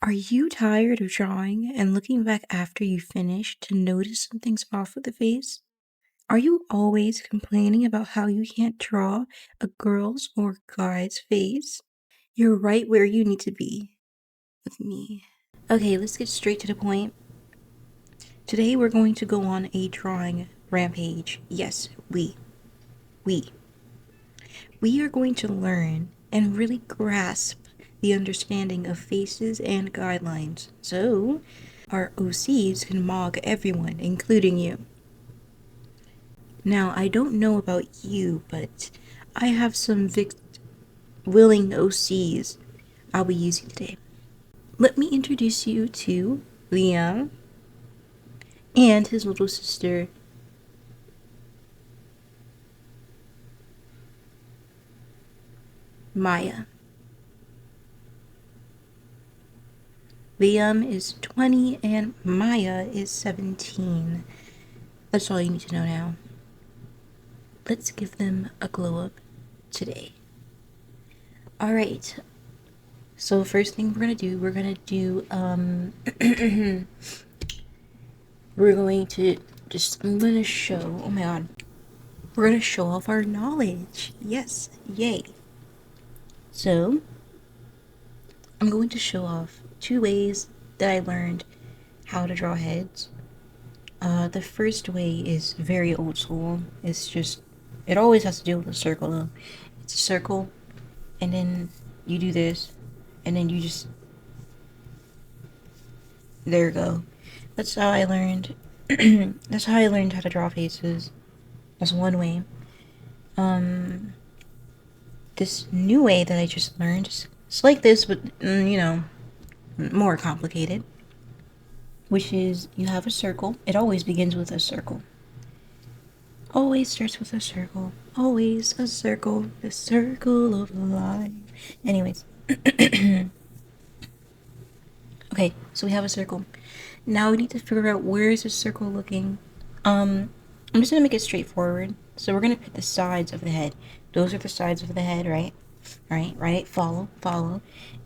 Are you tired of drawing and looking back after you finish to notice something's off with the face? Are you always complaining about how you can't draw a girl's or guy's face? You're right where you need to be with me. Okay, let's get straight to the point. Today we're going to go on a drawing rampage. Yes, we. We are going to learn and really grasp the understanding of faces and guidelines, so our OCs can mog everyone, including you. Now, I don't know about you, but I have some willing OCs I'll be using today. Let me introduce you to Liam and his little sister, Maya. Liam is 20 and Maya is 17. That's all you need to know now. Let's give them a glow up today. Alright. So first thing we're gonna do, we're going to I'm gonna show, oh my god. We're gonna show off our knowledge. Yes, yay. So, I'm going to show off 2 ways that I learned how to draw heads. The first way is very old school. It always has to do with a circle though. It's a circle, and then you do this, and then there you go. That's how I learned, that's how I learned how to draw faces. That's one way. This new way that I just learned, it's like this, but, more complicated. Which is, you have a circle. It always begins with a circle. Always starts with a circle. Always a circle. The circle of life. Anyways. Okay, so we have a circle. Now we need to figure out where is the circle looking. I'm just gonna make it straightforward. So we're gonna pick the sides of the head. Those are the sides of the head, right? Right? Follow.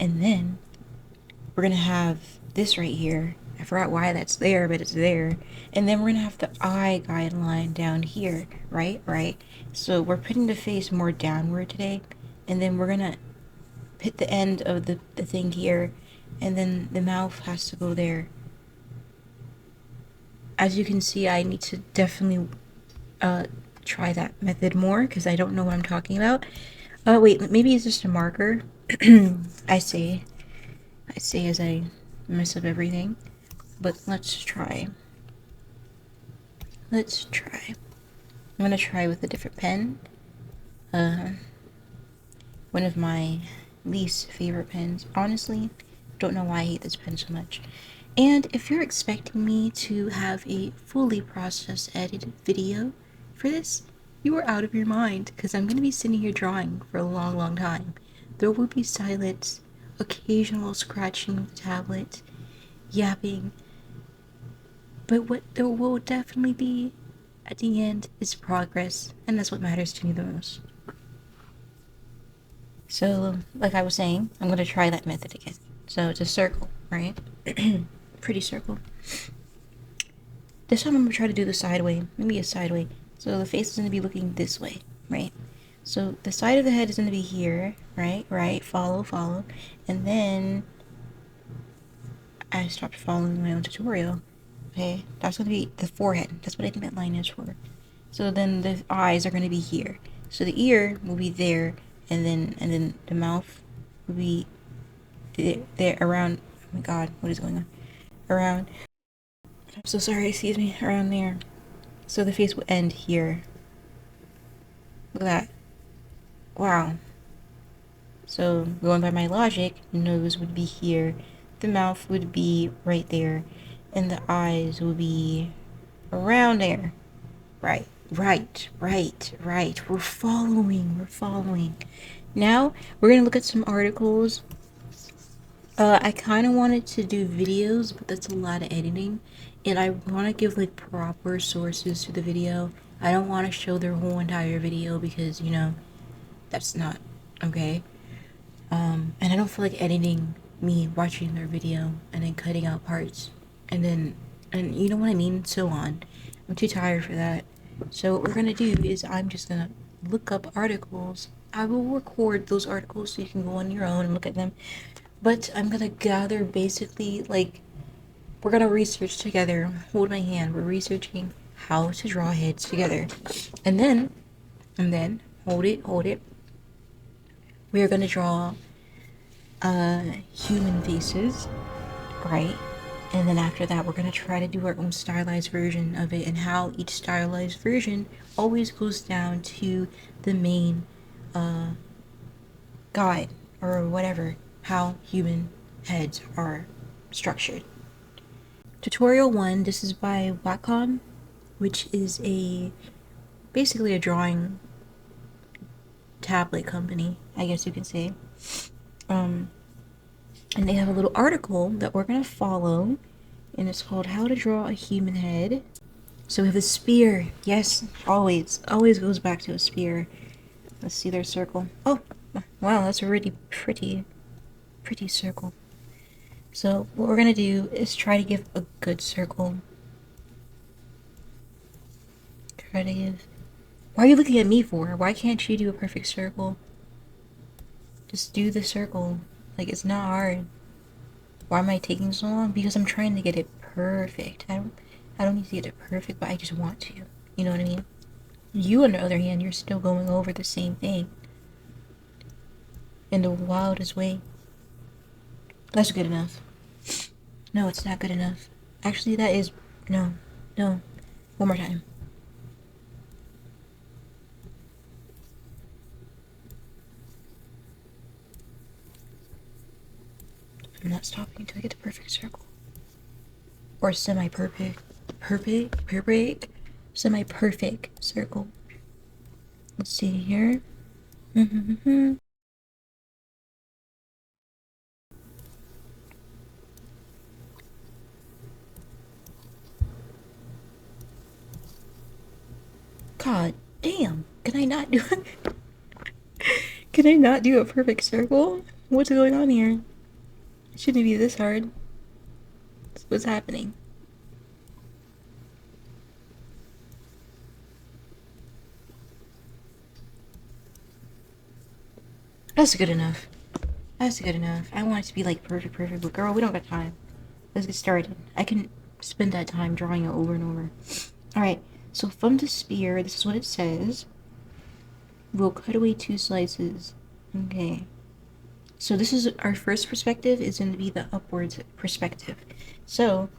And then we're gonna have this right here. I forgot why that's there, but it's there. And then we're gonna have the eye guideline down here, right? So we're putting the face more downward today. And then we're gonna put the end of the thing here. And then the mouth has to go there. As you can see, I need to definitely try that method more because I don't know what I'm talking about. Wait, maybe it's just a marker. I say as I mess up everything. But let's try. I'm gonna try with a different pen. One of my least favorite pens. Honestly, don't know why I hate this pen so much. And if you're expecting me to have a fully processed edited video for this, you are out of your mind, because I'm going to be sitting here drawing for a long time. There will be silence, occasional scratching of the tablet, yapping, but what there will definitely be at the end is progress, and that's what matters to me the most. So, like I was saying, I'm going to try that method again. So it's a circle, right? Pretty circle. This time I'm going to try to do the side way. Maybe a side way. So the face is going to be looking this way, right? So the side of the head is going to be here, right? Follow. And then I stopped following my own tutorial. Okay, that's going to be the forehead. That's what I think that line is for. So then the eyes are going to be here. So the ear will be there, and then the mouth will be there around. Oh my god, what is going on? Around. I'm so sorry, excuse me. Around there. So the face will end here. Look at that. Wow. So going by my logic, nose would be here, the mouth would be right there, and the eyes will be around there. Right. We're following. Now we're gonna look at some articles. I kind of wanted to do videos, but that's a lot of editing, and I want to give like proper sources to the video. I don't want to show their whole entire video because that's not okay. And I don't feel like editing me watching their video and then cutting out parts and you know what I mean, so on. I'm too tired for that. So what we're gonna do is I'm just gonna look up articles. I will record those articles so you can go on your own and look at them, but I'm gonna gather basically, like, we're gonna research together. Hold my hand. We're researching how to draw heads together, and then hold it. We are gonna draw human faces, right? And then after that, we're gonna try to do our own stylized version of it, and how each stylized version always goes down to the main guide or whatever, how human heads are structured. Tutorial 1, this is by Wacom, which is basically a drawing tablet company, I guess you can say. And they have a little article that we're gonna follow, and it's called How to Draw a Human Head. So we have a spear. Yes, always goes back to a spear. Let's see their circle. Oh, wow, that's a really pretty circle. So what we're gonna do is try to give a good circle. Try to give. Why are you looking at me for? Why can't you do a perfect circle? Just do the circle. Like, it's not hard. Why am I taking so long? Because I'm trying to get it perfect. I don't need to get it perfect, but I just want to. You know what I mean? You, on the other hand, you're still going over the same thing in the wildest way. That's good enough. No, it's not good enough. Actually, that is... No. No. One more time. I'm not stopping until I get the perfect circle. Or semi-perfect. Perfect? Semi-perfect circle. Let's see here. God damn. Can I not do it? Can I not do a perfect circle? What's going on here? It shouldn't be this hard. What's happening? That's good enough. That's good enough. I want it to be like perfect, but girl, we don't got time. Let's get started. I can spend that time drawing it over and over. Alright, so from the spear, this is what it says. We'll cut away 2 slices. Okay. So this is our first perspective, is going to be the upwards perspective. So,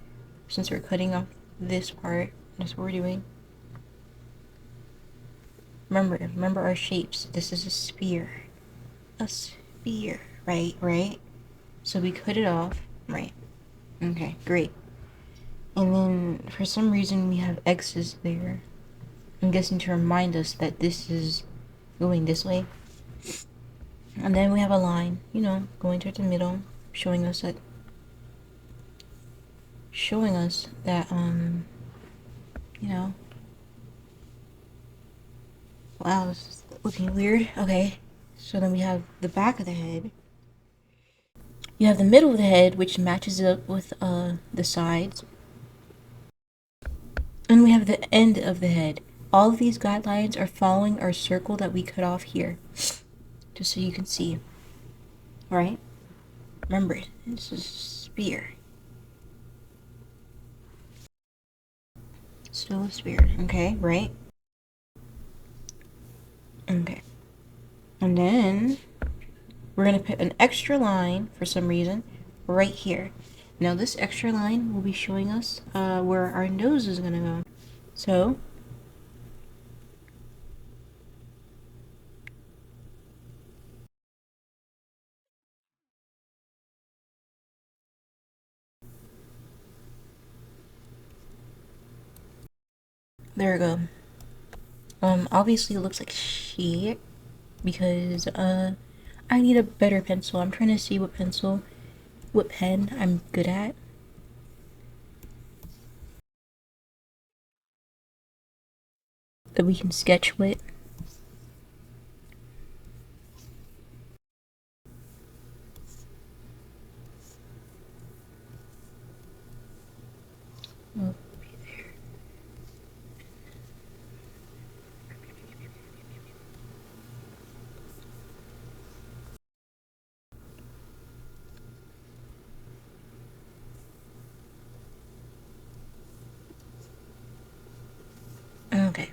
since we're cutting off this part, that's what we're doing. Remember our shapes. This is a spear. A spear. Right? So we cut it off. Right. Okay, great. And then, for some reason, we have X's there. I'm guessing to remind us that this is going this way. And then we have a line, going towards the middle, showing us that, wow, this is looking weird. Okay, so then we have the back of the head. You have the middle of the head, which matches up with the sides. And we have the end of the head. All of these guidelines are following our circle that we cut off here. Just so you can see. Alright? Remember, this is a spear. Still a spear. Okay, right? Okay. And then we're going to put an extra line, for some reason, right here. Now this extra line will be showing us where our nose is going to go. So, there we go. Obviously it looks like shit because I need a better pencil. I'm trying to see what pen I'm good at. That we can sketch with. will be there. Okay.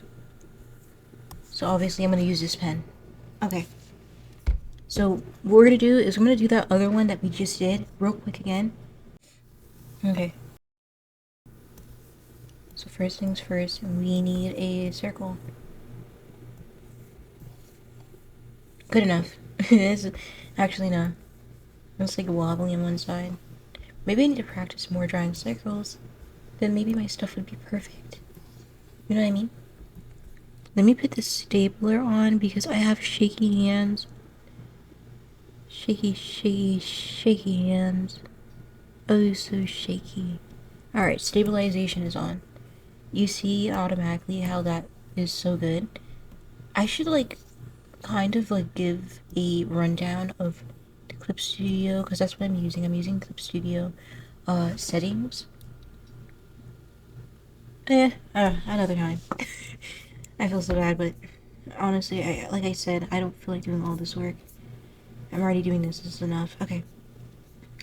So obviously I'm gonna use this pen. Okay. So what we're gonna do is I'm gonna do that other one that we just did real quick again. Okay. So first things first, we need a circle. Good enough. It's actually no. It's like wobbly on one side. Maybe I need to practice more drawing circles. Then maybe my stuff would be perfect. You know what I mean? Let me put the stapler on because I have shaky hands. Shaky, shaky, shaky hands. Oh, so shaky. Alright, stabilization is on. You see automatically how that is so good. I should like kind of like give a rundown of the Clip Studio because that's what I'm using. I'm using Clip Studio settings. Another time. I feel so bad, but honestly, like I said, I don't feel like doing all this work. I'm already doing this. This is enough. Okay.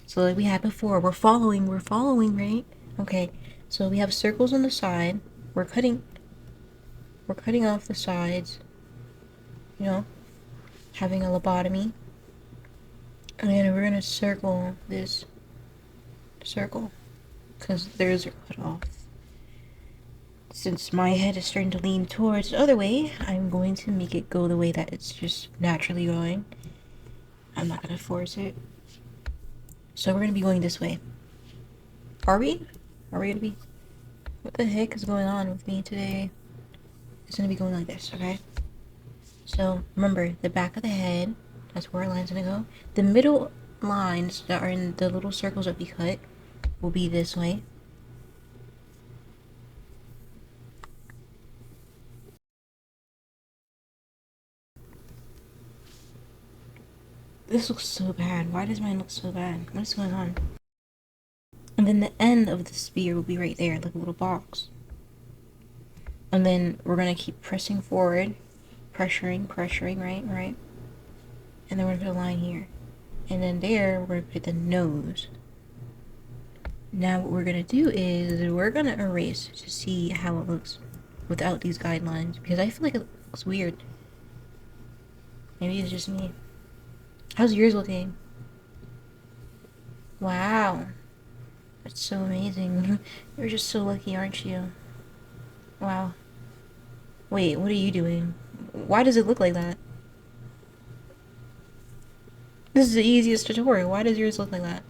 So like we had before, we're following, right? Okay. So we have circles on the side. We're cutting off the sides. You know, having a lobotomy. And then we're gonna circle this circle because theirs are cut off. Since my head is starting to lean towards the other way, I'm going to make it go the way that it's just naturally going. I'm not gonna force it. So we're gonna be going this way. Are we? Are we gonna be? What the heck is going on with me today? It's gonna be going like this, okay? So remember, the back of the head, that's where our line's gonna go. The middle lines that are in the little circles that we cut will be this way. This looks so bad. Why does mine look so bad? What is going on? And then the end of the spear will be right there, like a little box. And then we're gonna keep pressing forward, pressuring, right? And then we're gonna put a line here. And then there, we're gonna put the nose. Now what we're gonna do is we're gonna erase to see how it looks without these guidelines because I feel like it looks weird. Maybe it's just me. How's yours looking? Wow. That's so amazing. You're just so lucky, aren't you? Wow. Wait, what are you doing? Why does it look like that? This is the easiest tutorial. Why does yours look like that?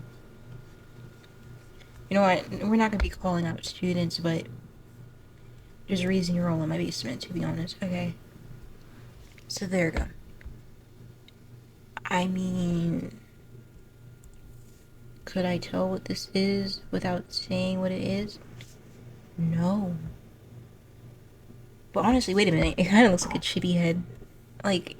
You know what? We're not gonna be calling out students, but there's a reason you're all in my basement, to be honest. Okay. So there we go. I mean, could I tell what this is without saying what it is? No. But honestly, wait a minute. It kind of looks like a chibi head. Like,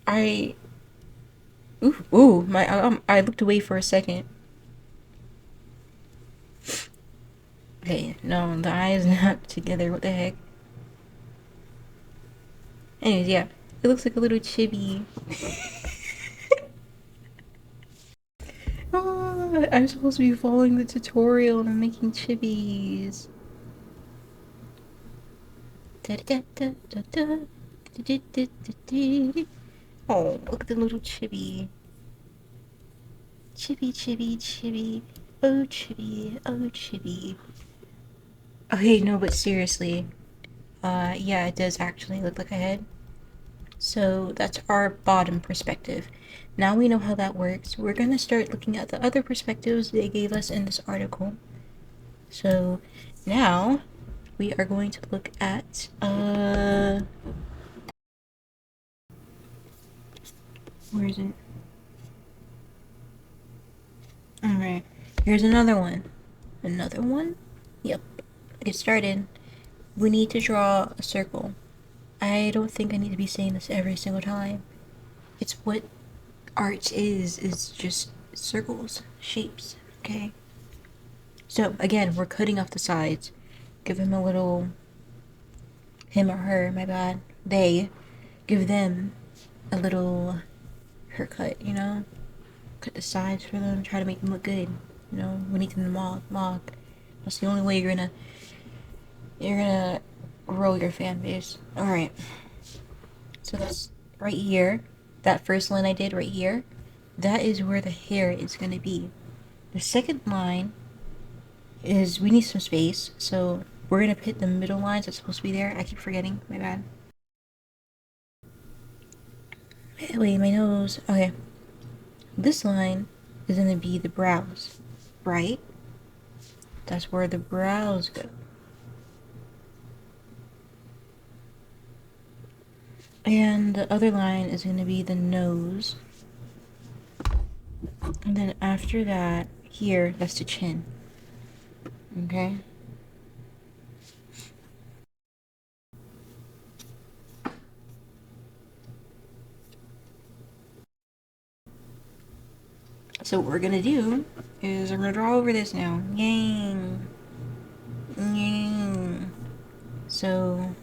I. Ooh, I looked away for a second. Okay, no, the eyes not together. What the heck? Anyways, yeah, it looks like a little chibi. Ah, I'm supposed to be following the tutorial and I'm making chibis. Oh, look at the little chibi. Chibi, chibi, chibi. Oh, chibi, oh, chibi. Okay, no, but seriously. Yeah, it does actually look like a head. So that's our bottom perspective. Now we know how that works. We're gonna start looking at the other perspectives they gave us in this article. So now we are going to look at where is it? Alright. Here's another one. Another one? Yep. Get started. We need to draw a circle. I don't think I need to be saying this every single time. It's what art is just circles, shapes, okay? So again, we're cutting off the sides. Give him a little, him or her, my bad, they, give them a little haircut, you know? Cut the sides for them, try to make them look good. You know, we need them to mock. That's the only way you're gonna grow your fan base. Alright. So that's right here. That first line I did right here, that is where the hair is gonna be. The second line is we need some space, so we're gonna put the middle lines that's supposed to be there. I keep forgetting, my bad. Wait, my nose. Okay. This line is gonna be the brows, right? That's where the brows go. And the other line is gonna be the nose. And then after that, here, that's the chin. Okay? So what we're gonna do is I'm gonna draw over this now. Yang. Yang. So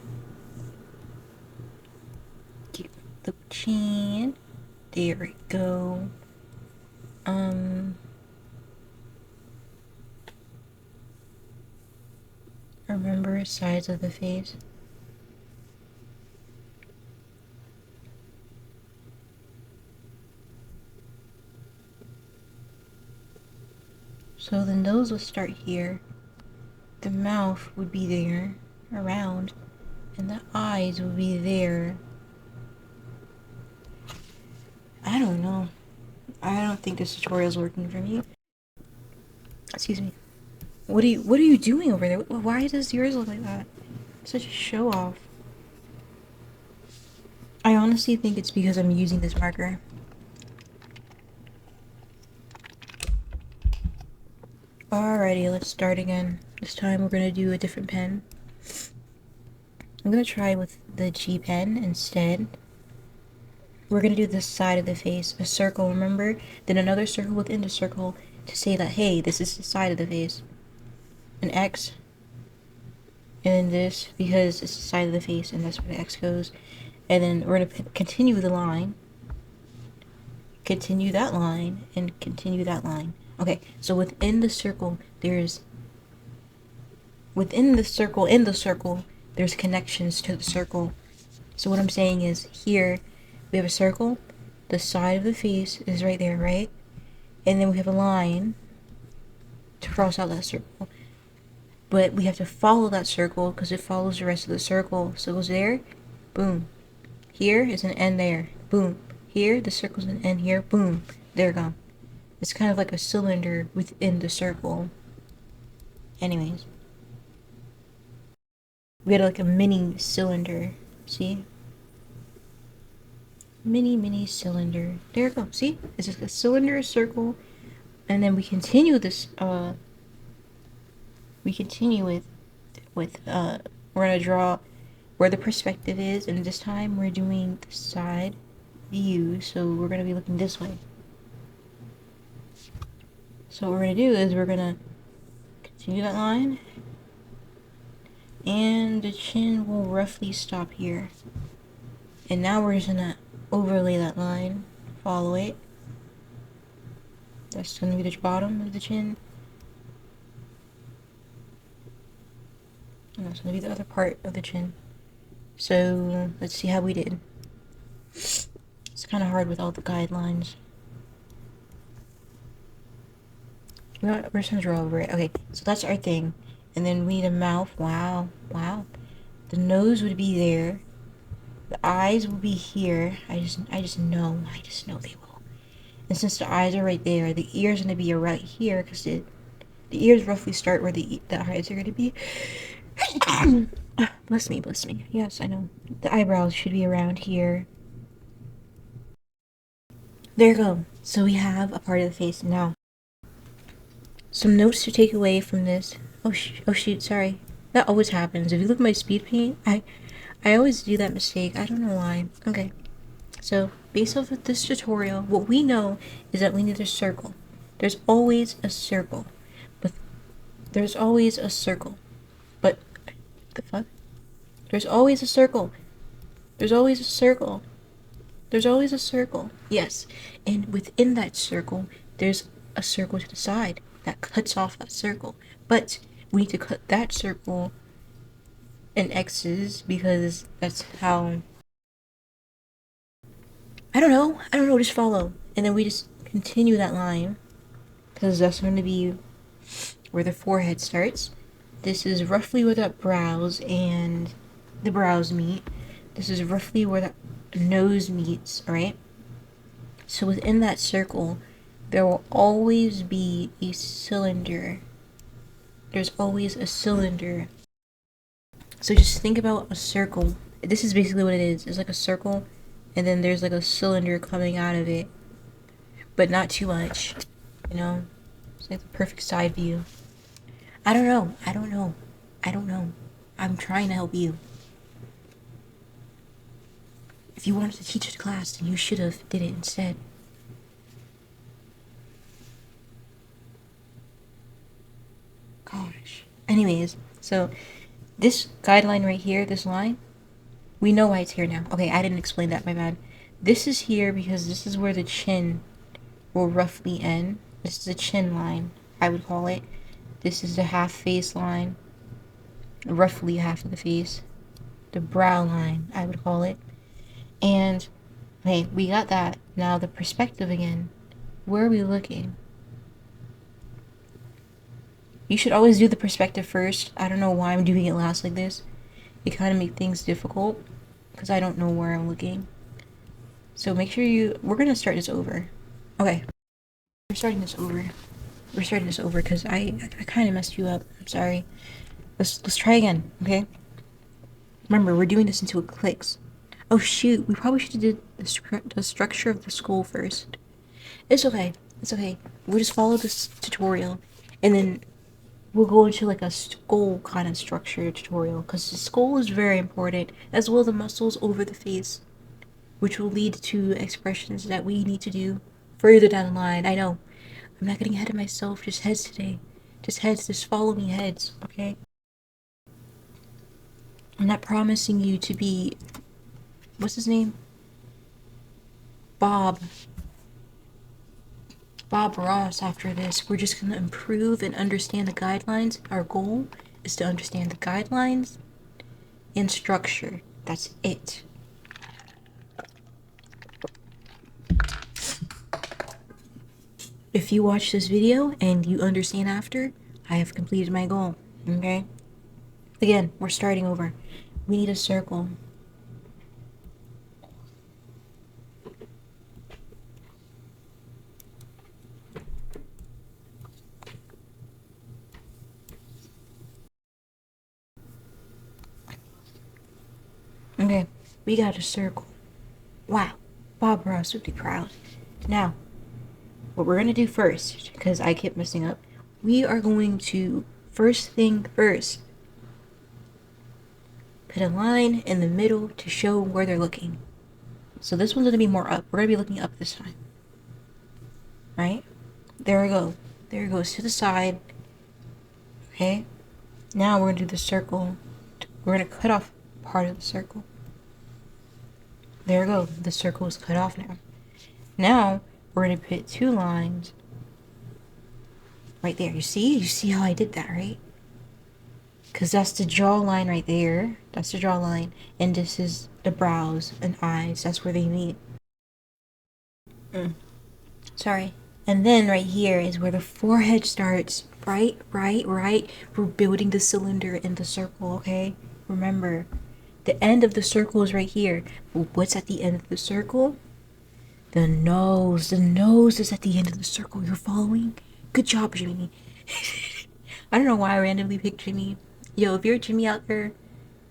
keep the chin. There we go. Remember sides of the face. So the nose would start here, the mouth would be there, around, and the eyes would be there. I don't know. I don't think this tutorial is working for me. Excuse me. What are you doing over there? Why does yours look like that? Such a show off. I honestly think it's because I'm using this marker. Alrighty, let's start again. This time we're gonna do a different pen. I'm gonna try with the G pen instead. We're gonna do this side of the face, a circle, remember? Then another circle within the circle to say that, hey, this is the side of the face. An X. And then this, because it's the side of the face and that's where the X goes. And then we're gonna continue the line. Continue that line, and continue that line. Okay, so within the circle, there's in the circle, there's connections to the circle. So what I'm saying is here, we have a circle, the side of the face is right there, right? And then we have a line to cross out that circle. But we have to follow that circle because it follows the rest of the circle. So it goes there, boom. Here is an end there, boom. Here, the circle's an end here, boom. There go. It's kind of like a cylinder within the circle. Anyways. We had like a mini cylinder. See? Mini cylinder. There you go. See? It's just a cylinder, a circle. And then we continue this, we continue with, we're gonna draw where the perspective is. And this time we're doing the side view. So we're gonna be looking this way. So what we're going to do is we're going to continue that line. And the chin will roughly stop here. And now we're just going to overlay that line. Follow it. That's going to be the bottom of the chin. And that's going to be the other part of the chin. So let's see how we did. It's kind of hard with all the guidelines. We're just gonna draw over it. Okay, so that's our thing. And then we need a mouth. Wow. The nose would be there. The eyes will be here. I just know they will. And since the eyes are right there, the ears are gonna be right here because the ears roughly start where the eyes are gonna be. Bless me. Yes, I know. The eyebrows should be around here. There you go. So we have a part of the face now. Some notes to take away from this. Oh shoot, sorry. That always happens. If you look at my speed paint, I always do that mistake. I don't know why. Okay. So, based off of this tutorial, what we know is that we need a circle. There's always a circle. But there's always a circle. But the fuck? There's always a circle. There's always a circle. There's always a circle. Yes. And within that circle, there's a circle to the side that cuts off that circle. But we need to cut that circle in X's because that's how. I don't know, just follow. And then we just continue that line because that's going to be where the forehead starts. This is roughly where the brows and the brows meet. This is roughly where the nose meets, right? So within that circle, there will always be a cylinder. There's always a cylinder. So just think about a circle. This is basically what it is. It's like a circle, and then there's like a cylinder coming out of it. But not too much, you know? It's like the perfect side view. I don't know. I'm trying to help you. If you wanted to teach a class, then you should have did it instead. Gosh. Anyways, so this guideline right here, this line, we know why it's here now. Okay, I didn't explain that, my bad. This is here because this is where the chin will roughly end. This is the chin line, I would call it. This is the half face line, roughly half of the face. The brow line, I would call it. And, hey, we got that. Now the perspective again. Where are we looking? You should always do the perspective first. I don't know why I'm doing it last like this. It kind of makes things difficult because I don't know where I'm looking. So make sure we're going to start this over. Okay. We're starting this over because I kind of messed you up. I'm sorry. Let's try again, okay? Remember, we're doing this into clicks. Oh shoot, we probably should have did the structure of the skull first. It's okay. We'll just follow this tutorial and then we'll go into like a skull kind of structure tutorial because the skull is very important, as well as the muscles over the face, which will lead to expressions that we need to do further down the line. I know. I'm not getting ahead of myself. Just heads today. Just follow me, heads, okay? I'm not promising you to be, what's his name? Bob Ross after this. We're just gonna improve and understand the guidelines. Our goal is to understand the guidelines and structure. That's it. If you watch this video and you understand after, I have completed my goal, okay? Again, we're starting over. We need a circle. Okay, we got a circle. Wow, Bob Ross would be proud. Now, what we're gonna do first, because I kept messing up, we are going to, first thing first, put a line in the middle to show where they're looking. So this one's gonna be more up. We're gonna be looking up this time. Right? There we go. There it goes to the side. Okay? Now we're gonna do the circle. We're gonna cut off part of the circle. There we go. The circle is cut off now. Now we're gonna put two lines right there. You see how I did that, right? Because that's the jawline right there. That's the jawline. And this is the brows and eyes. That's where they meet. Sorry. And then right here is where the forehead starts. Right. We're building the cylinder in the circle, okay? Remember, the end of the circle is right here. But what's at the end of the circle? The nose. The nose is at the end of the circle. You're following? Good job, Jimmy. I don't know why I randomly picked Jimmy. Yo, if you're Jimmy out there,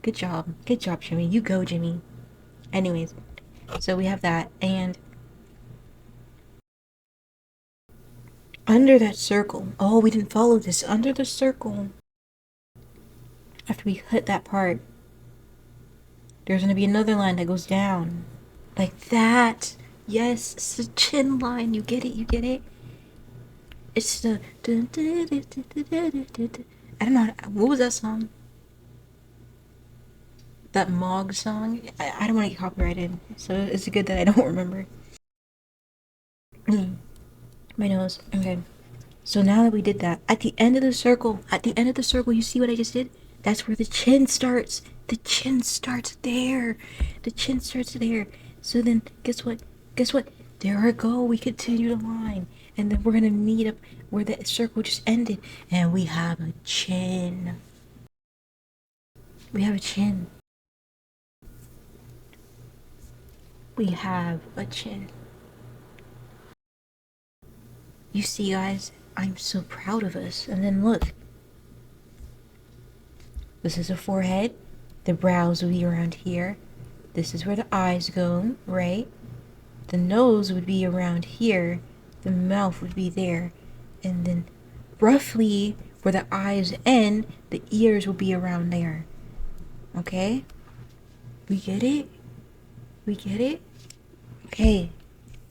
good job. Good job, Jimmy. You go, Jimmy. Anyways, so we have that. And under that circle, oh, we didn't follow this. Under the circle, after we cut that part, there's going to be another line that goes down. Like that. Yes, it's the chin line. You get it? You get it? It's the. I don't know. What was that song? That Mog song? I don't want to get copyrighted, so it's good that I don't remember. My nose. Okay. So now that we did that, at the end of the circle, you see what I just did? That's where the chin starts. The chin starts there. The chin starts there. So then, guess what? Guess what? There we go. We continue the line. And then we're going to meet up where the circle just ended. And we have a chin. We have a chin. We have a chin. You see, guys, I'm so proud of us. And then look. This is a forehead. The brows will be around here. This is where the eyes go, right? The nose would be around here. The mouth would be there. And then roughly where the eyes end, the ears will be around there. Okay? We get it? We get it? Okay.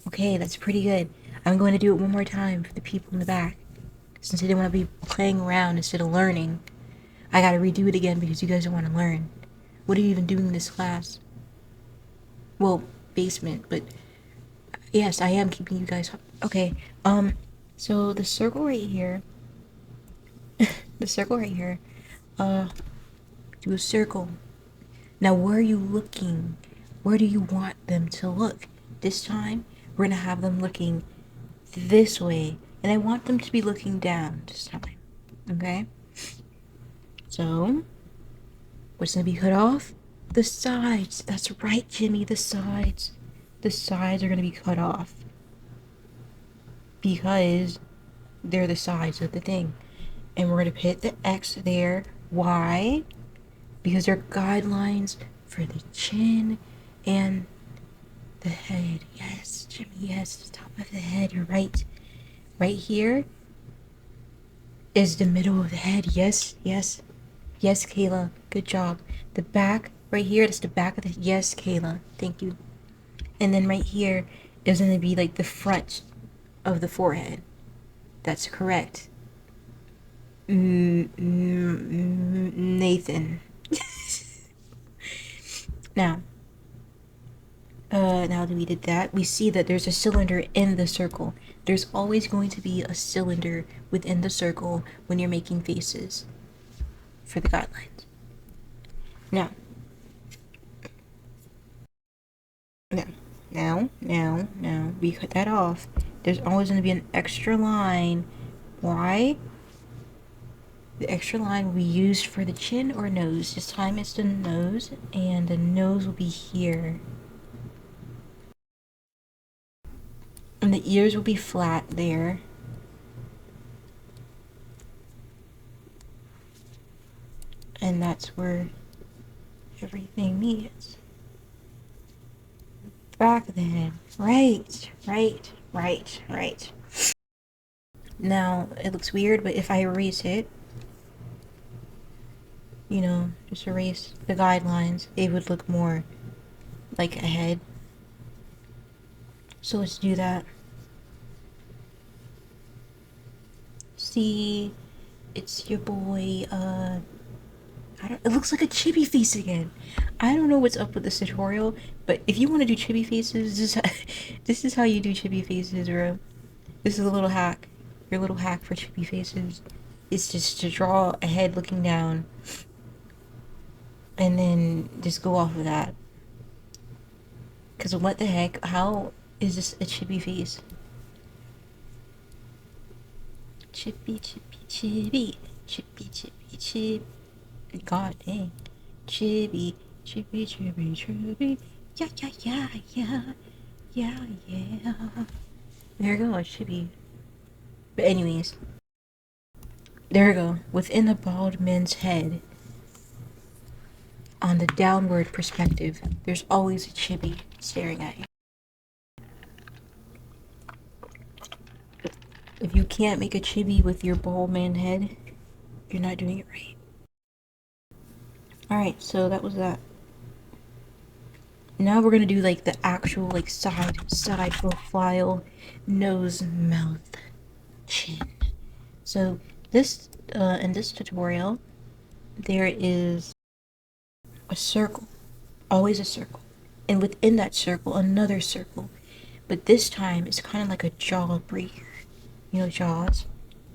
Okay, that's pretty good. I'm going to do it one more time for the people in the back. Since I didn't want to be playing around instead of learning, I gotta redo it again because you guys don't want to learn. What are you even doing in this class? Well, basement, but yes, I am keeping you guys up. Okay, so the circle right here, the circle right here, do a circle. Now, where are you looking? Where do you want them to look? This time, we're gonna have them looking this way, and I want them to be looking down this time, okay? So, what's gonna be cut off? The sides. That's right, Jimmy, the sides. The sides are gonna be cut off. Because they're the sides of the thing. And we're gonna put the X there. Why? Because they're guidelines for the chin and the head. Yes, Jimmy, yes, the top of the head. You're right. Right here is the middle of the head. Yes, yes. Yes, Kayla. Good job. The back, right here, that's the back of the... Yes, Kayla. Thank you. And then right here is going to be like the front of the forehead. That's correct. Nathan. Now that we did that, we see that there's a cylinder in the circle. There's always going to be a cylinder within the circle when you're making faces for the guidelines. Now, we cut that off. There's always going to be an extra line. Why? The extra line will be used for the chin or nose. This time it's the nose, and the nose will be here. And the ears will be flat there. And that's where everything meets. Back of the head. Right. Now, it looks weird, but if I erase it, you know, just erase the guidelines, it would look more like a head. So let's do that. See, it's your boy, it looks like a chibi face again. I don't know what's up with this tutorial, but if you want to do chibi faces, this is how you do chibi faces, bro. This is a little hack. Your little hack for chibi faces is just to draw a head looking down, and then just go off of that. Because what the heck? How is this a chibi face? Chippy. God dang. Chibi. Yeah. There you go, a chibi. But anyways. There we go. Within the bald man's head, on the downward perspective, there's always a chibi staring at you. If you can't make a chibi with your bald man head, you're not doing it right. Alright, so that was that. Now we're gonna do like the actual like side profile, nose, mouth, chin. So this in this tutorial, there is a circle, always a circle, and within that circle, another circle. But this time, it's kind of like a jaw breaker. You know, jaws.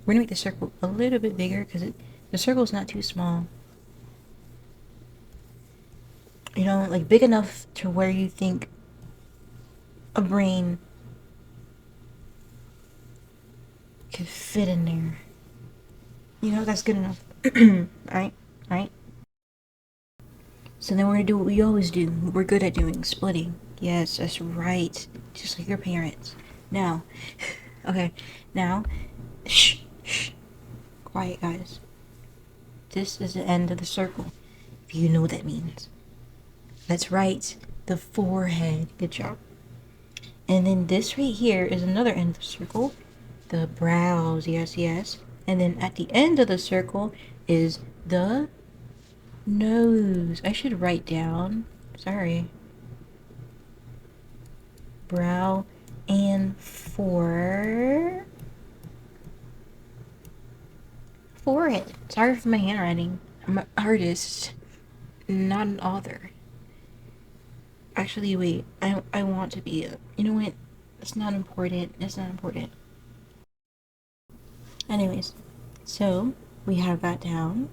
We're gonna make the circle a little bit bigger because the circle is not too small. You know, like big enough to where you think a brain could fit in there. You know, that's good enough. Right? Right? So then we're gonna do what we always do. What we're good at doing, splitting. Yes, that's right. Just like your parents. Now, okay, now, shh, shh. Quiet, guys. This is the end of the circle. If you know what that means. That's right. The forehead. Good job. And then this right here is another end of the circle. The brows. Yes, yes. And then at the end of the circle is the nose. I should write down. Sorry. Brow and forehead. Sorry for my handwriting. I'm an artist, not an author. Actually, wait. I want to be a. You know what? It's not important. It's not important. Anyways, so we have that down,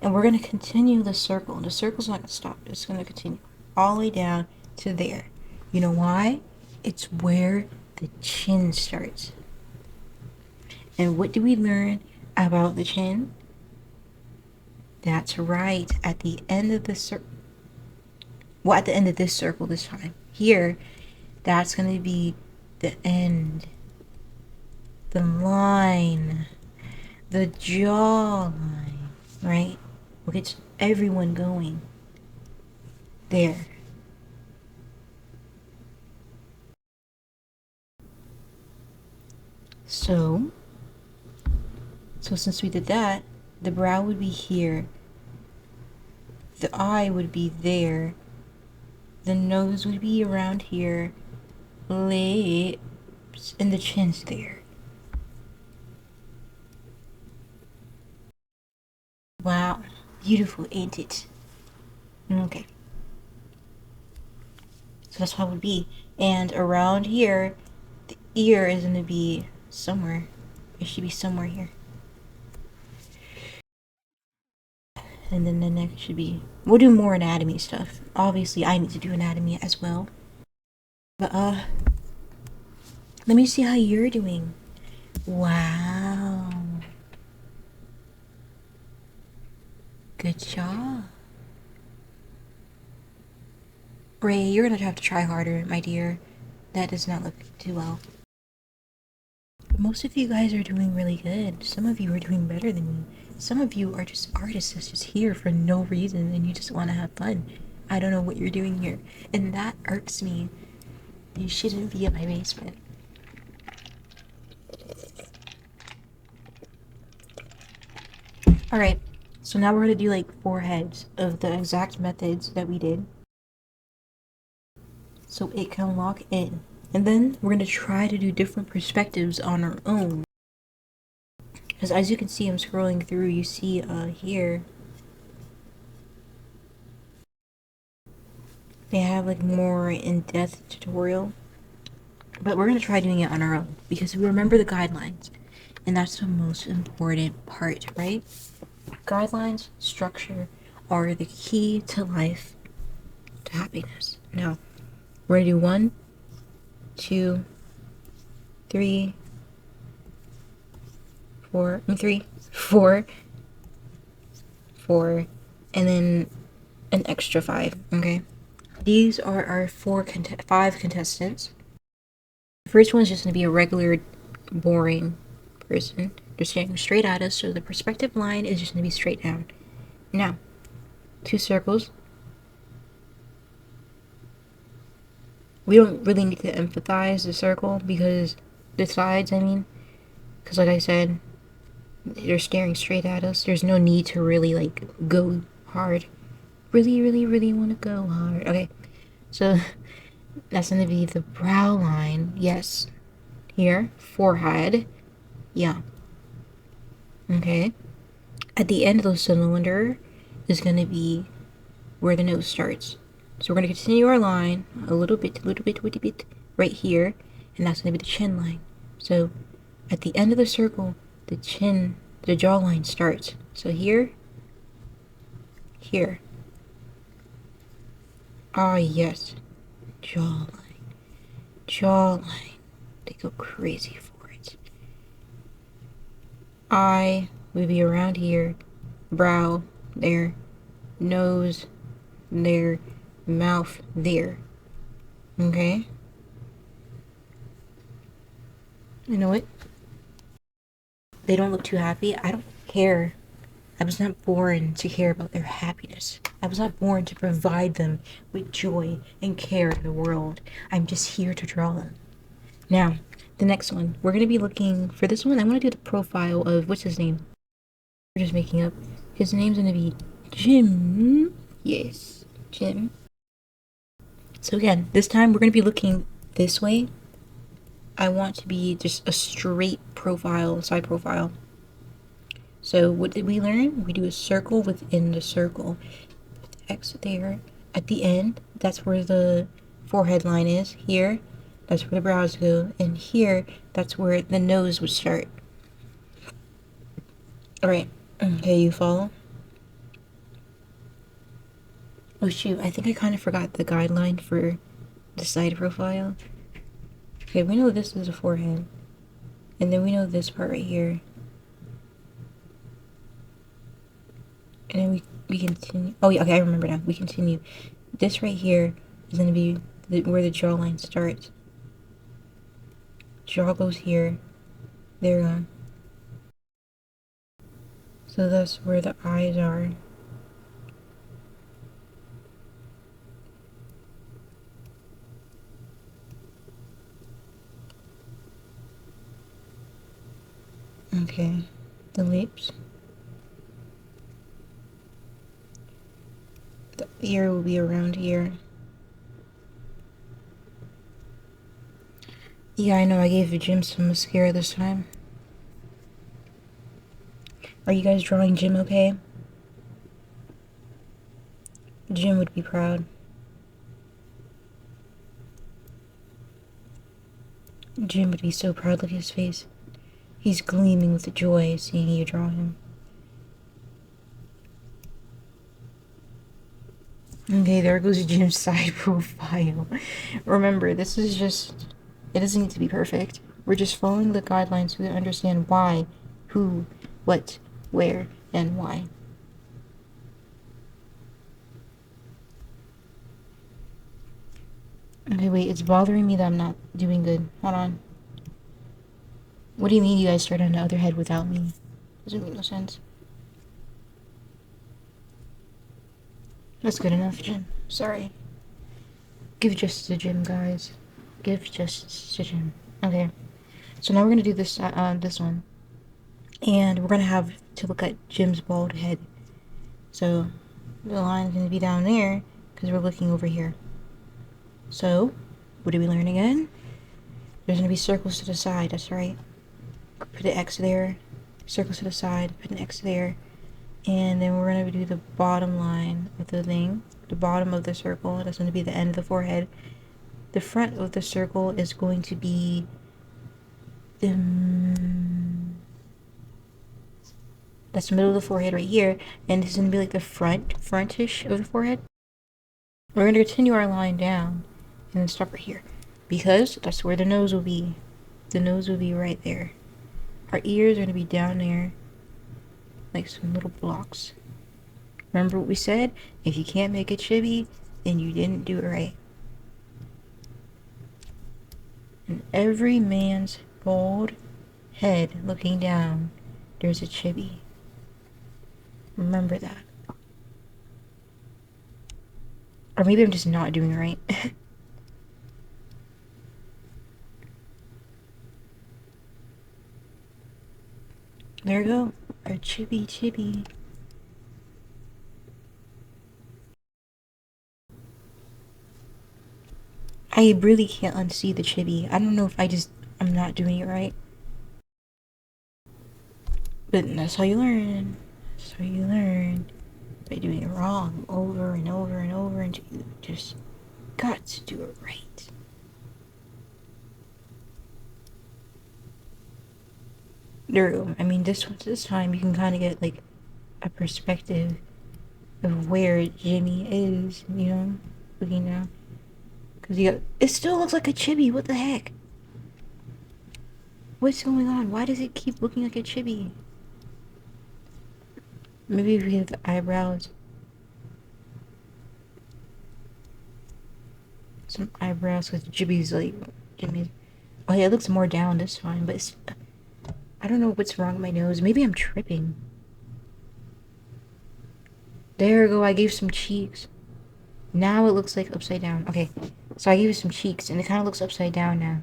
and we're gonna continue the circle. The circle's not gonna stop. It's gonna continue all the way down to there. You know why? It's where the chin starts. And what do we learn about the chin? That's right. At the end of the circle. Well, at the end of this circle this time. Here, that's going to be the end. The line. The jawline. Right? What gets everyone going. There. So since we did that, the brow would be here. The eye would be there. The nose would be around here. Lips. And the chin's there. Wow. Beautiful, ain't it? Okay. So that's how it would be. And around here, the ear is going to be somewhere. It should be somewhere here. And then the neck should be... We'll do more anatomy stuff. Obviously, I need to do anatomy as well. But, let me see how you're doing. Wow. Good job. Ray, you're gonna have to try harder, my dear. That does not look too well. But most of you guys are doing really good. Some of you are doing better than me. Some of you are just artists that's just here for no reason and you just want to have fun. I don't know what you're doing here. And that irks me. You shouldn't be in my basement. Alright, so now we're gonna do like 4 heads of the exact methods that we did. So it can lock in. And then we're gonna try to do different perspectives on our own. Because as you can see, I'm scrolling through, you see here, they have like more in-depth tutorial. But we're gonna try doing it on our own because we remember the guidelines. And that's the most important part, right? Guidelines, structure are the key to life, to happiness. Now, we're gonna do 1, 2, 3, 4, 3, 4, 4, and then an extra 5, okay? These are our 5 contestants. The first one is just gonna be a regular, boring person. They're staring straight at us, so the perspective line is just gonna be straight down. Now, 2 circles. We don't really need to emphasize the circle because the sides, because like I said, they're staring straight at us. There's no need to really like go hard. Really want to go hard. Okay, So that's gonna be the brow line. Yes. Here, forehead. Yeah. Okay. At the end of the cylinder is gonna be where the nose starts. So we're gonna continue our line a little bit, right here, and that's gonna be the chin line. So at the end of the circle, the jawline starts. So here, here. Ah, yes. Jawline. Jawline. They go crazy for it. Eye would be around here. Brow there. Nose there. Mouth there. Okay? You know what? They don't look too happy. I don't care. I was not born to care about their happiness. I was not born to provide them with joy and care in the world. I'm just here to draw them. Now, the next one. We're going to be looking for this one. I want to do the profile of what's his name? We're just making up. His name's going to be Jim. Yes, Jim. So again, this time we're going to be looking this way. I want to be just a straight profile, side profile. So what did we learn? We do a circle within the circle. Put the X there. At the end, that's where the forehead line is. Here, that's where the brows go. And here, that's where the nose would start. Alright. Okay, you follow? Oh shoot, I think I kind of forgot the guideline for the side profile. Okay, we know this is a forehead. And then we know this part right here. And then we continue. Oh yeah, okay, I remember now. We continue. This right here is going to be where the jawline starts. Jaw goes here. There we go. So that's where the eyes are. Okay. The lips. The ear will be around here. Yeah, I know I gave Jim some mascara this time. Are you guys drawing Jim okay? Jim would be proud. Jim would be so proud. Look at his face. He's gleaming with joy seeing you draw him. Okay, there goes Jim's side profile. Remember, this is just... It doesn't need to be perfect. We're just following the guidelines so we understand why, who, what, where, and why. Okay, wait, it's bothering me that I'm not doing good. Hold on. What do you mean you guys started on the other head without me? Doesn't make no sense. That's good enough, Jim. Sorry. Give justice to Jim, guys. Give justice to Jim. Okay. So now we're gonna do this this one. And we're gonna have to look at Jim's bald head. So the line's gonna be down there because we're looking over here. So what did we learn again? There's gonna be circles to the side, that's right. Put an X there, circles to the side, put an X there, and then we're gonna do the bottom line of the thing, the bottom of the circle. That's gonna be the end of the forehead. The front of the circle is going to be the that's the middle of the forehead right here, and this is gonna be like the frontish of the forehead. We're gonna continue our line down and then stop right here because that's where the nose will be. The nose will be right there. Our ears are gonna be down there, like some little blocks. Remember what we said? If you can't make a chibi, then you didn't do it right. In every man's bald head looking down, there's a chibi. Remember that. Or maybe I'm just not doing it right. There we go. Our chibi. I really can't unsee the chibi. I don't know if I'm not doing it right. But that's how you learn. That's how you learn. By doing it wrong over and over and over until you just got to do it right. There we go. I mean, this time you can kind of get like a perspective of where Jimmy is, you know, looking down. Because it still looks like a chibi. What the heck? What's going on? Why does it keep looking like a chibi? Maybe if we have the eyebrows. Some eyebrows, because Jimmy's like, Jimmy's. Oh yeah, it looks more down this time, but it's, I don't know what's wrong with my nose. Maybe I'm tripping. There we go, I gave some cheeks. Now it looks like upside down. Okay, so I gave it some cheeks, and it kind of looks upside down now.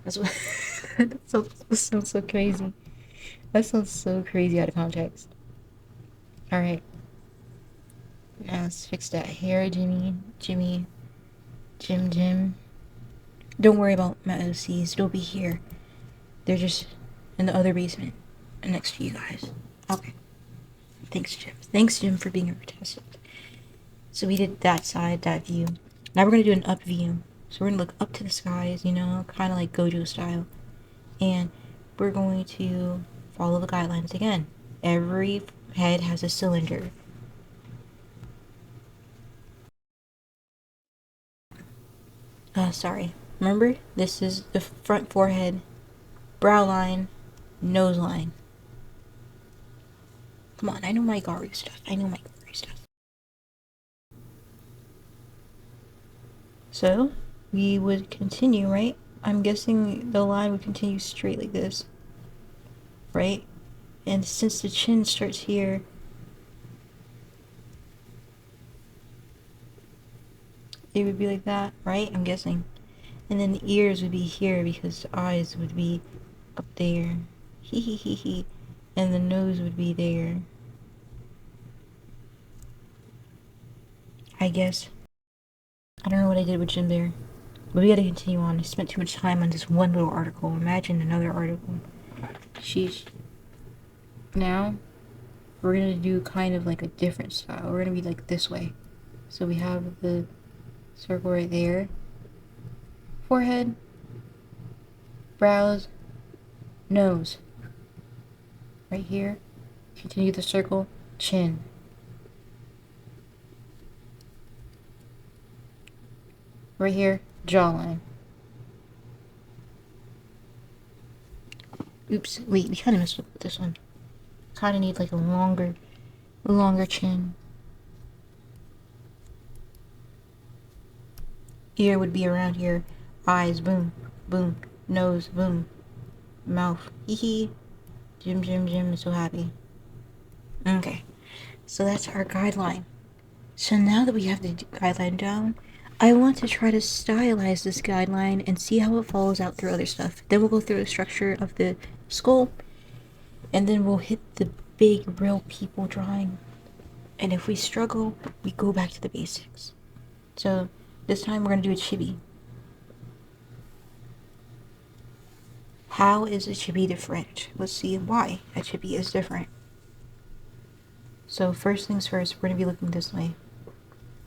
That's what. that sounds so crazy. That sounds so crazy out of context. Alright. Now let's fix that hair, Jim. Don't worry about my OCs. They'll be here. They're just in the other basement next to you guys. Okay. Thanks, Jim. Thanks, Jim, for being a contestant. So we did that side, that view. Now we're going to do an up view. So we're going to look up to the skies, you know, kind of like Gojo style. And we're going to follow the guidelines again. Every head has a cylinder. Sorry. Remember, this is the front forehead, brow line, nose line. Come on, I know my Garu stuff. So, we would continue, right? I'm guessing the line would continue straight like this. Right? And since the chin starts here, it would be like that, right? I'm guessing. And then the ears would be here because the eyes would be up there. Hee. And the nose would be there. I guess. I don't know what I did with Jim there. But we gotta continue on. I spent too much time on this one little article. Imagine another article. Sheesh. Now, we're gonna do kind of like a different style. We're gonna be like this way. So we have the circle right there. Forehead. Brows. Nose. Right here. Continue the circle. Chin. Right here. Jawline. Oops, wait, we kind of messed up with this one. Kind of need like a longer chin. Ear would be around here. Eyes, boom, boom. Nose, boom. Mouth, hee hee. Jim is so happy. Okay, so that's our guideline. So now that we have the guideline down, I want to try to stylize this guideline and see how it follows out through other stuff. Then we'll go through the structure of the skull, and then we'll hit the big real people drawing. And if we struggle, we go back to the basics. So this time we're going to do a chibi. How is a chibi different? Let's see why a chibi is different. So first things first, we're going to be looking this way.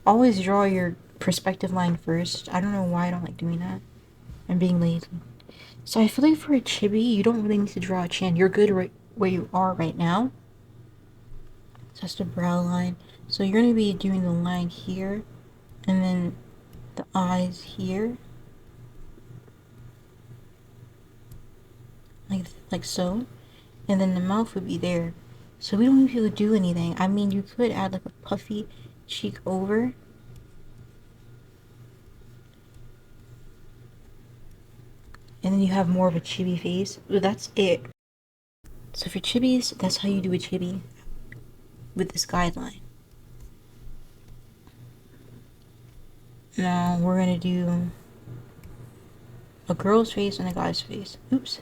Always draw your perspective line first. I don't know why I don't like doing that. I'm being lazy. So I feel like for a chibi, you don't really need to draw a chin. You're good right where you are right now. So that's the brow line. So you're going to be doing the line here, and then the eyes here. Like so. And then the mouth would be there. So we don't need to do anything. I mean, you could add like a puffy cheek over. And then you have more of a chibi face. But that's it. So for chibis, that's how you do a chibi with this guideline. Now we're gonna do a girl's face and a guy's face. Oops.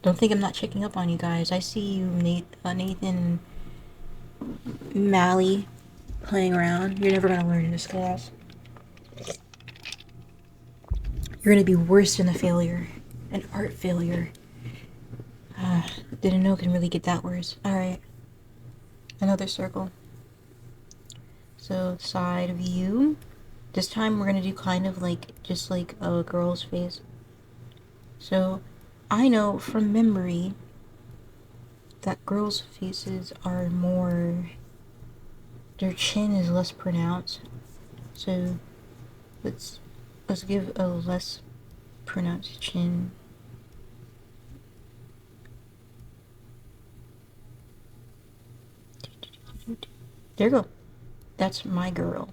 Don't think I'm not checking up on you guys. I see you, Nathan and Mally playing around. You're never gonna learn in this class. You're gonna be worse than a failure. An art failure. Didn't know it can really get that worse. Alright. Another circle. So, side view. This time we're gonna do kind of like, just like a girl's face. So, I know from memory that girls' faces are more, their chin is less pronounced. So, let's give a less pronounced chin. There you go. That's my girl.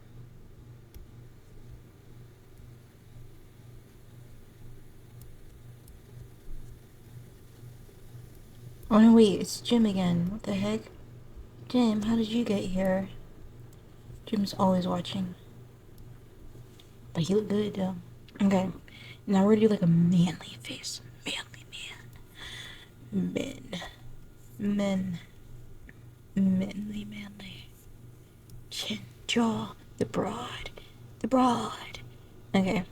Oh no, wait, it's Jim again. What the heck? Jim, how did you get here? Jim's always watching. But he looked good though. Okay, now we're gonna do like a manly face. Manly man. Men. Manly. Chin, jaw, the broad. Okay,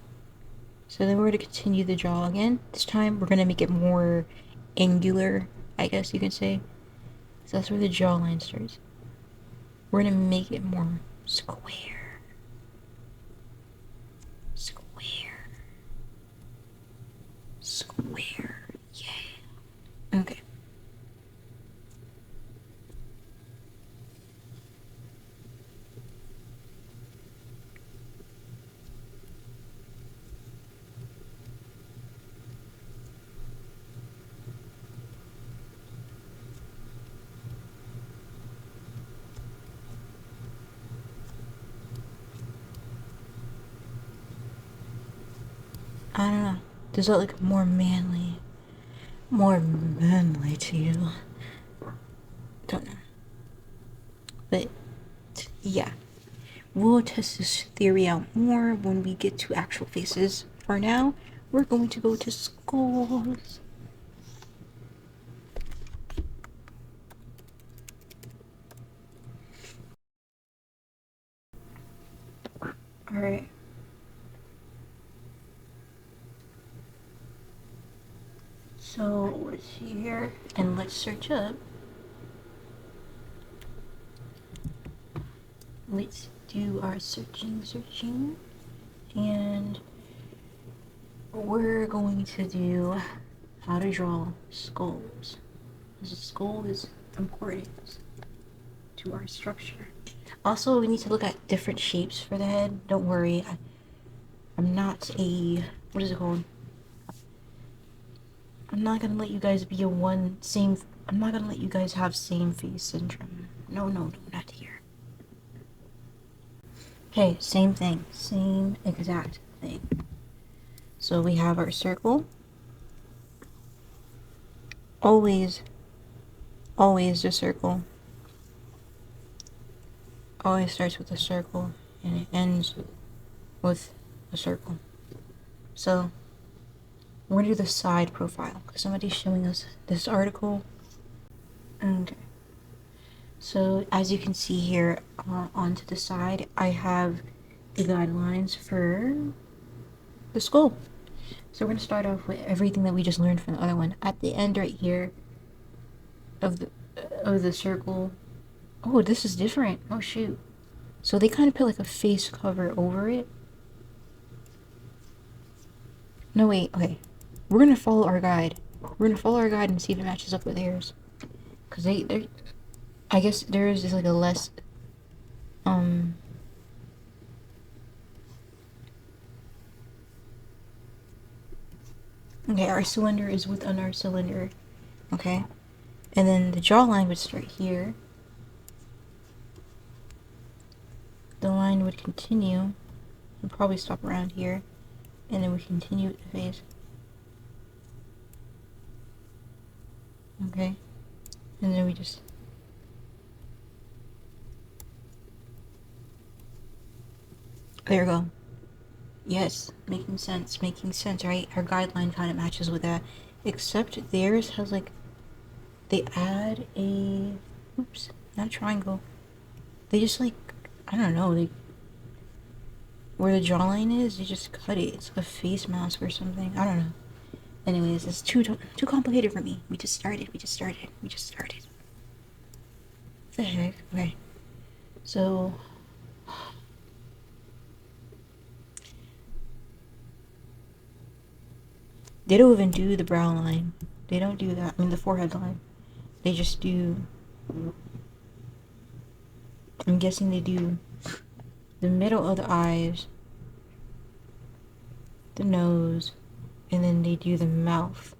so then we're gonna continue the jaw again. This time we're gonna make it more angular, I guess you could say. So that's where the jawline starts. We're gonna make it more square. Square. Yeah. Okay. I don't know. Does that look more manly? More manly to you? Don't know. But yeah. We'll test this theory out more when we get to actual faces. For now, we're going to go to skulls. Alright. So let's see here, and let's search up. Let's do our searching, and we're going to do how to draw skulls. The skull is important to our structure. Also, we need to look at different shapes for the head. Don't worry, I'm not a, what is it called? I'm not gonna let you guys be a one same. I'm not gonna let you guys have same face syndrome. No, not here. Okay, same thing. Same exact thing. So we have our circle. Always the circle. Always starts with a circle and it ends with a circle. So we're gonna do the side profile because somebody's showing us this article. Okay. So as you can see here, onto the side, I have the guidelines for the skull. So we're gonna start off with everything that we just learned from the other one. At the end right here of the circle. Oh, this is different. Oh shoot. So they kind of put like a face cover over it. No wait, okay. We're gonna follow our guide. We're gonna follow our guide and see if it matches up with theirs. Cause they I guess theirs is like a less okay, our cylinder is within our cylinder. Okay. And then the jawline would start here. The line would continue and probably stop around here. And then we continue with the face. Okay. And then we just there we go. Yes, making sense, right? Our guideline kind of matches with that. Except theirs has like, they add a, oops, not a triangle. They just like, I don't know, where the jawline is, you just cut it. It's like a face mask or something. I don't know. Anyways, it's too complicated for me. We just started. We just started. We just started. What the heck? Okay. So they don't even do the brow line. They don't do that. I mean the forehead line. They just do. I'm guessing they do the middle of the eyes, the nose, and then they do the mouth.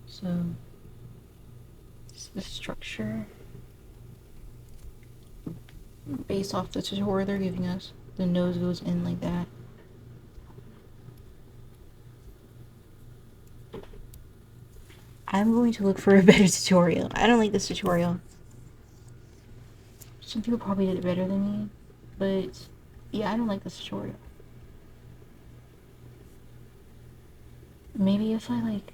So, this is the structure based off the tutorial they're giving us. The nose goes in like that. I'm going to look for a better tutorial. I don't like this tutorial. Some people probably did it better than me, but yeah, I don't like this tutorial. Maybe if I like...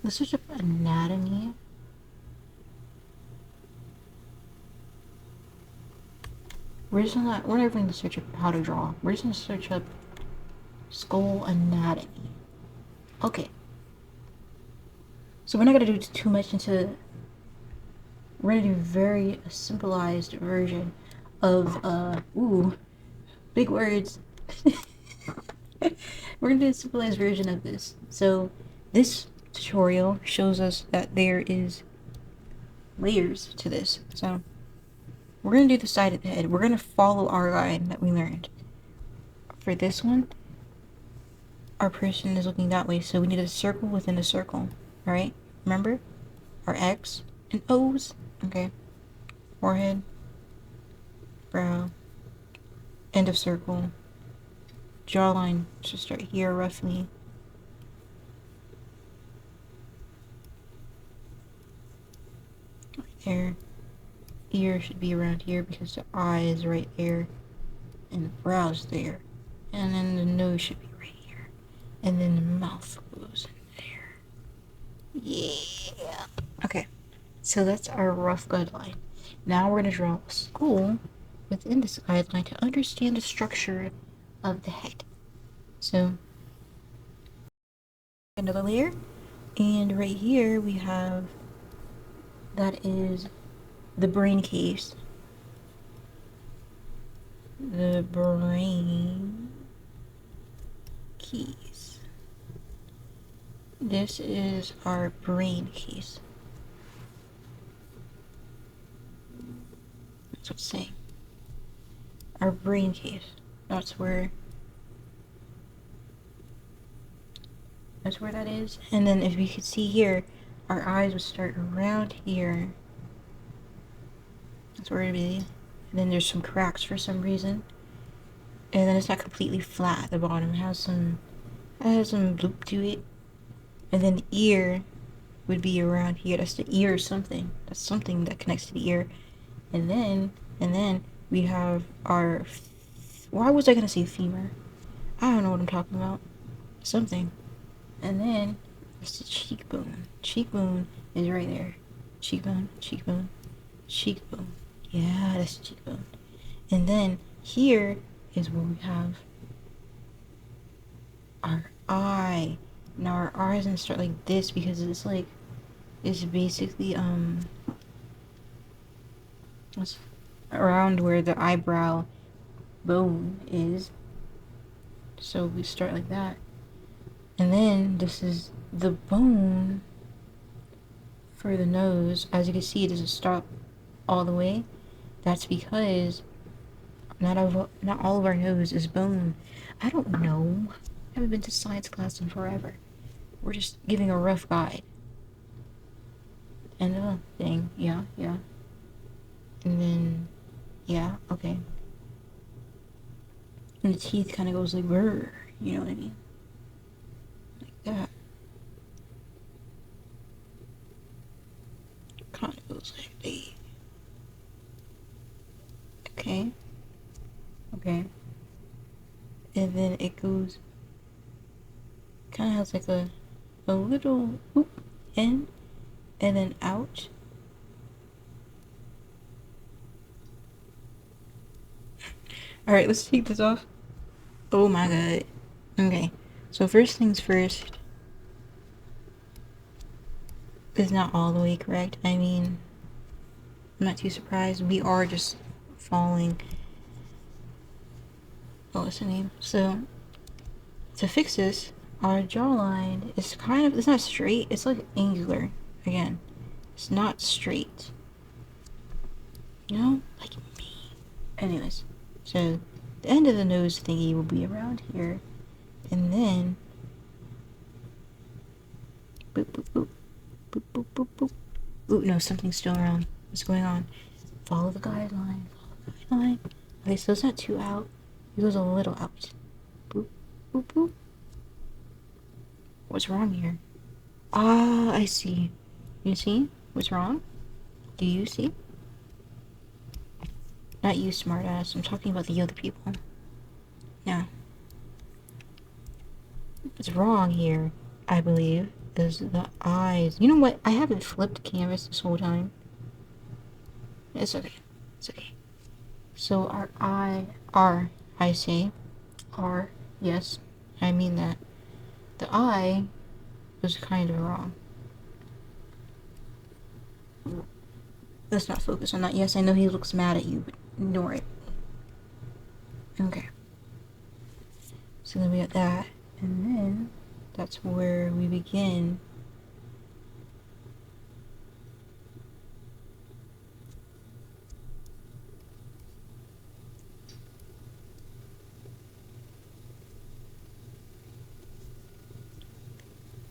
Let's search up anatomy. We're not going to search up how to draw. We're just going to search up skull anatomy. Okay. So we're not going to do too much into... We're going to do a very simplified version of, ooh, big words. We're going to do a simplified version of this. So this tutorial shows us that there is layers to this. So we're going to do the side of the head. We're going to follow our line that we learned. For this one, our person is looking that way, so we need a circle within a circle. Alright? Remember? Our X and O's. Okay. Forehead. Brow. End of circle. Jawline should start here roughly. Right there. Ear should be around here because the eye is right there. And the brow's there. And then the nose should be right here. And then the mouth goes in there. Yeah. Okay. So that's our rough guideline. Now we're going to draw a skull within this guideline to understand the structure of the head. So, another layer. And right here we have, that is the brain case. The brain case. This is our brain case. That's what it's saying. Our brain case. That's where that is. And then if you can see here, our eyes would start around here. That's where it would be. And then there's some cracks for some reason. And then it's not completely flat at the bottom. It has some loop to it. And then the ear would be around here. That's the ear or something. That's something that connects to the ear. And then we have our... Why was I gonna say femur? I don't know what I'm talking about. Something. And then it's the cheekbone. Cheekbone is right there. Cheekbone, cheekbone, cheekbone. Yeah, that's the cheekbone. And then here is where we have our eye. Now our eyes gonna start like this because it's like, it's basically it's around where the eyebrow bone is. So we start like that. And then this is the bone for the nose. As you can see, it doesn't stop all the way. That's because not all of our nose is bone. I don't know. I haven't been to science class in forever. We're just giving a rough guide. And thing, yeah. And then, yeah, okay. And the teeth kind of goes like, brr, you know what I mean? Like that. Kind of goes like, hey. Okay. Okay. And then it goes, kind of has like a little oop in and then out. Alright, let's take this off. Oh my god. Okay. So first things first, is not all the way correct. I mean, I'm not too surprised. We are just falling. Oh, what's the name? So, to fix this, our jawline is kind of, it's not straight, it's like angular. Again, it's not straight. You know? Like me. Anyways, so the end of the nose thingy will be around here. And then, boop, boop, boop. Boop, boop, boop, boop. Ooh, no, something's still around. What's going on? Follow the guideline. Follow the guideline. Okay, so it's not too out. It goes a little out. Boop, boop, boop. What's wrong here? Ah, I see. You see? What's wrong? Do you see? Not you, smartass. I'm talking about the other people. Now, what's wrong here, I believe, is the eyes. You know what? I haven't flipped canvas this whole time. It's okay. It's okay. So I say, yes, I mean that. The eye was kind of wrong. Let's not focus on that. Yes, I know he looks mad at you, but ignore it. Okay. So then we got that, and then that's where we begin.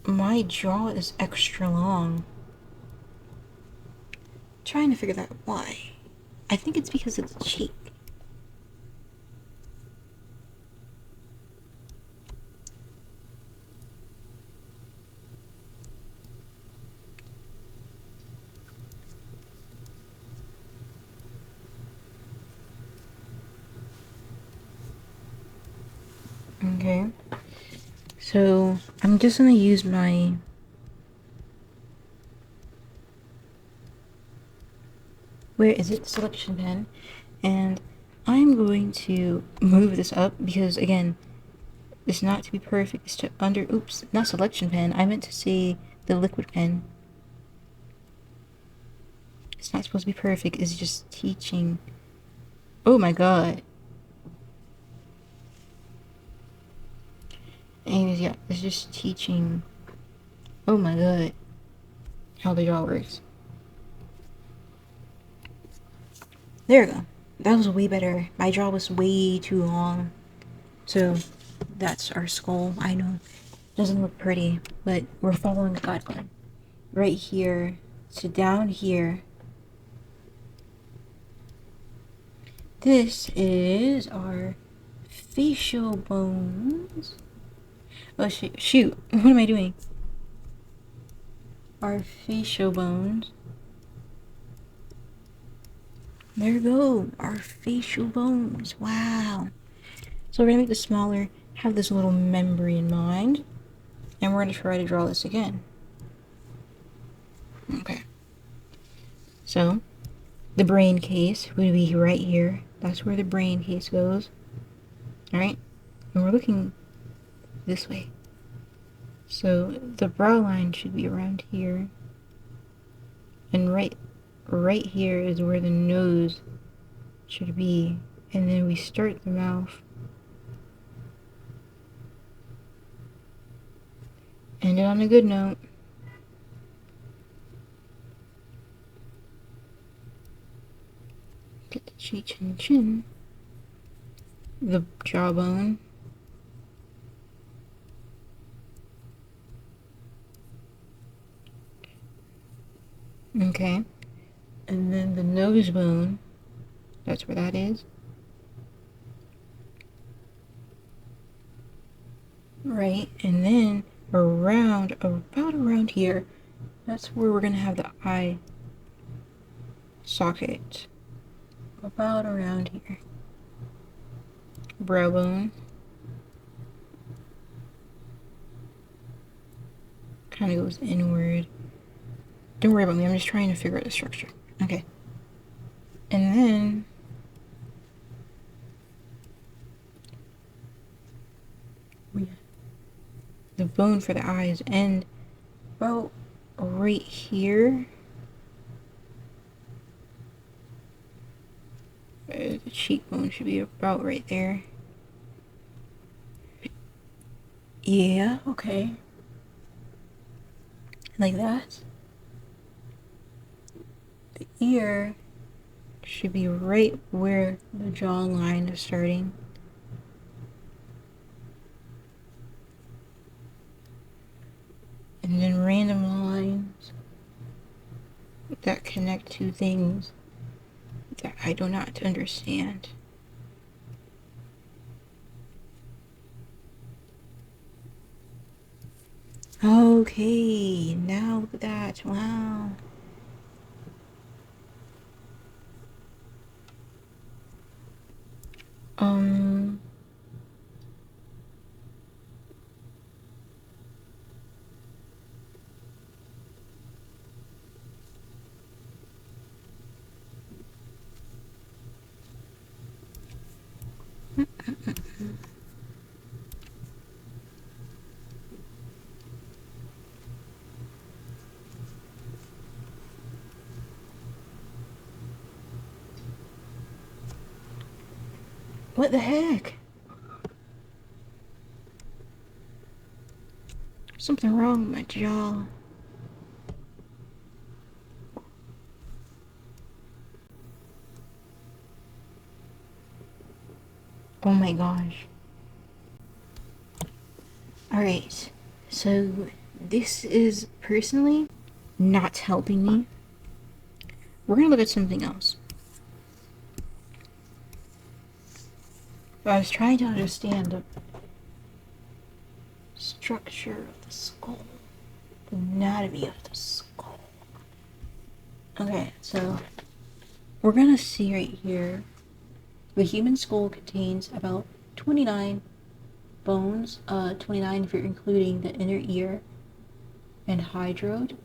My jaw is extra long. Trying to figure that out why. I think it's because of the cheek. Okay. So I'm just gonna use my where is it? Selection pen. And I'm going to move this up because again, it's not to be perfect, it's to oops, not selection pen. I meant to say the liquid pen. It's not supposed to be perfect, it's just teaching. Oh my god. Anyways, yeah, it's just teaching. Oh my god. How the jaw works. There we go. That was way better. My jaw was way too long. So, that's our skull. I know. Doesn't look pretty, but we're following a guideline. Right here to down here. This is our facial bones. Oh, shoot. What am I doing? Our facial bones. There we go. Our facial bones. Wow. So we're going to make this smaller, have this little memory in mind, and we're going to try to draw this again. Okay. So, the brain case would be right here. That's where the brain case goes. Alright? And we're looking this way. So, the brow line should be around here. And right here is where the nose should be. And then we start the mouth. End it on a good note. Get the cheek and chin. The jawbone. Okay. And then the nose bone. That's where that is. Right. And then around, about around here, that's where we're going to have the eye socket. about around here. Brow bone. Kind of goes inward. Don't worry about me, I'm just trying to figure out the structure. Okay. And then the bone for the eyes end about right here. The cheekbone should be about right there. Yeah, okay. Like that. The ear should be right where the jawline is starting. And then random lines that connect to things that I do not understand. Okay, now look at that. Wow. Um, what the heck? Something wrong with my jaw. Oh my gosh. Alright, so this is personally not helping me. We're gonna look at something else. I was trying to understand the structure of the skull, the anatomy of the skull. Okay, so we're gonna see right here the human skull contains about 29 bones, 29 if you're including the inner ear and hydroid.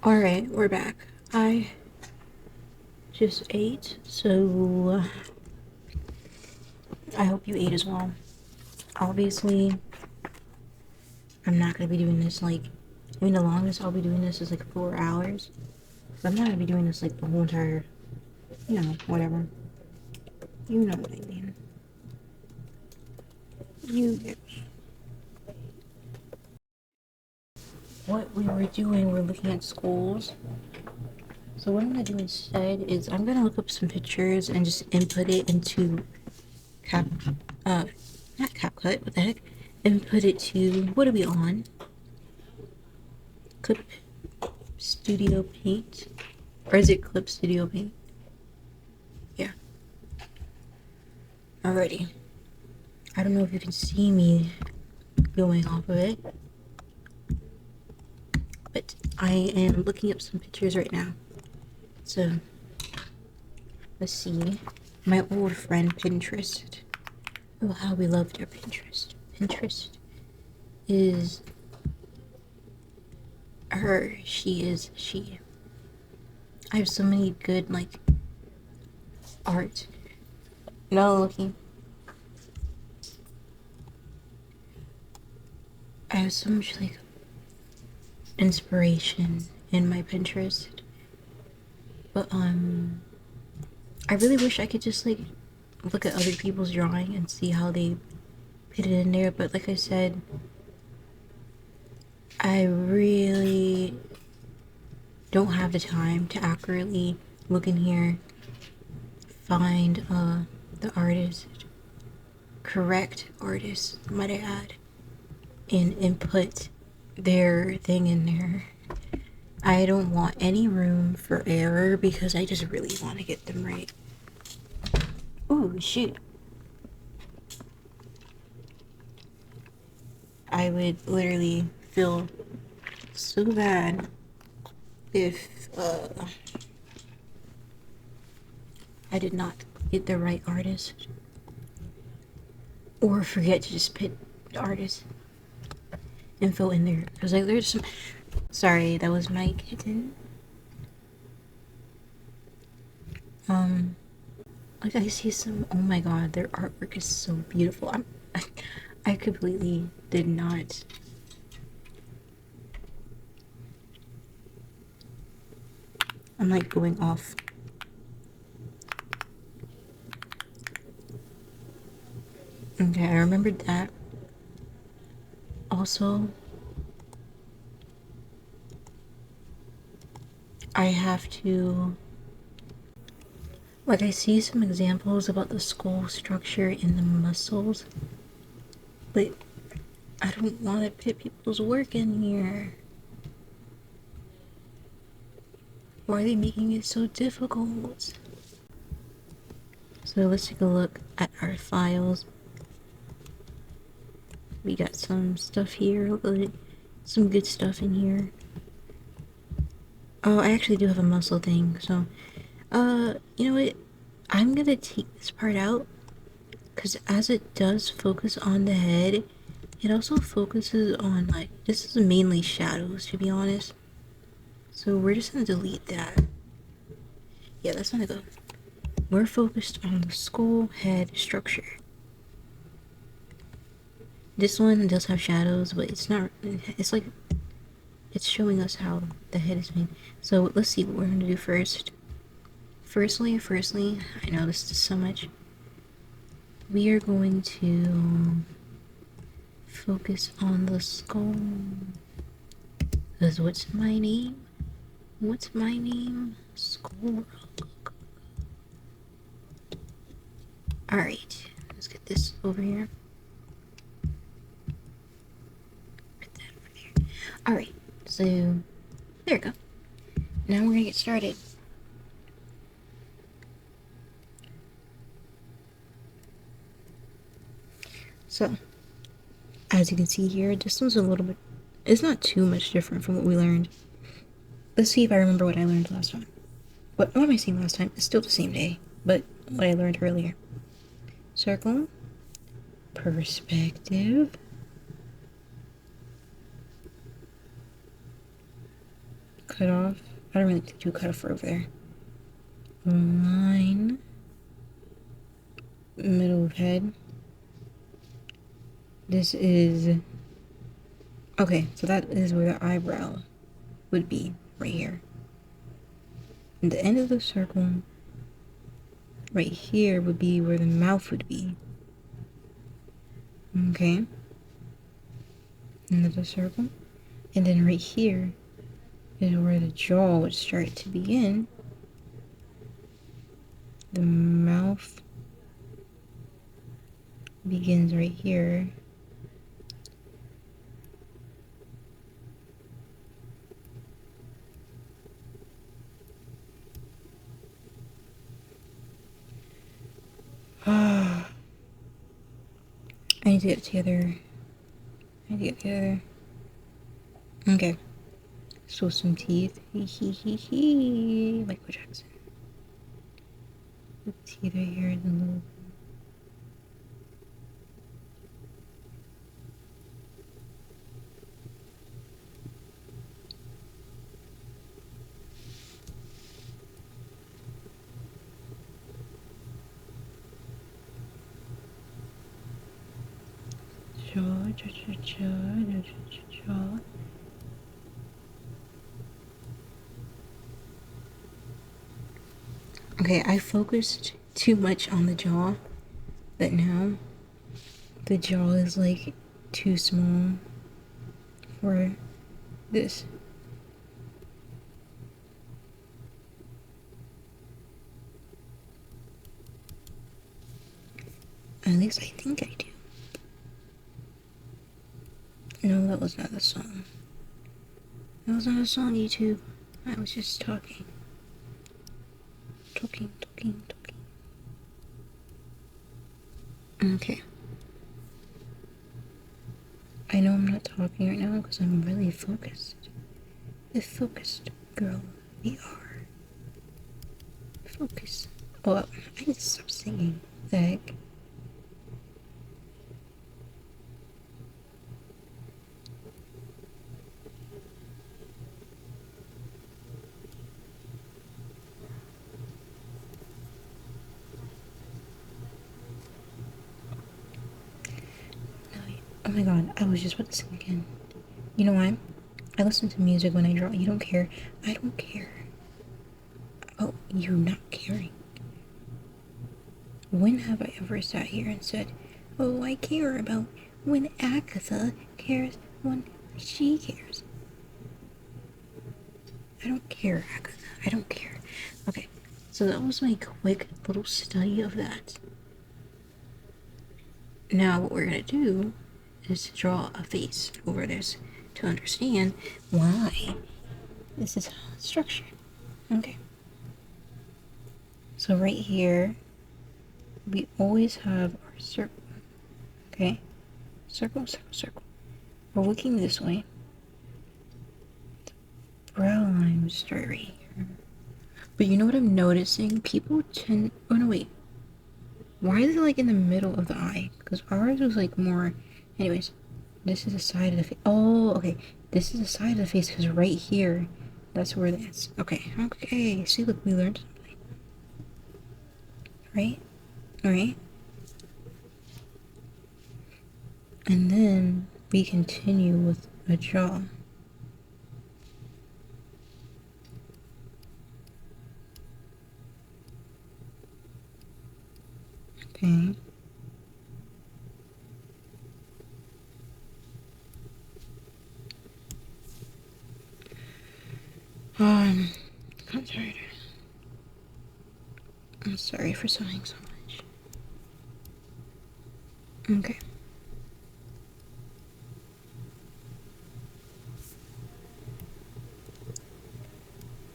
Alright, we're back. I just ate, so I hope you ate as well. Obviously, I'm not gonna be doing this like, I mean, the longest I'll be doing this is like 4 hours. But I'm not gonna be doing this like the whole entire, you know, whatever. You know what I mean. You get what we were doing, we're looking at skulls. So what I'm gonna do instead is I'm gonna look up some pictures and just input it into Cap, not CapCut, what the heck? Input it to, what are we on? Clip Studio Paint? Or is it Clip Studio Paint? Yeah. Alrighty. I don't know if you can see me going off of it, but I am looking up some pictures right now. So, let's see. My old friend Pinterest. Oh, how we loved our Pinterest. Pinterest is her. She is she. I have so many good, like, art. No looking. I have so much, like, inspiration in my Pinterest. But, I really wish I could just, like, look at other people's drawing and see how they put it in there. But like I said, I really don't have the time to accurately look in here, find the artist, correct artist, might I add, and input their thing in there. I don't want any room for error because I just really want to get them right. Ooh, shoot. I would literally feel so bad if I did not get the right artist, or forget to just put the artist info in there, because like there's some. Sorry, that was my kitten. Like I see some. Oh my god, their artwork is so beautiful. I completely did not. I'm like going off. Okay, I remembered that. Also, I have to. Like, I see some examples about the skull structure in the muscles, but I don't want to put people's work in here. Why are they making it so difficult? So let's take a look at our files. We got some stuff here, some good stuff in here. Oh, I actually do have a muscle thing, so, you know what? I'm gonna take this part out, because as it does focus on the head, it also focuses on, like, this is mainly shadows, to be honest. So we're just gonna delete that. Yeah, that's gonna go. We're focused on the skull head structure. This one does have shadows, but it's not, it's like, it's showing us how the head is made. So let's see what we're gonna do first. Firstly, I know this is so much. We are going to focus on the skull. Because what's my name? What's my name? Skull. Alright, let's get this over here. Put that over there. Alright, so there we go. Now we're gonna get started. So, as you can see here, this one's a little bit, it's not too much different from what we learned. Let's see if I remember what I learned last time. What am I saying last time? It's still the same day, but what I learned earlier. Circle, perspective, cut off. I don't really do cut off over there. Line, middle of head. This is, okay, so that is where the eyebrow would be, right here. And the end of the circle, right here, would be where the mouth would be. Okay. Another circle. And then right here is where the jaw would start to begin. The mouth begins right here. I need to get it together. Okay. So some teeth. Michael Jackson. The teeth right here and a little. Jaw. Okay, I focused too much on the jaw, but now the jaw is like too small for this. At least I think I do. No, that was not the song. That was not a song, YouTube. I was just talking. Talking. Okay. I know I'm not talking right now because I'm really focused. It's focused. Girl, we are. Focus. Oh, I need to stop singing. The heck? No, oh my god, I was just about to sing again. You know why? I listen to music when I draw. You don't care. I don't care. Oh, you're not caring. When have I ever sat here and said, oh, I care about when Agatha cares when she cares? I don't care, Agatha. I don't care. Okay, so that was my quick little study of that. Now what we're gonna do is to draw a face over this to understand why this is structured. Okay. So right here, we always have our circle. Okay? Circle, circle, circle. We're looking this way. Brow lines start right here. But you know what I'm noticing? People tend... Oh, no, wait. Why is it, like, in the middle of the eye? Because ours was, like, more... Anyways, this is the side of the face. Oh, okay. This is the side of the face, because right here, that's where that's... Okay, okay. See, look, we learned something. Right? Alright? And then we continue with a jaw. Okay. I'm tired. I'm sorry for sighing so much. Okay.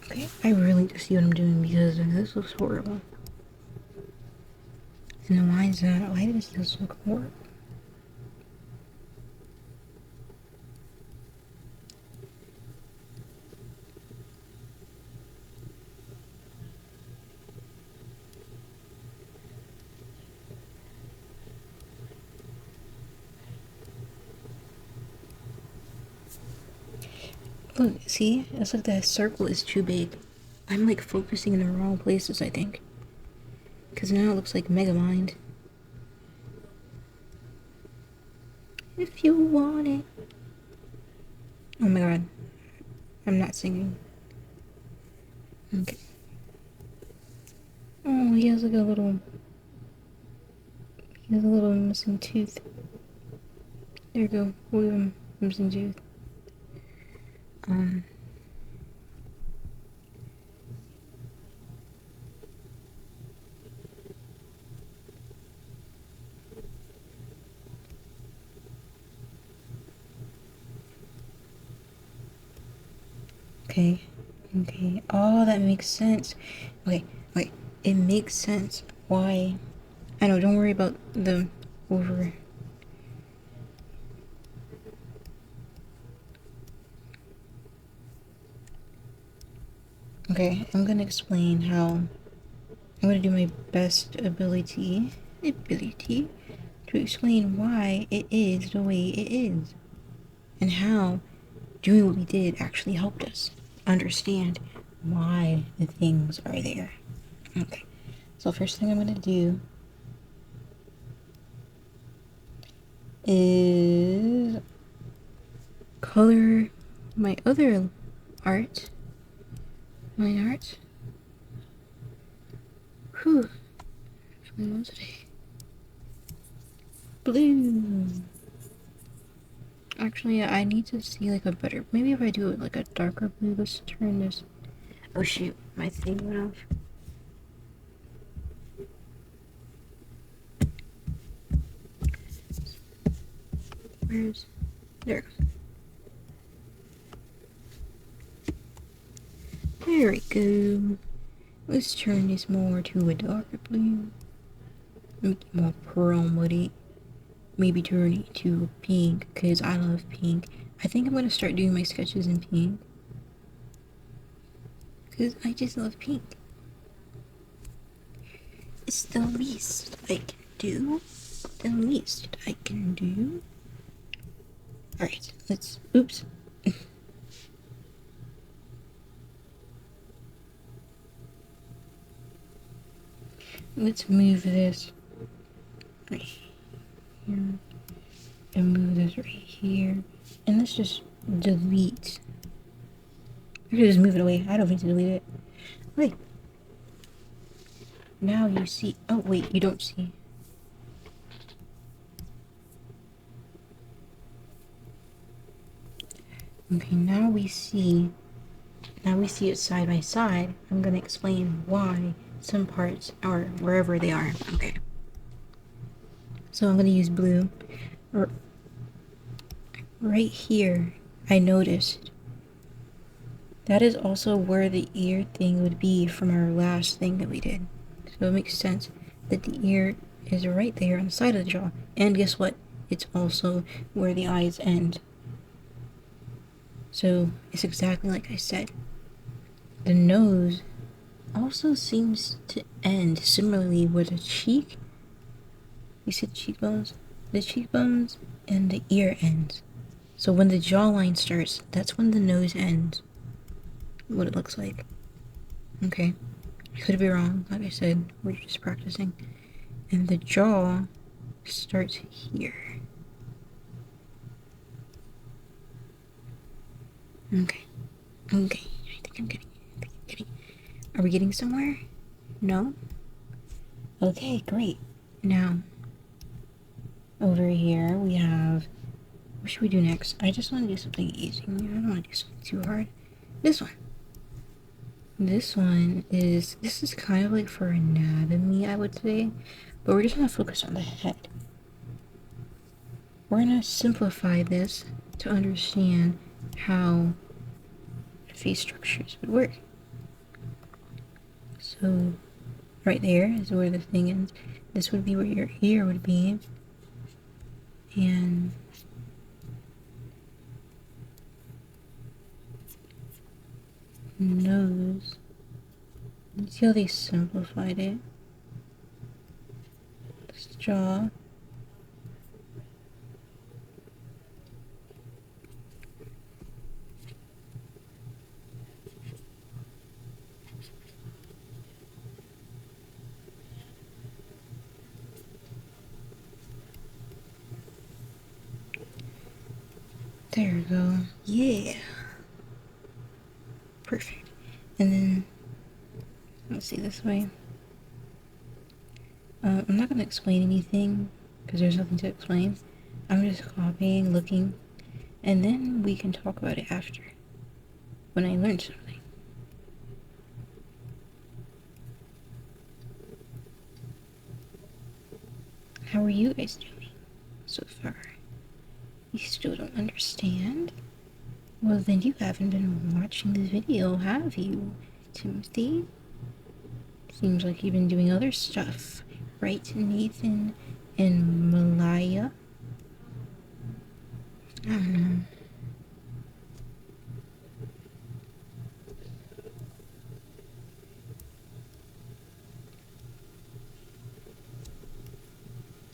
Okay, I really need to see what I'm doing because this looks horrible. And why is that? Why does this look horrible? Look, see? It's like that circle is too big. I'm like focusing in the wrong places, I think. Because now it looks like Megamind. If you want it. Oh my god. I'm not singing. Okay. Oh, he has like a little... He has a little missing tooth. There you go. We'll give him missing tooth. Okay. Okay. Oh, that makes sense. Okay. Okay. It makes sense. Why? I know, don't worry about the over... Okay, I'm gonna explain how... I'm gonna do my best ability to explain why it is the way it is. And how doing what we did actually helped us understand why the things are there. Okay, so first thing I'm gonna do is color my other art. Mine art. Whew. Feeling well today. Blue. Actually, I need to see like a better. Maybe if I do it like a darker blue. Let's turn this. Oh shoot, my thing went off. Where's... There. There we go. Let's turn this more to a darker blue. Make it more chrome with it. Maybe turn it to pink, because I love pink. I think I'm going to start doing my sketches in pink. Because I just love pink. It's the least I can do. The least I can do. Alright, let's. Oops. Let's move this right here. And move this right here. And let's just delete. I should just move it away. I don't need to delete it. Wait. Now you see. Oh, wait, you don't see. Okay, now we see it side by side. I'm gonna explain why some parts are wherever they are. Okay. So I'm gonna use blue. Right here, I noticed that is also where the ear thing would be from our last thing that we did. So it makes sense that the ear is right there on the side of the jaw. And guess what? It's also where the eyes end. So it's exactly like I said. The nose also seems to end similarly with the cheek. You see the cheekbones? The cheekbones and the ear ends. So when the jawline starts, that's when the nose ends. What it looks like. Okay. I could be wrong. Like I said, we're just practicing. And the jaw starts here. Okay. Okay. I think I'm getting. Are we getting somewhere? No? Okay, great. Now, over here we have. What should we do next? I just want to do something easy. I don't want to do something too hard. This one. This is kind of like for anatomy, I would say. But we're just gonna focus on the head. We're gonna simplify this to understand how face structures would work. So, right there is where the thing ends. This would be where your ear would be. And nose. You see how they simplified it? This jaw. There we go. Yeah. Perfect. And then, let's see this way. I'm not going to explain anything because there's nothing to explain. I'm just copying, looking, and then we can talk about it after when I learn something. How are you guys doing so far? You still don't understand? Well, then you haven't been watching this video, have you, Timothy? Seems like you've been doing other stuff, right, Nathan and Malaya? I don't know.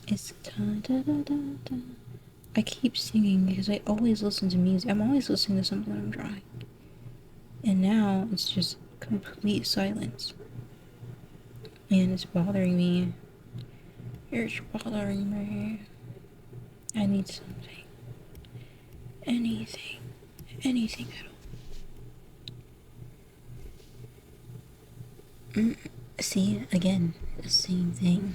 It's da-da-da-da-da. I keep singing because I always listen to music. I'm always listening to something when I'm drawing. And now it's just complete silence. And it's bothering me. It's bothering me. I need something. Anything. Anything at all. See, again, the same thing.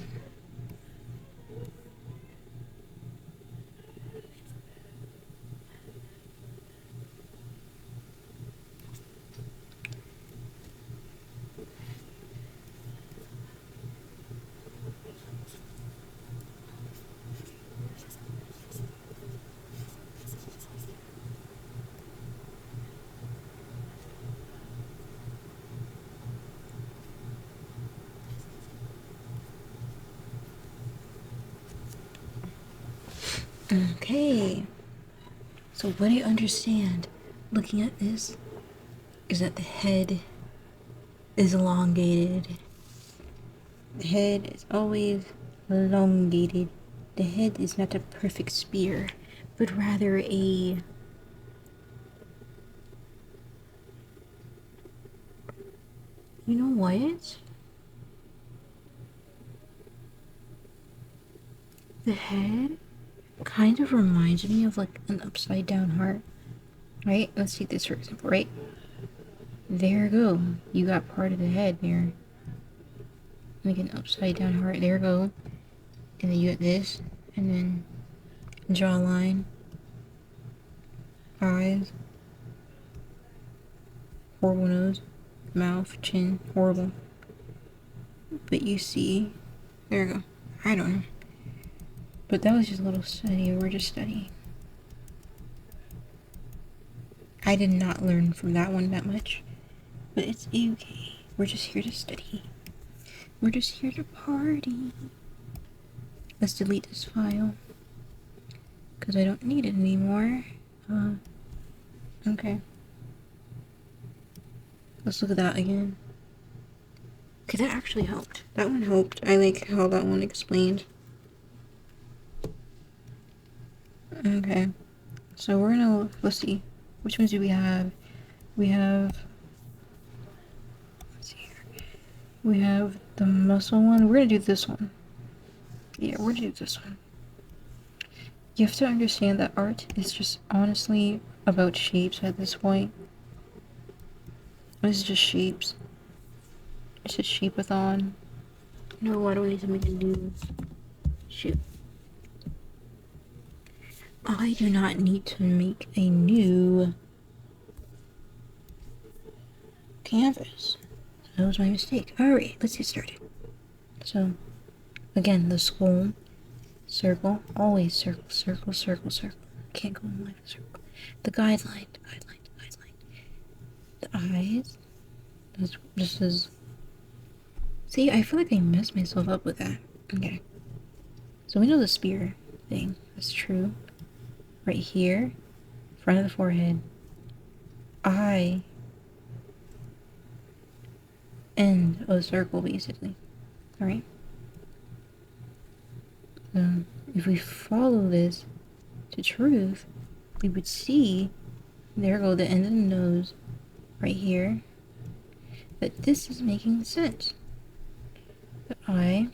Okay. So what I understand looking at this is that the head is elongated. The head is always elongated. The head is not a perfect spear, but rather a... You know what? The head kind of reminds me of like an upside down heart. Right? Let's take this for example, right? There you go. You got part of the head there. Like an upside down heart. There you go. And then you got this. And then jawline. Eyes. Horrible nose. Mouth. Chin. Horrible. But you see. There you go. I don't know. But that was just a little study. We're just studying. I did not learn from that one that much. But it's okay. We're just here to study. We're just here to party. Let's delete this file. Because I don't need it anymore. Okay. Let's look at that again. Okay, that actually helped. That one helped. I like how that one explained. Okay. So we're gonna, let's see. Which ones do we have? We have, let's see here. We have the muscle one. We're gonna do this one. Yeah, we're gonna do this one. You have to understand that art is just honestly about shapes at this point. It's just shapes. It's just shape-a-thon. No, I don't need to make a new shoot. I do not need to make a new canvas. That was my mistake. Alright, let's get started. So, again, the skull, circle, always circle, circle, circle, circle. Can't go in line with circle. The guideline, the eyes. This is... See, I feel like I messed myself up with that. Okay. So we know the spear thing. That's true. Right here, front of the forehead, eye, end of the circle, basically. Alright? So, if we follow this to truth, we would see, there go the end of the nose, right here, that this is making sense. The eye,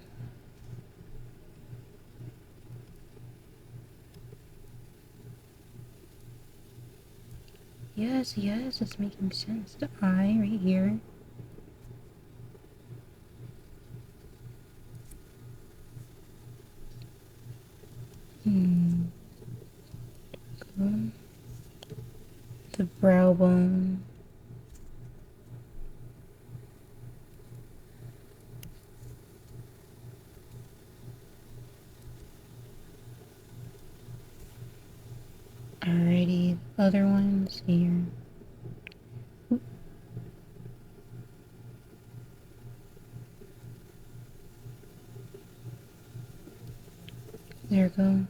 yes, it's making sense. The eye right here. The brow bone. Alrighty, other ones here. Oop. There we go.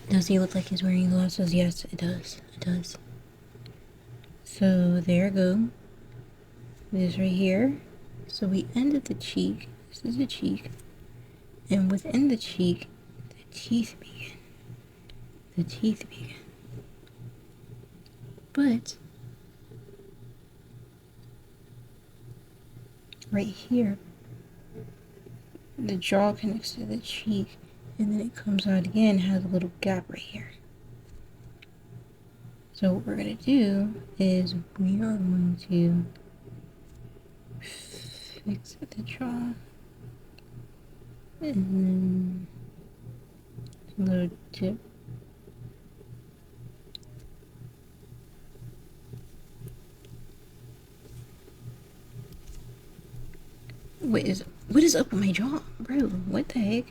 Does he look like he's wearing glasses? Yes, it does. It does. So there we go. This right here. So we ended the cheek. This is the cheek. And within the cheek, the teeth begin. The teeth begin. But right here, the jaw connects to the cheek, and then it comes out again, has a little gap right here. So what we're going to do is we are going to fix the jaw, and then a little tip. What is up with my jaw, bro? What the heck?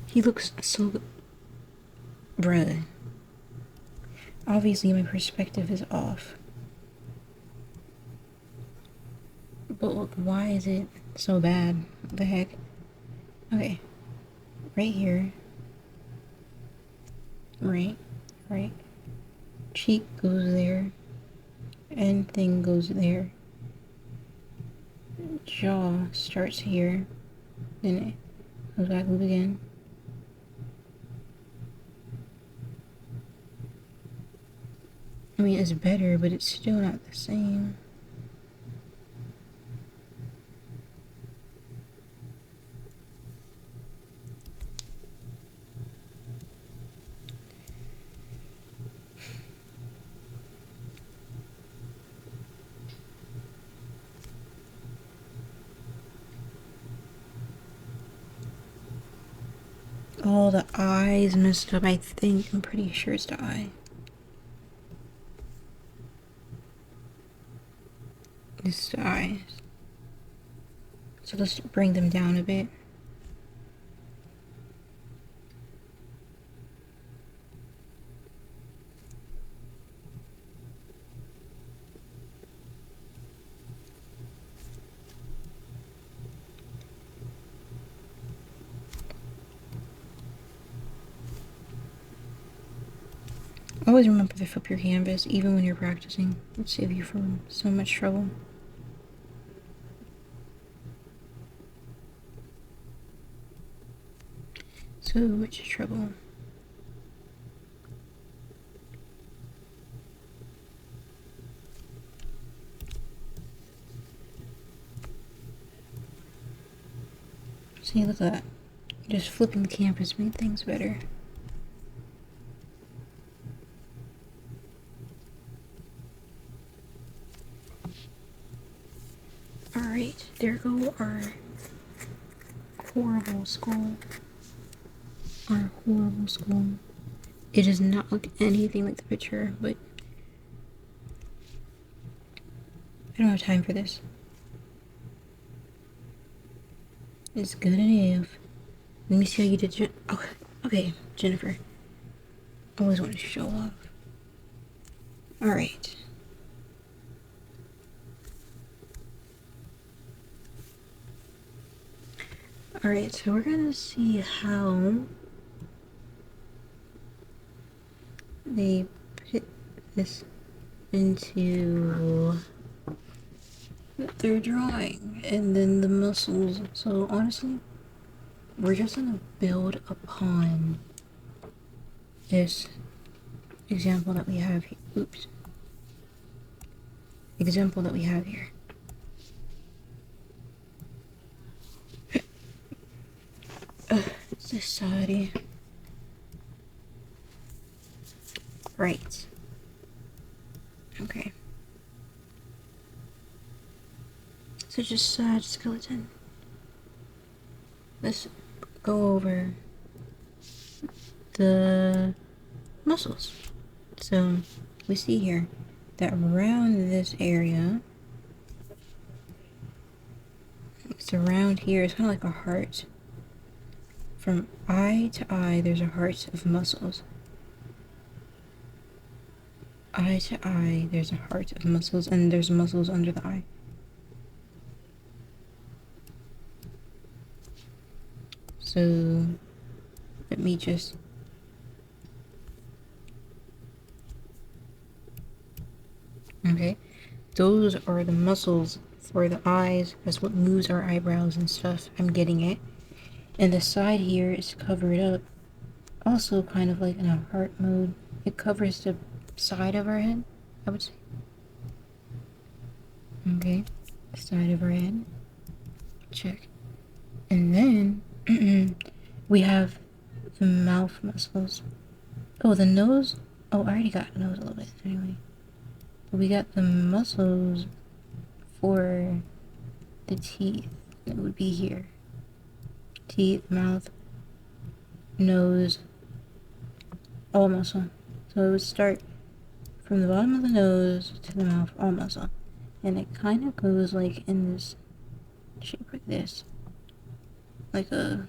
He looks so... Bruh. Obviously my perspective is off. But look, why is it so bad? What the heck? Okay. Right here. Right. Right. Cheek goes there. And thing goes there. Jaw starts here. Then it goes back loop again. I mean, it's better, but it's still not the same. Oh, the eye's messed up, I think. I'm pretty sure it's the eye. It's the eyes. So let's bring them down a bit. Always remember to flip your canvas, even when you're practicing. It'll save you from so much trouble. So much trouble. See, look at that. Just flipping the canvas made things better. Alright, there go our horrible skull. Our horrible skull. It does not look anything like the picture, but I don't have time for this. It's good enough. Let me see how you did. Oh, okay, Jennifer. I always want to show off. Alright. Alright, so we're gonna see how they put this into their drawing and then the muscles. So honestly, we're just gonna build upon this example that we have here. Oops. Example that we have here. Society. Right. Okay. So just skeleton. Let's go over the muscles. So we see here that around this area, it's around here, it's kind of like a heart. From eye to eye, there's a heart of muscles. Eye to eye, there's a heart of muscles, and there's muscles under the eye. So let me just okay, those are the muscles for the eyes. That's what moves our eyebrows and stuff. I'm getting it. And the side here is covered up, also kind of like in a heart mode. It covers the side of our head, I would say. Okay, side of our head. Check. And then we have the mouth muscles. Oh, the nose. Oh, I already got nose a little bit anyway. But we got the muscles for the teeth. It would be here. Teeth, mouth, nose, all muscle. So it would start from the bottom of the nose to the mouth, all muscle. And it kind of goes like in this shape like this. Like a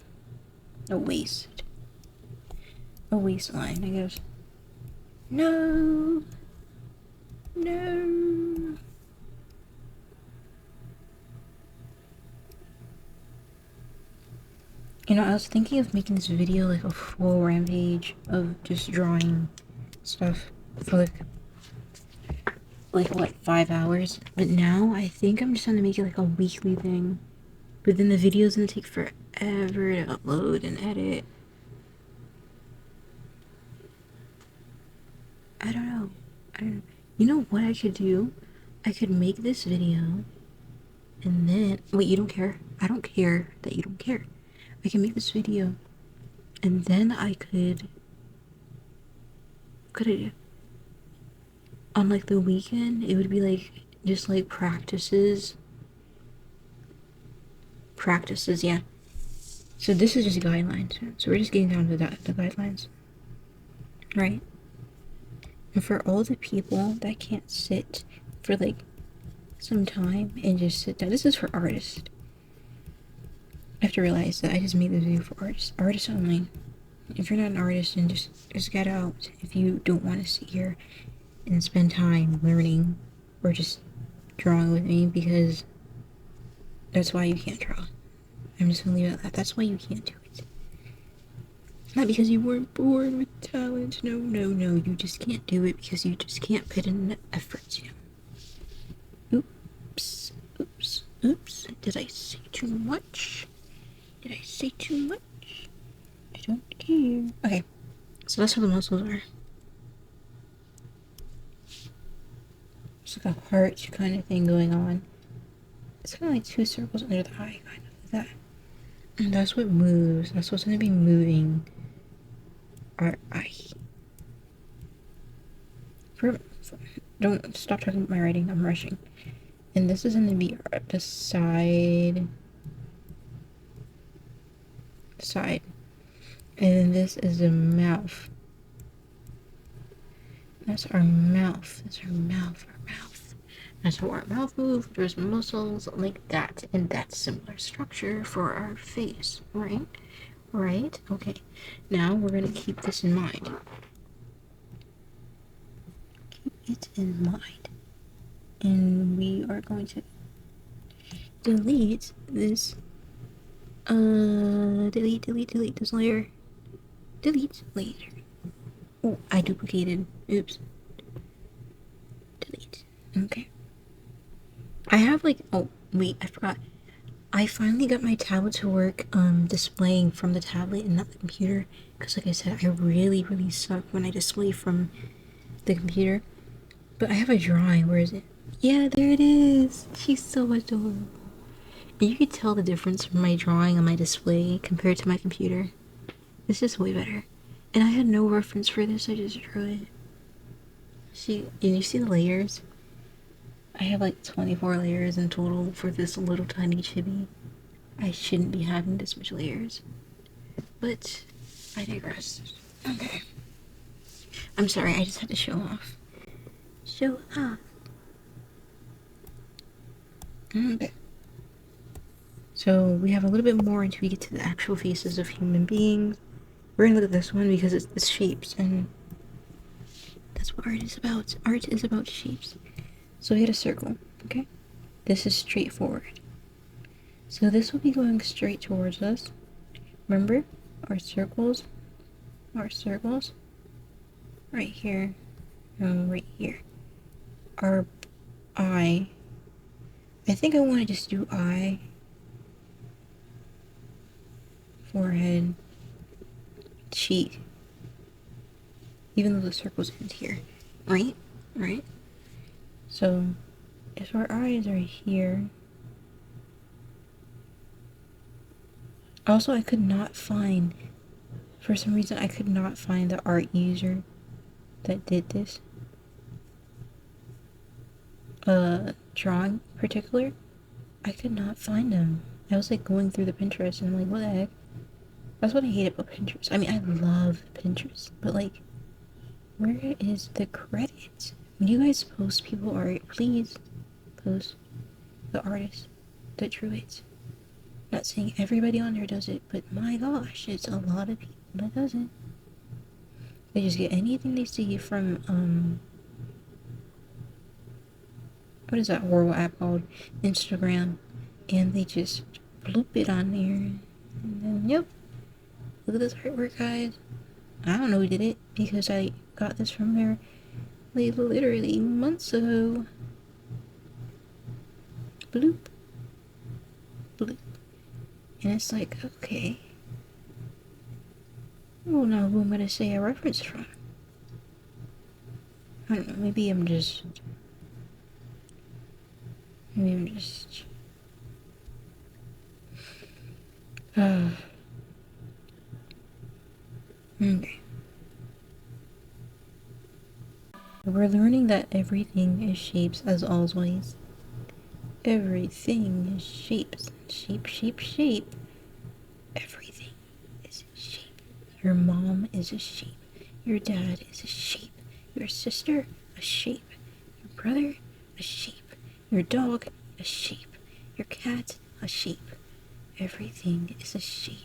waist. a waistline, I guess. No! No! You know, I was thinking of making this video like a full rampage of just drawing stuff for like what, 5 hours? But now I think I'm just gonna make it like a weekly thing. But then the video's gonna take forever to upload and edit. I don't know. You know what I could do? I could make this video and then wait, you don't care? I don't care that you don't care. I can make this video and then I could I do? On like the weekend, it would be like just like practices. Practices, yeah. So this is just guidelines. So we're just getting down to the guidelines. Right? And for all the people that can't sit for like some time and just sit down, this is for artists. I have to realize that I just made this video for artists. Artists only. If you're not an artist, then just get out. If you don't want to sit here and spend time learning or just drawing with me, because that's why you can't draw. I'm just gonna leave it at that. That's why you can't do it. Not because you weren't born with talent. No, no, no. You just can't do it because you just can't put in the effort. Oops. Oops. Oops. Did I say too much? Did I say too much? I don't care. Okay. So that's how the muscles are. It's like a heart kind of thing going on. It's kind of like 2 circles under the eye, kind of like that. And that's what moves. That's what's going to be moving our eye. Don't stop talking about my writing. I'm rushing. And this is going to be the side. And then this is the mouth. That's our mouth. That's our mouth. That's how our mouth moves. There's muscles like that, and that's similar structure for our face, right? Right? Okay. Now we're gonna keep this in mind. Keep it in mind. And we are going to delete this. Delete this layer. Delete later. Oh, I duplicated. Oops. Delete. Okay. I have like, oh, wait, I forgot. I finally got my tablet to work displaying from the tablet and not the computer, because like I said, I really suck when I display from the computer. But I have a drawing. Where is it? Yeah, there it is. She's so adorable. And you could tell the difference from my drawing on my display compared to my computer. It's just way better. And I had no reference for this, I just drew it. And you see the layers? I have like 24 layers in total for this little tiny chibi. I shouldn't be having this much layers. But I digress. Okay. I'm sorry, I just had to show off. Show off. Okay. So we have a little bit more until we get to the actual faces of human beings. We're gonna look at this one because it's shapes, and that's what art is about. Art is about shapes. So we had a circle, okay? This is straightforward. So this will be going straight towards us. Remember, our circles, right here, and right here. Our eye. I think I want to just do eye, forehead, cheek. Even though the circle's end here, right? Right? So, if our eyes are here. Also, I could not find, for some reason, I could not find the art user that did this. Drawing in particular. I could not find them. I was like going through the Pinterest and I'm like, what the heck? That's what I hate about Pinterest. I mean, I love Pinterest, but like, where is the credit? When you guys post people art, please post the artist that drew it. Not saying everybody on there does it, but my gosh, it's a lot of people that does it. They just get anything they see from, what is that horrible app called? Instagram. And they just bloop it on there. And then, yep. Look at this artwork, guys. I don't know who did it because I got this from there like literally months ago. Bloop. Bloop. And it's like, okay. Well, now who am I to say a reference from? I don't know, maybe I'm just... Okay. We're learning that everything is shapes as always. Everything is shapes. Shape, shape, shape. Everything is a shape. Your mom is a shape. Your dad is a shape. Your sister, a shape. Your brother, a shape. Your dog, a shape. Your cat, a shape. Everything is a shape.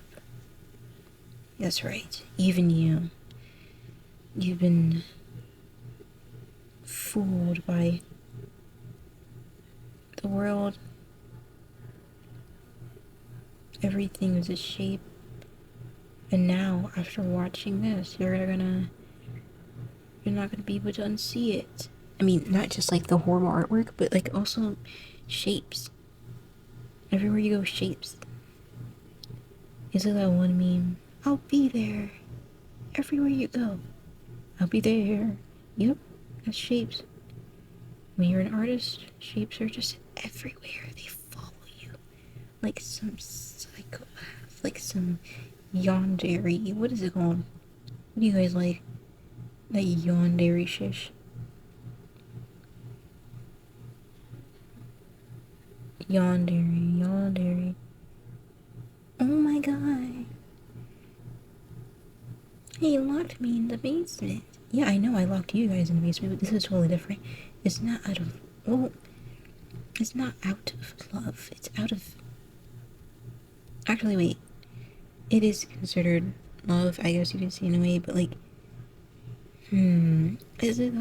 That's right. Even you. You've been fooled by the world. Everything is a shape. And now, after watching this, you're not gonna be able to unsee it. I mean, not just like the horrible artwork, but like also shapes. Everywhere you go, shapes. Is it that one meme? I'll be there. Everywhere you go, I'll be there. Yep, that's shapes. When you're an artist, shapes are just everywhere. They follow you. Like some psychopath. Like some yandere. What is it called? What do you guys like? That yandere shish. Yandere. Oh my god. He locked me in the basement. Yeah, I know I locked you guys in the basement, but this is totally different. It's not out of... Well, it's not out of love. It's out of... Actually, wait. It is considered love, I guess you can say in a way, but like... Is it,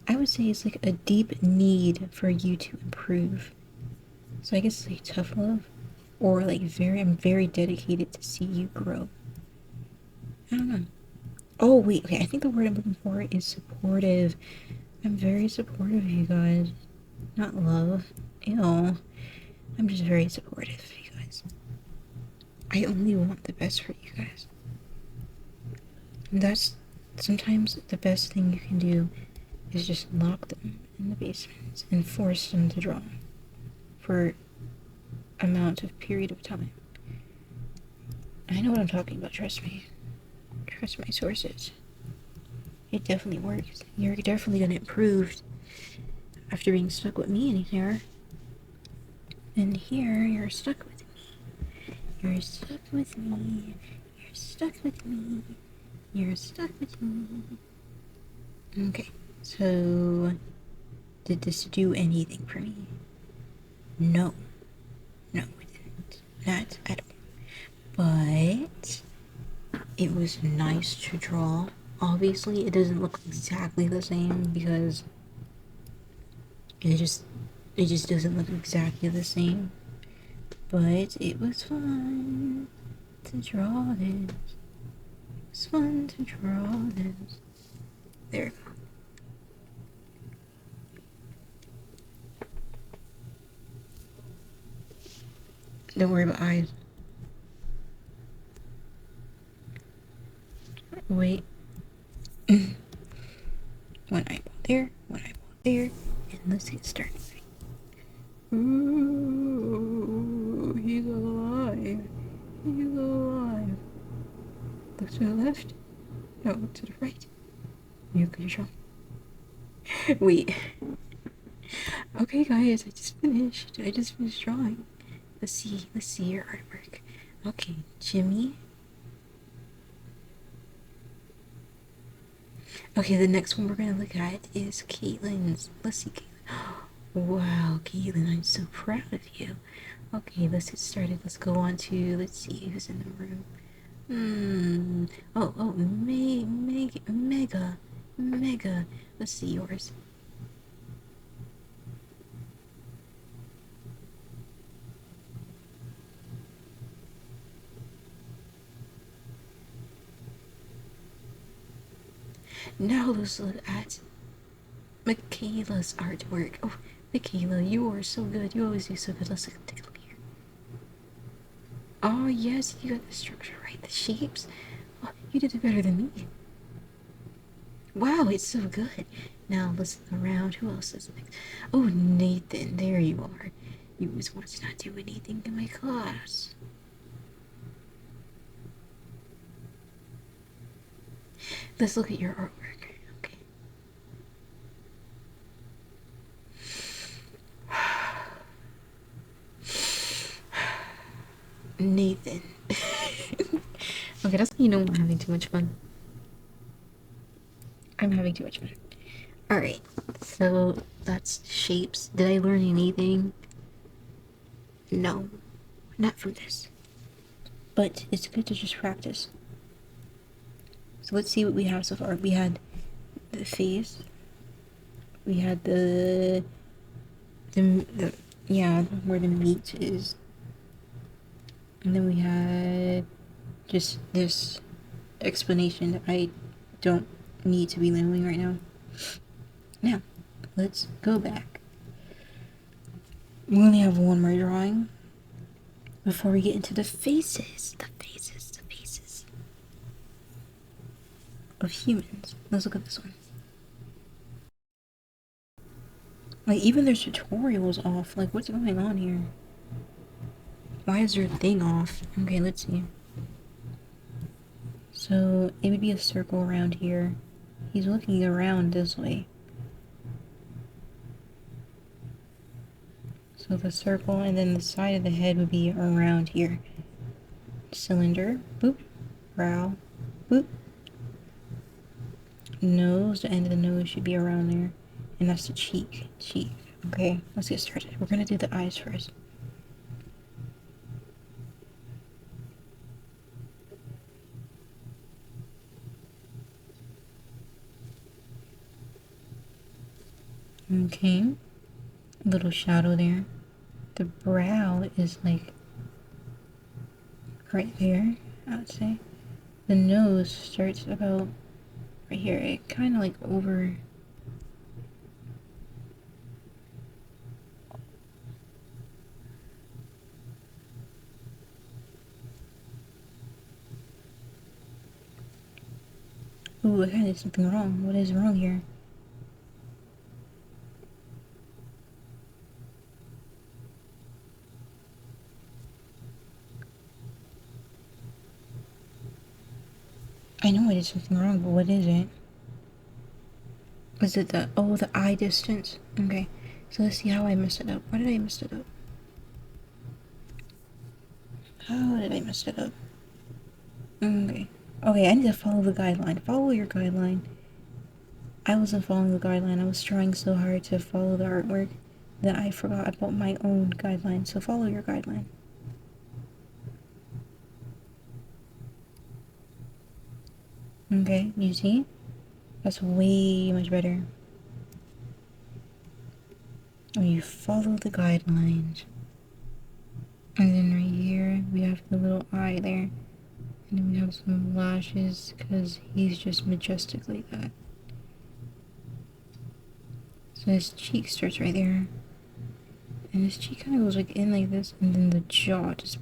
I would say it's like a deep need for you to improve. So I guess it's like tough love. Or like I'm very dedicated to see you grow. I don't know. Oh, wait, okay, I think the word I'm looking for is supportive. I'm very supportive of you guys. Not love. Ew. I'm just very supportive of you guys. I only want the best for you guys. And that's sometimes the best thing you can do is just lock them in the basement and force them to draw for amount of period of time. I know what I'm talking about, trust me. Trust my sources. It definitely works. You're definitely gonna improve after being stuck with me in here. And here, you're stuck with me. You're stuck with me. You're stuck with me. You're stuck with me. Okay, so did this do anything for me? No. No, it didn't. Not at all. But it was nice to draw. Obviously, it doesn't look exactly the same because it just doesn't look exactly the same. But it was fun to draw this. It's fun to draw this. There we go. Don't worry about eyes. Wait. One eyeball there, one eyeball there, and let's get started. Ooh, he's alive. He's alive. Look to the left. No, look to the right. You can show. Wait. Okay, guys, I just finished drawing. Let's see your artwork. Okay, Jimmy. Okay, the next one we're gonna look at is Caitlin's. Let's see, Caitlin. Wow, Caitlin, I'm so proud of you. Okay, let's get started. Let's go on to, let's see who's in the room. Hmm. Oh, mega. Let's see yours. Now let's look at Michaela's artwork. Oh, Michaela, you are so good. You always do so good. Let's take a look here. Oh, yes, you got the structure right. The shapes. Oh, you did it better than me. Wow, it's so good. Now let's look around. Who else is next? Oh, Nathan, there you are. You was once not do anything in my class. Let's look at your artwork. Okay. Nathan. Okay, that's how you know I'm having too much fun. I'm having too much fun. Alright, so that's shapes. Did I learn anything? No, not from this. But it's good to just practice. So let's see what we have so far. We had the face. We had the yeah, where the meat is. And then we had just this explanation that I don't need to be knowing right now. Now, let's go back. We only have one more drawing before we get into the faces. The faces of humans. Let's look at this one. Like, even their tutorial's off. Like, what's going on here? Why is their thing off? Okay, let's see. So, it would be a circle around here. He's looking around this way. So the circle, and then the side of the head would be around here. Cylinder, boop. Brow, boop. Nose, the end of the nose should be around there. And that's the cheek. Okay, let's get started. We're gonna do the eyes first. Okay, a little shadow there. The brow is like right there, I would say. The nose starts about right here. It kind of like over. Ooh, I kind of did something wrong. What is wrong here? I know I did something wrong, but what is it? Was it the eye distance? Okay, so let's see how I messed it up. Why did I mess it up? How did I mess it up? Okay. Okay, I need to follow the guideline. Follow your guideline. I wasn't following the guideline. I was trying so hard to follow the artwork that I forgot about my own guideline. So follow your guideline. Okay, you see? That's way much better. When you follow the guidelines. And then right here, we have the little eye there. And then we have some lashes, because he's just majestic like that. So his cheek starts right there. And his cheek kind of goes like in like this, and then the jaw just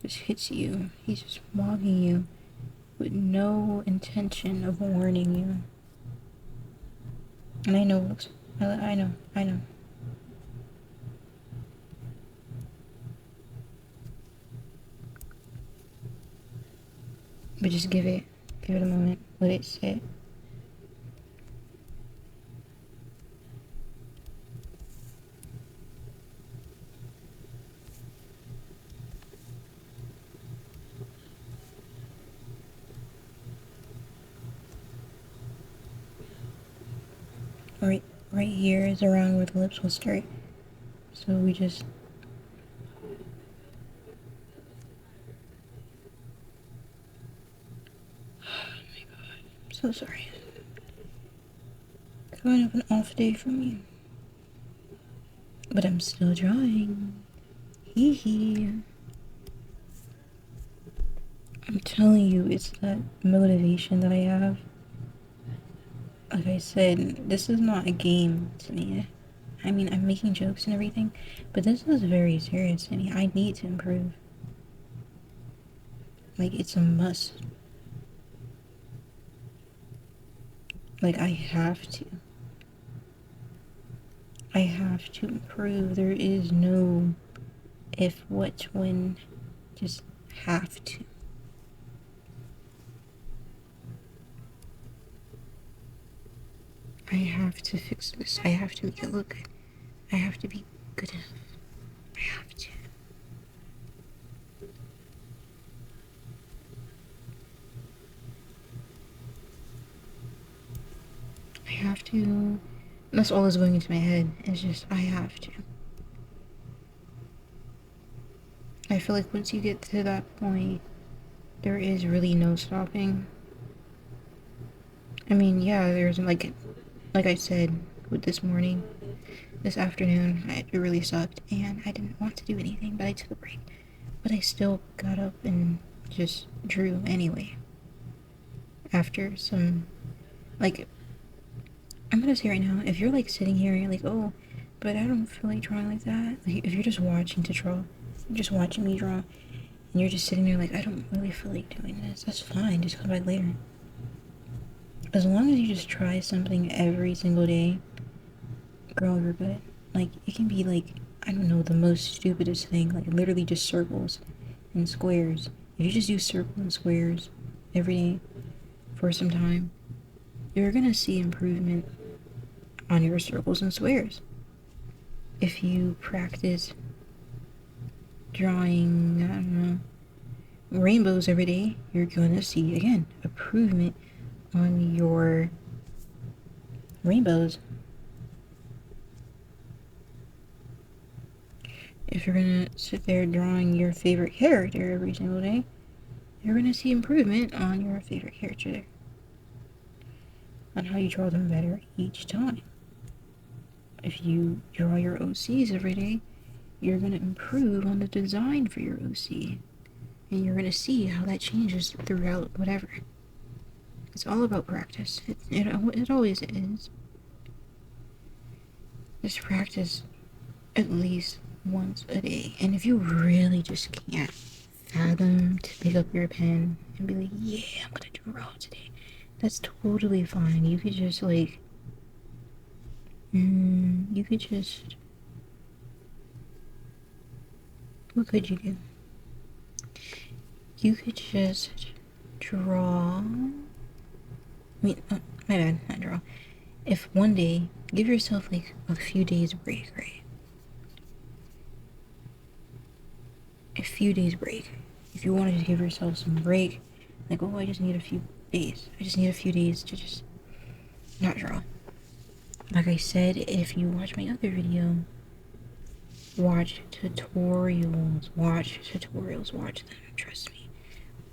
hits you. He's just mocking you with no intention of warning you. And I know it looks, I know. But just give it a moment, let it sit. Right here is around where the lips will start. So we just So sorry. Kind of an off day for me. But I'm still drawing. Hee hee. I'm telling you, it's that motivation that I have. Like I said, this is not a game to me. I mean, I'm making jokes and everything, but this is very serious to me. I need to improve. Like, it's a must. Like, I have to. I have to improve. There is no if, what, when. Just have to. I have to fix this. I have to make it look good. I have to be good enough. I have to. I have to. That's all that's going into my head. It's just, I have to. I feel like once you get to that point, there is really no stopping. I mean, yeah, there's like I said, with this morning, this afternoon, it really sucked, and I didn't want to do anything, but I took a break. But I still got up and just drew anyway. After some, like, I'm gonna say right now, if you're like sitting here and you're like, oh, but I don't feel like drawing like that. Like, if you're just watching to draw, you're just watching me draw, and you're just sitting there like, I don't really feel like doing this, that's fine, just come back later. As long as you just try something every single day, girl, you're good. Like, it can be like, I don't know, the most stupidest thing, like literally just circles and squares. If you just do circles and squares every day for some time, you're gonna see improvement on your circles and squares. If you practice drawing, I don't know, rainbows every day, you're gonna see, again, improvement on your rainbows. If you're gonna sit there drawing your favorite character every single day, you're gonna see improvement on your favorite character. On how you draw them better each time. If you draw your OCs every day, you're gonna improve on the design for your OC. And you're gonna see how that changes throughout whatever. It's all about practice. It always is. Just practice at least once a day. And if you really just can't fathom to pick up your pen and be like, yeah, I'm gonna draw today, that's totally fine. You could just like, you could just, what could you do? You could just draw. My bad, not draw. If one day, give yourself like a few days break, right? A few days break. If you wanted to give yourself some break, like, oh, I just need a few days. I just need a few days to just not draw. Like I said, if you watch my other video, watch tutorials, watch them, trust me.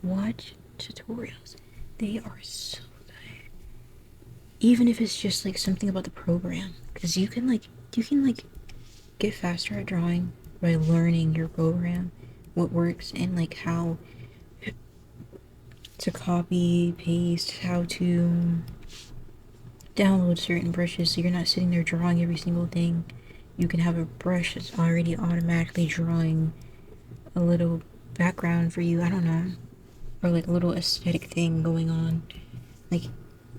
Watch tutorials. They are so good. Even if it's just like something about the program, because you can get faster at drawing by learning your program, what works, and like how to copy, paste, how to download certain brushes so you're not sitting there drawing every single thing. You can have a brush that's already automatically drawing a little background for you, I don't know, or like a little aesthetic thing going on. Like,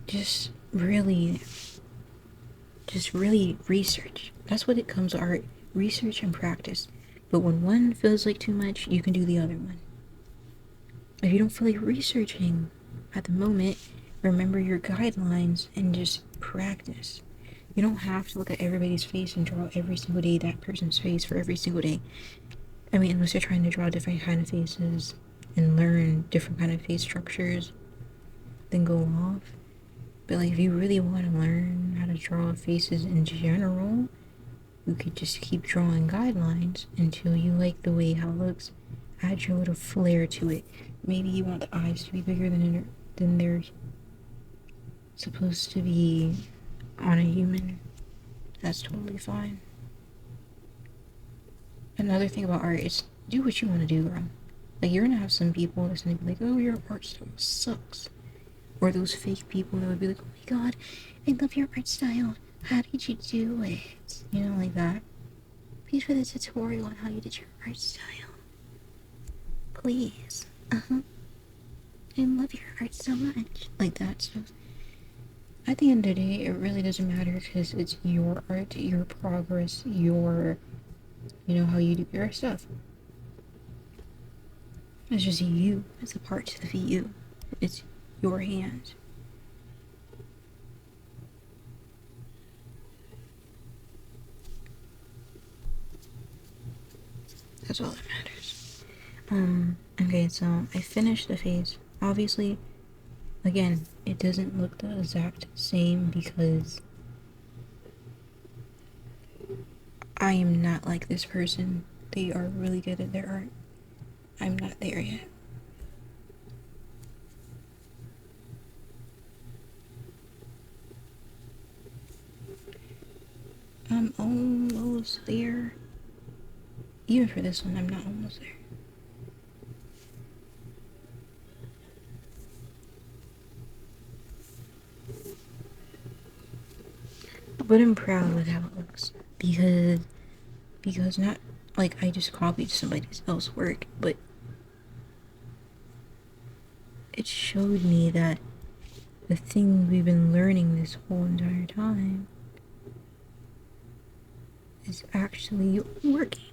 just really research. That's what it comes to art. Research and practice. But when one feels like too much, you can do the other one. If you don't feel like researching at the moment, remember your guidelines and just practice. You don't have to look at everybody's face and draw every single day that person's face for every single day. I mean, unless you're trying to draw different kind of faces and learn different kind of face structures, then go off. But like, if you really want to learn how to draw faces in general, you could just keep drawing guidelines until you like the way how it looks. Add your little flair to it. Maybe you want the eyes to be bigger than supposed to be on a human, that's totally fine. Another thing about art is do what you want to do, girl. Like, you're gonna have some people that's gonna be like, oh, your art style sucks. Or those fake people that would be like, oh my god, I love your art style. How did you do it? You know, like that. Please for the tutorial on how you did your art style. Please. Uh-huh. I love your art so much. Like that stuff. At the end of the day, it really doesn't matter because it's your art, your progress, your, you know, how you do your stuff. It's just you. It's a part of you. It's your hand. That's all that matters. Okay, so I finished the face. Obviously, again, it doesn't look the exact same because I am not like this person. They are really good at their art. I'm not there yet. I'm almost there. Even for this one, I'm not almost there. But I'm proud with how it looks because not like I just copied somebody else's work, but it showed me that the thing we've been learning this whole entire time is actually working.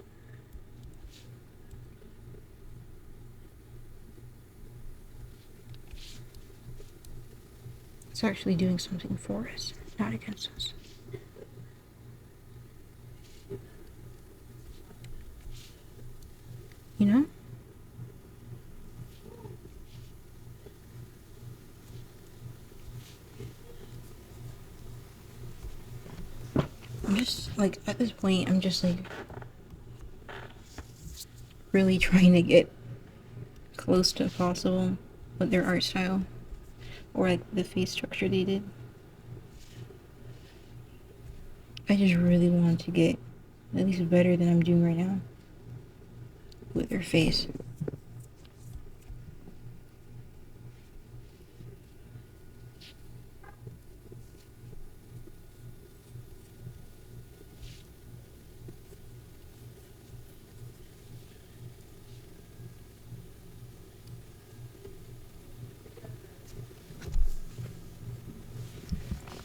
It's actually doing something for us, not against us. You know? I'm just like, at this point, I'm just like really trying to get close to possible with their art style or like the face structure they did. I just really want to get at least better than I'm doing right now with their face.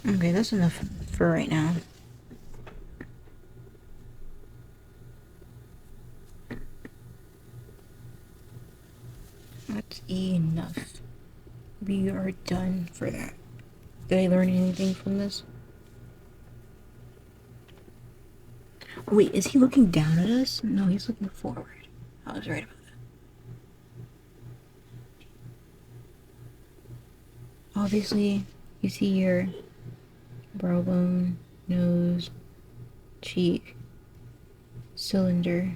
Okay, that's enough for right now. That's enough. We are done for that. Did I learn anything from this? Wait, is he looking down at us? No, he's looking forward. I was right about that. Obviously, you see your brow bone, nose, cheek, cylinder.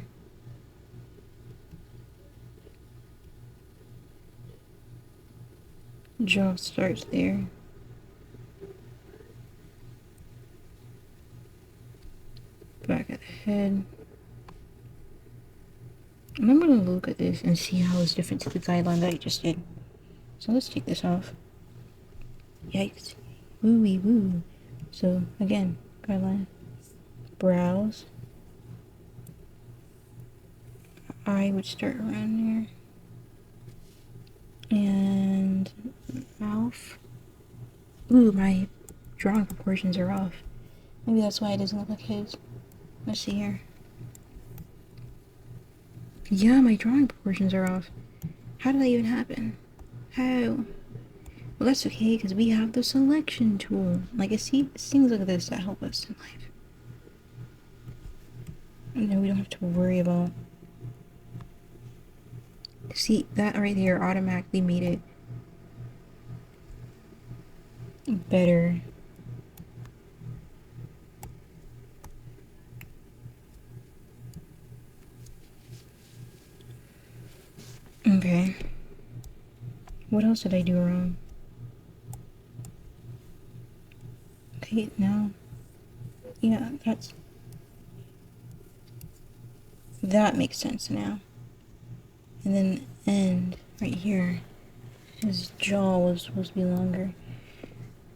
Jaw starts there. Back of the head. And I'm gonna look at this and see how it's different to the guideline that I just did. So let's take this off. Yikes. Woo-wee woo. So again, guideline. Brows. Eye would start around there. And mouth. Ooh, my drawing proportions are off. Maybe that's why it doesn't look like his. Let's see here. Yeah, my drawing proportions are off. How did that even happen? How? Well, that's okay, because we have the selection tool. Like, it's things like this that help us in life. You know, we don't have to worry about... See, that right there automatically made it better. Okay. What else did I do wrong? Okay, now, yeah, that makes sense now. And then the end right here, his jaw was supposed to be longer.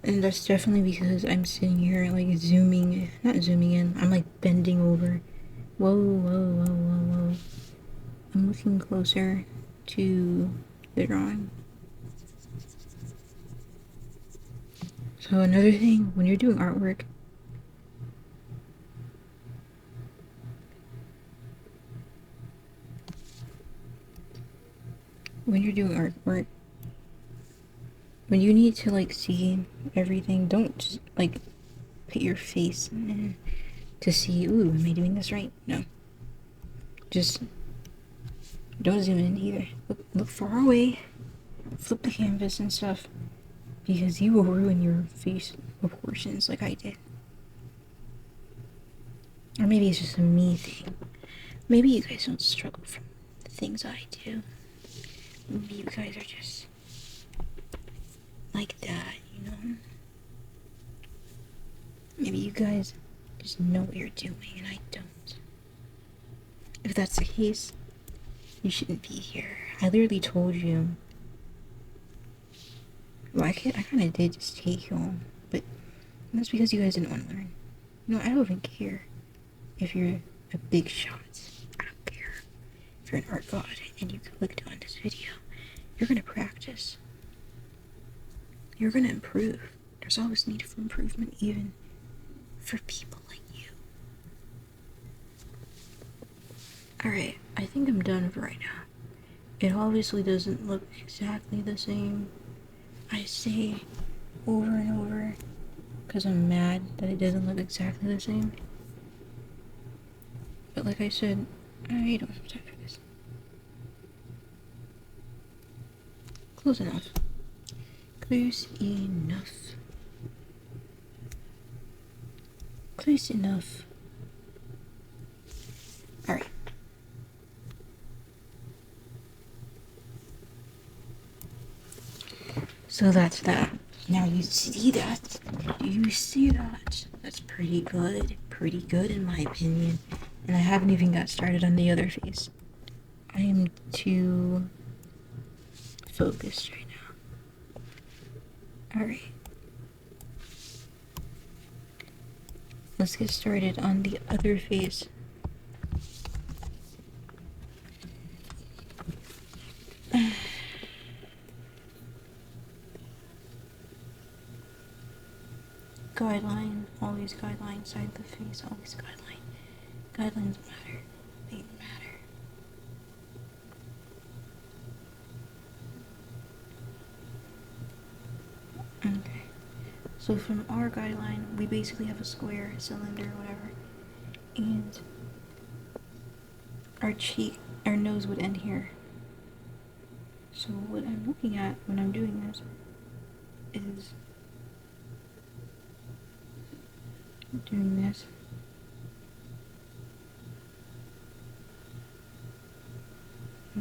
And that's definitely because I'm sitting here like not zooming in, I'm like bending over. Whoa, whoa, whoa, whoa, whoa. I'm looking closer to the drawing. So another thing, when you're doing artwork, when you need to like see everything, don't just like put your face in to see, ooh, am I doing this right? No. Just don't zoom in either. Look far away, flip the canvas and stuff, because you will ruin your face proportions like I did. Or maybe it's just a me thing. Maybe you guys don't struggle from the things I do. Maybe you guys are just like that, you know? Maybe you guys just know what you're doing and I don't. If that's the case, you shouldn't be here. I literally told you. Well, I kind of did just take you on, but that's because you guys didn't want to learn. You know, I don't even care if you're a big shot. I don't care. If you're an art god and you clicked on this video, you're gonna practice. You're gonna improve. There's always need for improvement, even for people like you. Alright, I think I'm done for right now. It obviously doesn't look exactly the same. I say over and over because I'm mad that it doesn't look exactly the same. But like I said, I don't have time for this. Close enough. Close enough. Close enough. Alright. So that's that. Now you see that? You see that? That's pretty good. Pretty good in my opinion. And I haven't even got started on the other face. I am too focused right now. Alright. Let's get started on the other face. Guideline, always guideline, side of the face, always guideline. Guidelines matter. They matter. Okay. So from our guideline, we basically have a square, cylinder, whatever. And our nose would end here. So what I'm looking at when I'm doing this is doing this.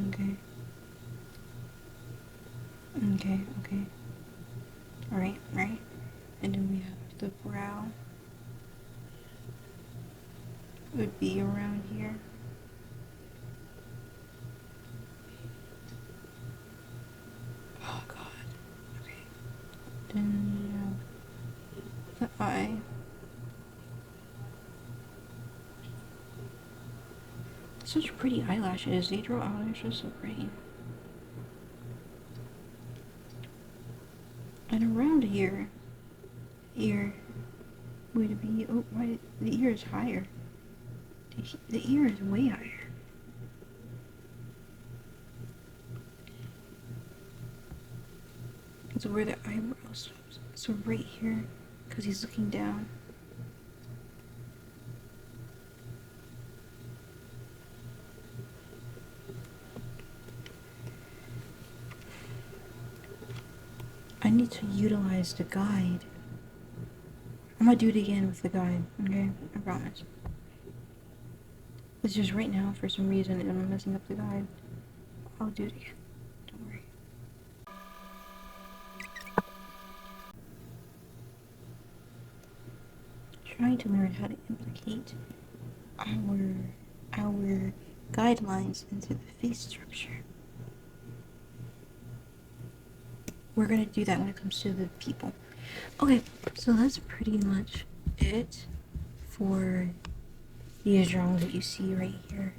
Okay. Okay. Alright. And then we have the brow. It would be around here. Oh god. Okay. Then you have the eye. Such pretty eyelashes. They draw eyelashes so pretty. And around here, ear would be, oh, why, the ear is higher. The ear is way higher. It's where the eyebrow stops. So right here, because he's looking down. I need to utilize the guide. I'm gonna do it again with the guide, okay? I promise. It's just right now, for some reason, I'm messing up the guide. I'll do it again. Don't worry. trying to learn how to implicate our guidelines into the face structure. We're gonna do that when it comes to the people. Okay, so that's pretty much it for these drawings that you see right here.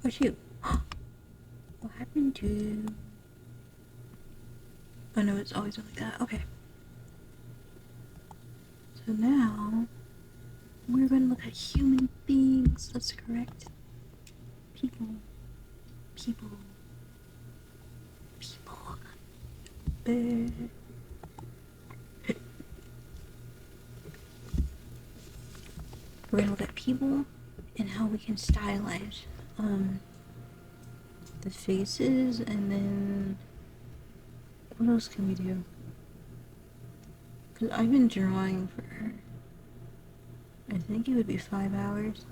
Oh shoot. What happened to... Oh no, it's always been like that. Okay. So now we're gonna look at human beings. That's correct. People. People. People. We're gonna look at people and how we can stylize the faces, and then what else can we do? Because I've been drawing for, I think it would be 5 hours.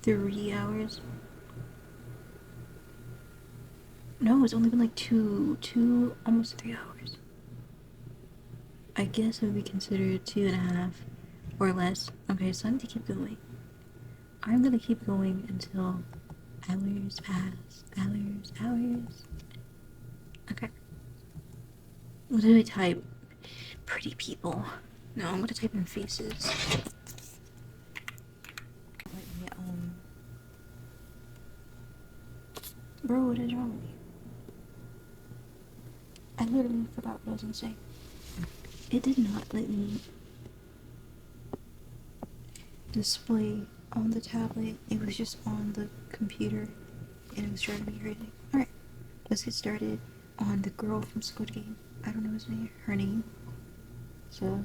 3 hours. No, it's only been like two, almost 3 hours. I guess it would be considered 2.5 or less. Okay, so I need to keep going. I'm gonna keep going until hours pass. Hours. Okay. What do I type? Pretty people. No, I'm gonna type in faces. Bro, what is wrong with you? I literally forgot what I was gonna say. It did not let me display on the tablet. It was just on the computer, and it was driving me crazy. Alright, let's get started on the girl from Squid Game. I don't know her name. So,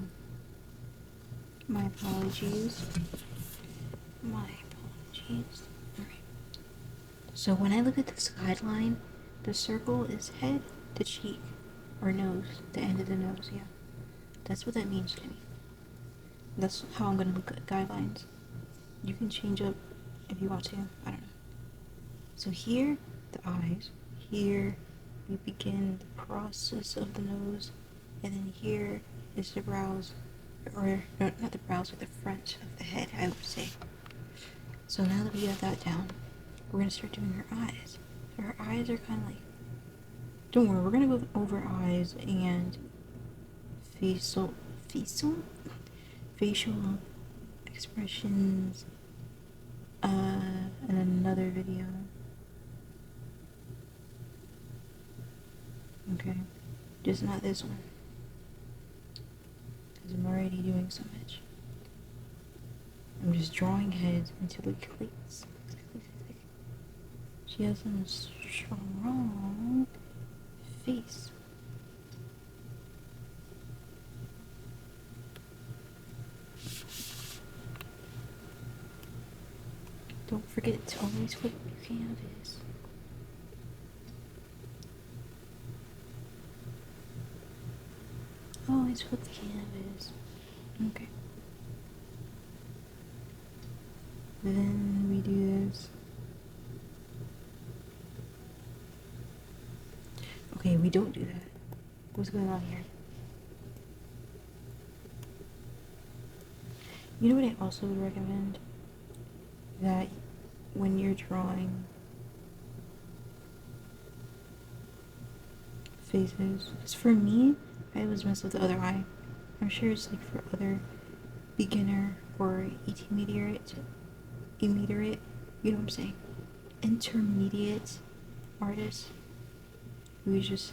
my apologies. Alright. So when I look at this guideline, the circle is head to cheek, or nose, the end of the nose, yeah. That's what that means to me. That's how I'm gonna look at guidelines. You can change up if you want to, I don't know. So here, the eyes. Here, we begin the process of the nose, and then here is the brows, or no, not the brows, but the front of the head, I would say. So now that we have that down, we're gonna start doing her eyes. So her eyes are kind of like, don't worry, we're gonna go over eyes and facial expressions in another video. Okay, just not this one, because I'm already doing so much. I'm just drawing heads until it clicks. She has a strong face. Don't forget to always flip your canvas. Always flip the canvas. Okay. Then we do this. Okay, we don't do that. What's going on here? You know what I also would recommend? That when you're drawing faces, because for me, I always mess with the other eye. I'm sure it's like for other beginner or intermediate, you know what I'm saying? Intermediate artists who's just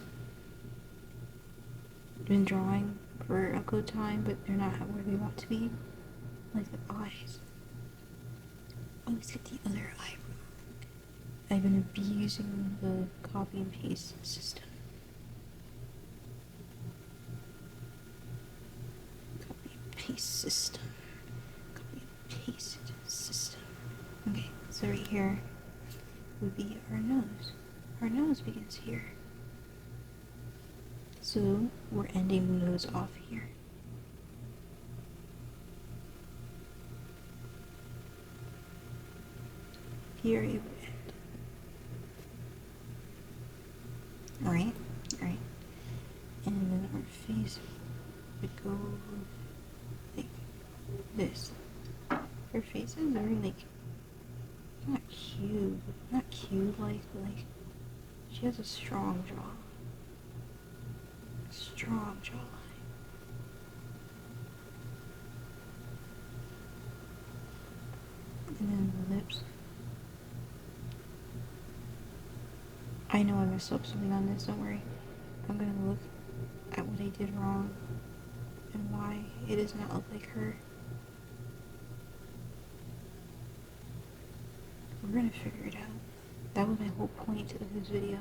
been drawing for a good time, but they're not where they want to be. Like the eyes. Always get the other eyebrow. I'm gonna be using the copy and paste system. Copy and paste system. Copy and paste system. Okay, so right here would be our nose. Our nose begins here. So we're ending the nose off here. Here it would end. Alright. And then our go like this. Her face is very like not cute like, but like she has a strong jaw. Strong jawline. And then the lips. I know I messed up something on this, don't worry. I'm gonna look at what I did wrong and why it does not look like her. We're gonna figure it out. That was my whole point of this video.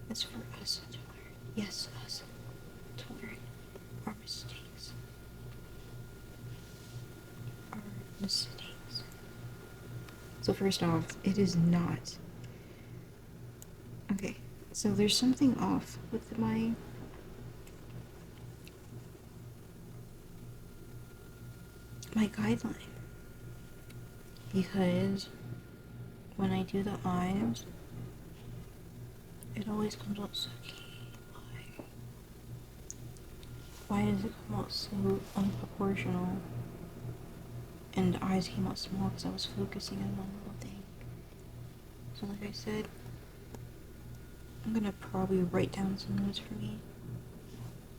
It's for us to learn. Yes, us to learn our mistakes. Our mistakes. So first off, it is not. Okay, so there's something off with my guideline. Because when I do the eyes, it always comes out so key. Why does it come out so unproportional? And the eyes came out small because I was focusing on one little thing. So like I said, I'm gonna probably write down some notes for me,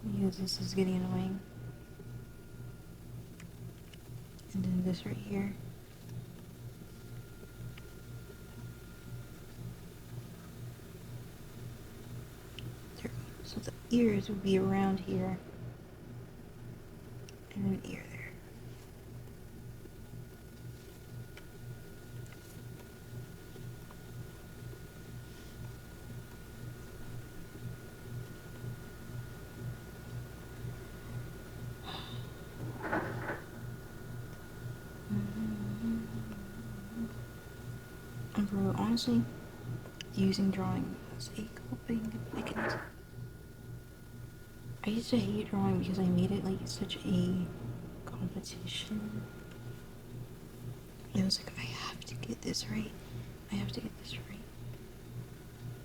because this is getting annoying. And then this right here. There we go. So the ears would be around here. And an ear there. And bro, honestly, using drawing as a coping mechanism. I used to hate drawing because I made it like such a competition. It was like, I have to get this right. I have to get this right.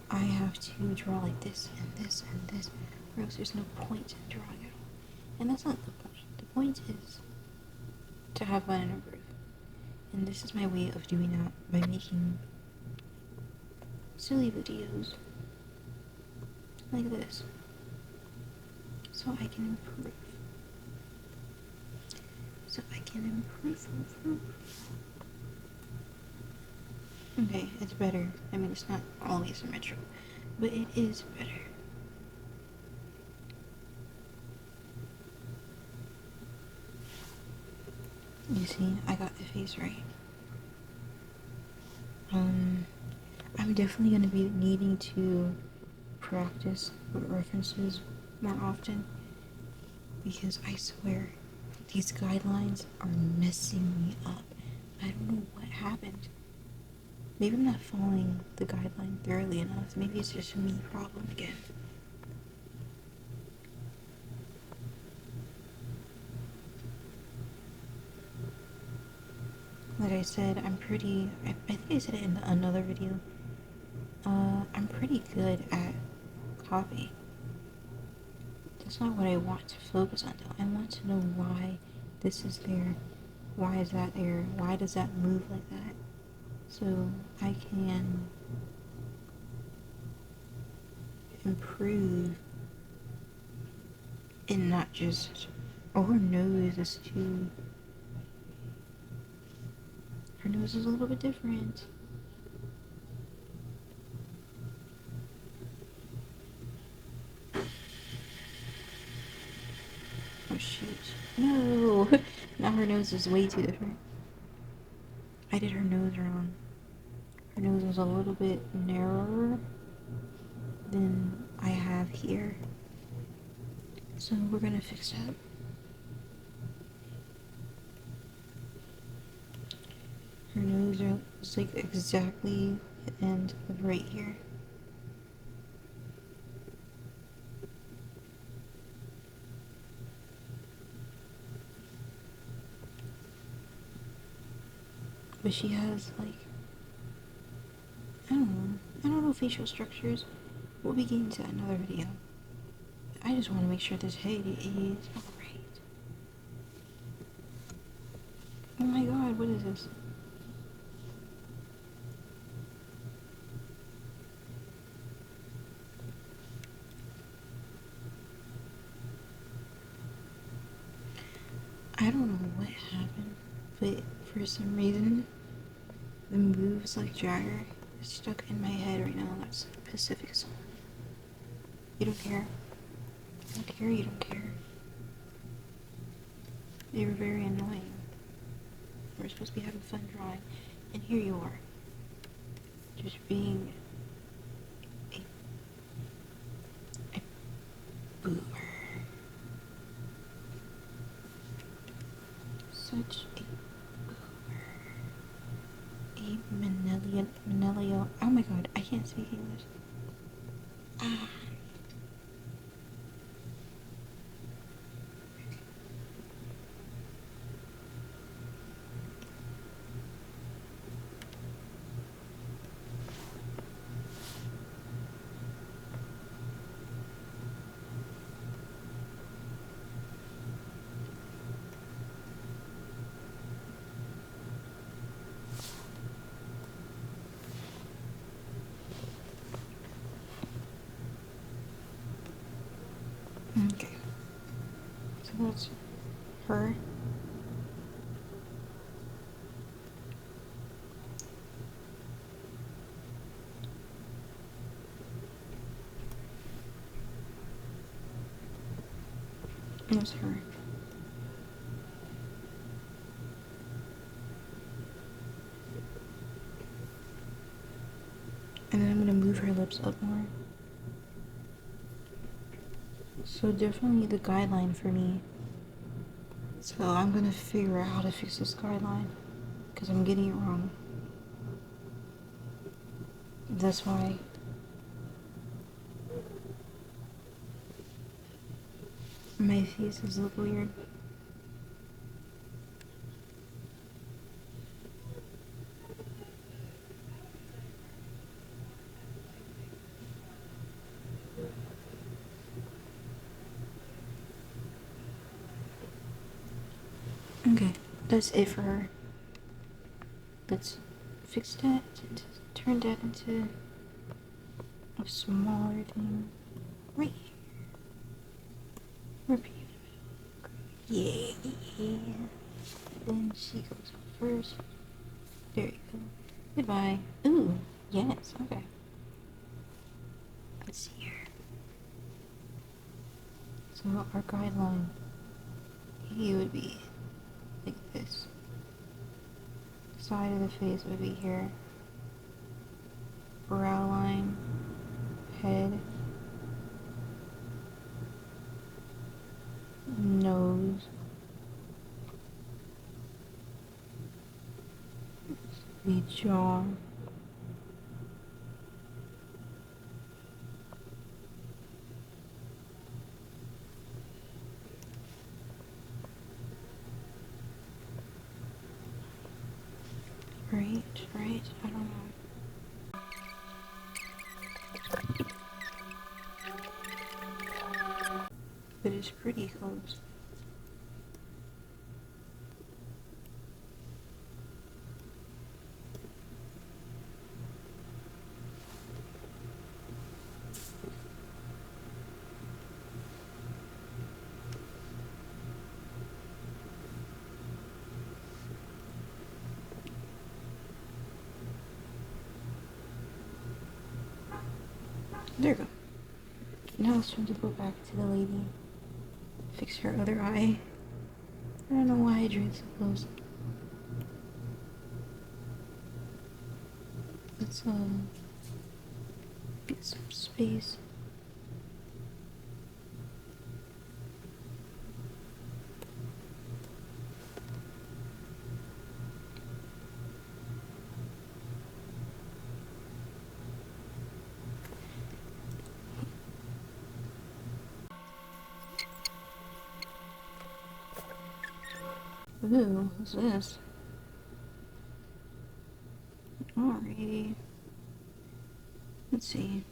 I have to draw like this and this and this, or else there's no point in drawing at all. And that's not the point. The point is to have fun and improve. And this is my way of doing that by making silly videos like this, so I can improve. So I can improve. Okay, it's better. I mean, it's not always symmetrical, but it is better. You see, I got the face right. I'm definitely going to be needing to practice with references more often, because I swear these guidelines are messing me up. I don't know what happened. Maybe I'm not following the guideline thoroughly enough. Maybe it's just a me problem again. Like I said, I think I said it in another video. I'm pretty good at copy. That's not what I want to focus on though. I want to know why this is there. Why is that there? Why does that move like that? So I can improve and not just, oh, her nose is too, her nose is a little bit different. Oh shoot. No! Now her nose is way too different. I did her nose wrong. Her nose was a little bit narrower than I have here. So we're gonna fix that. Her nose is like exactly the end of right here. But she has like, I don't know facial structures. We'll be getting to another video. I just want to make sure this head is alright. my god, what is this? I don't know what happened, but for some reason, the moves like Jagger is stuck in my head right now. That's Pacific song. You don't care. You don't care, you don't care. You're very annoying. We're supposed to be having fun drawing, and here you are. Just being a boomer. Such a boomer. A Manelio. Oh my god, I can't speak English. Ah. Okay. So that's her. That's her. And then I'm gonna move her lips up more. So definitely the guideline for me. So I'm gonna figure out how to fix this guideline, because I'm getting it wrong. That's why my faces look weird. Okay, that's it for her. Let's fix that and turn that into a smaller thing. Right here. Repeat. Yeah. Then she goes up first. There you go. Goodbye. Ooh, yes, okay. Let's see here. So our guideline, he would be like this. Side of the face would be here. Brow line, head, nose, the jaw, right, I don't know. But it's pretty close. There you go. Now it's time to go back to the lady. Fix her other eye. I don't know why I drew it so close. Let's get some space. Ooh, what's this? Alrighty. Let's see.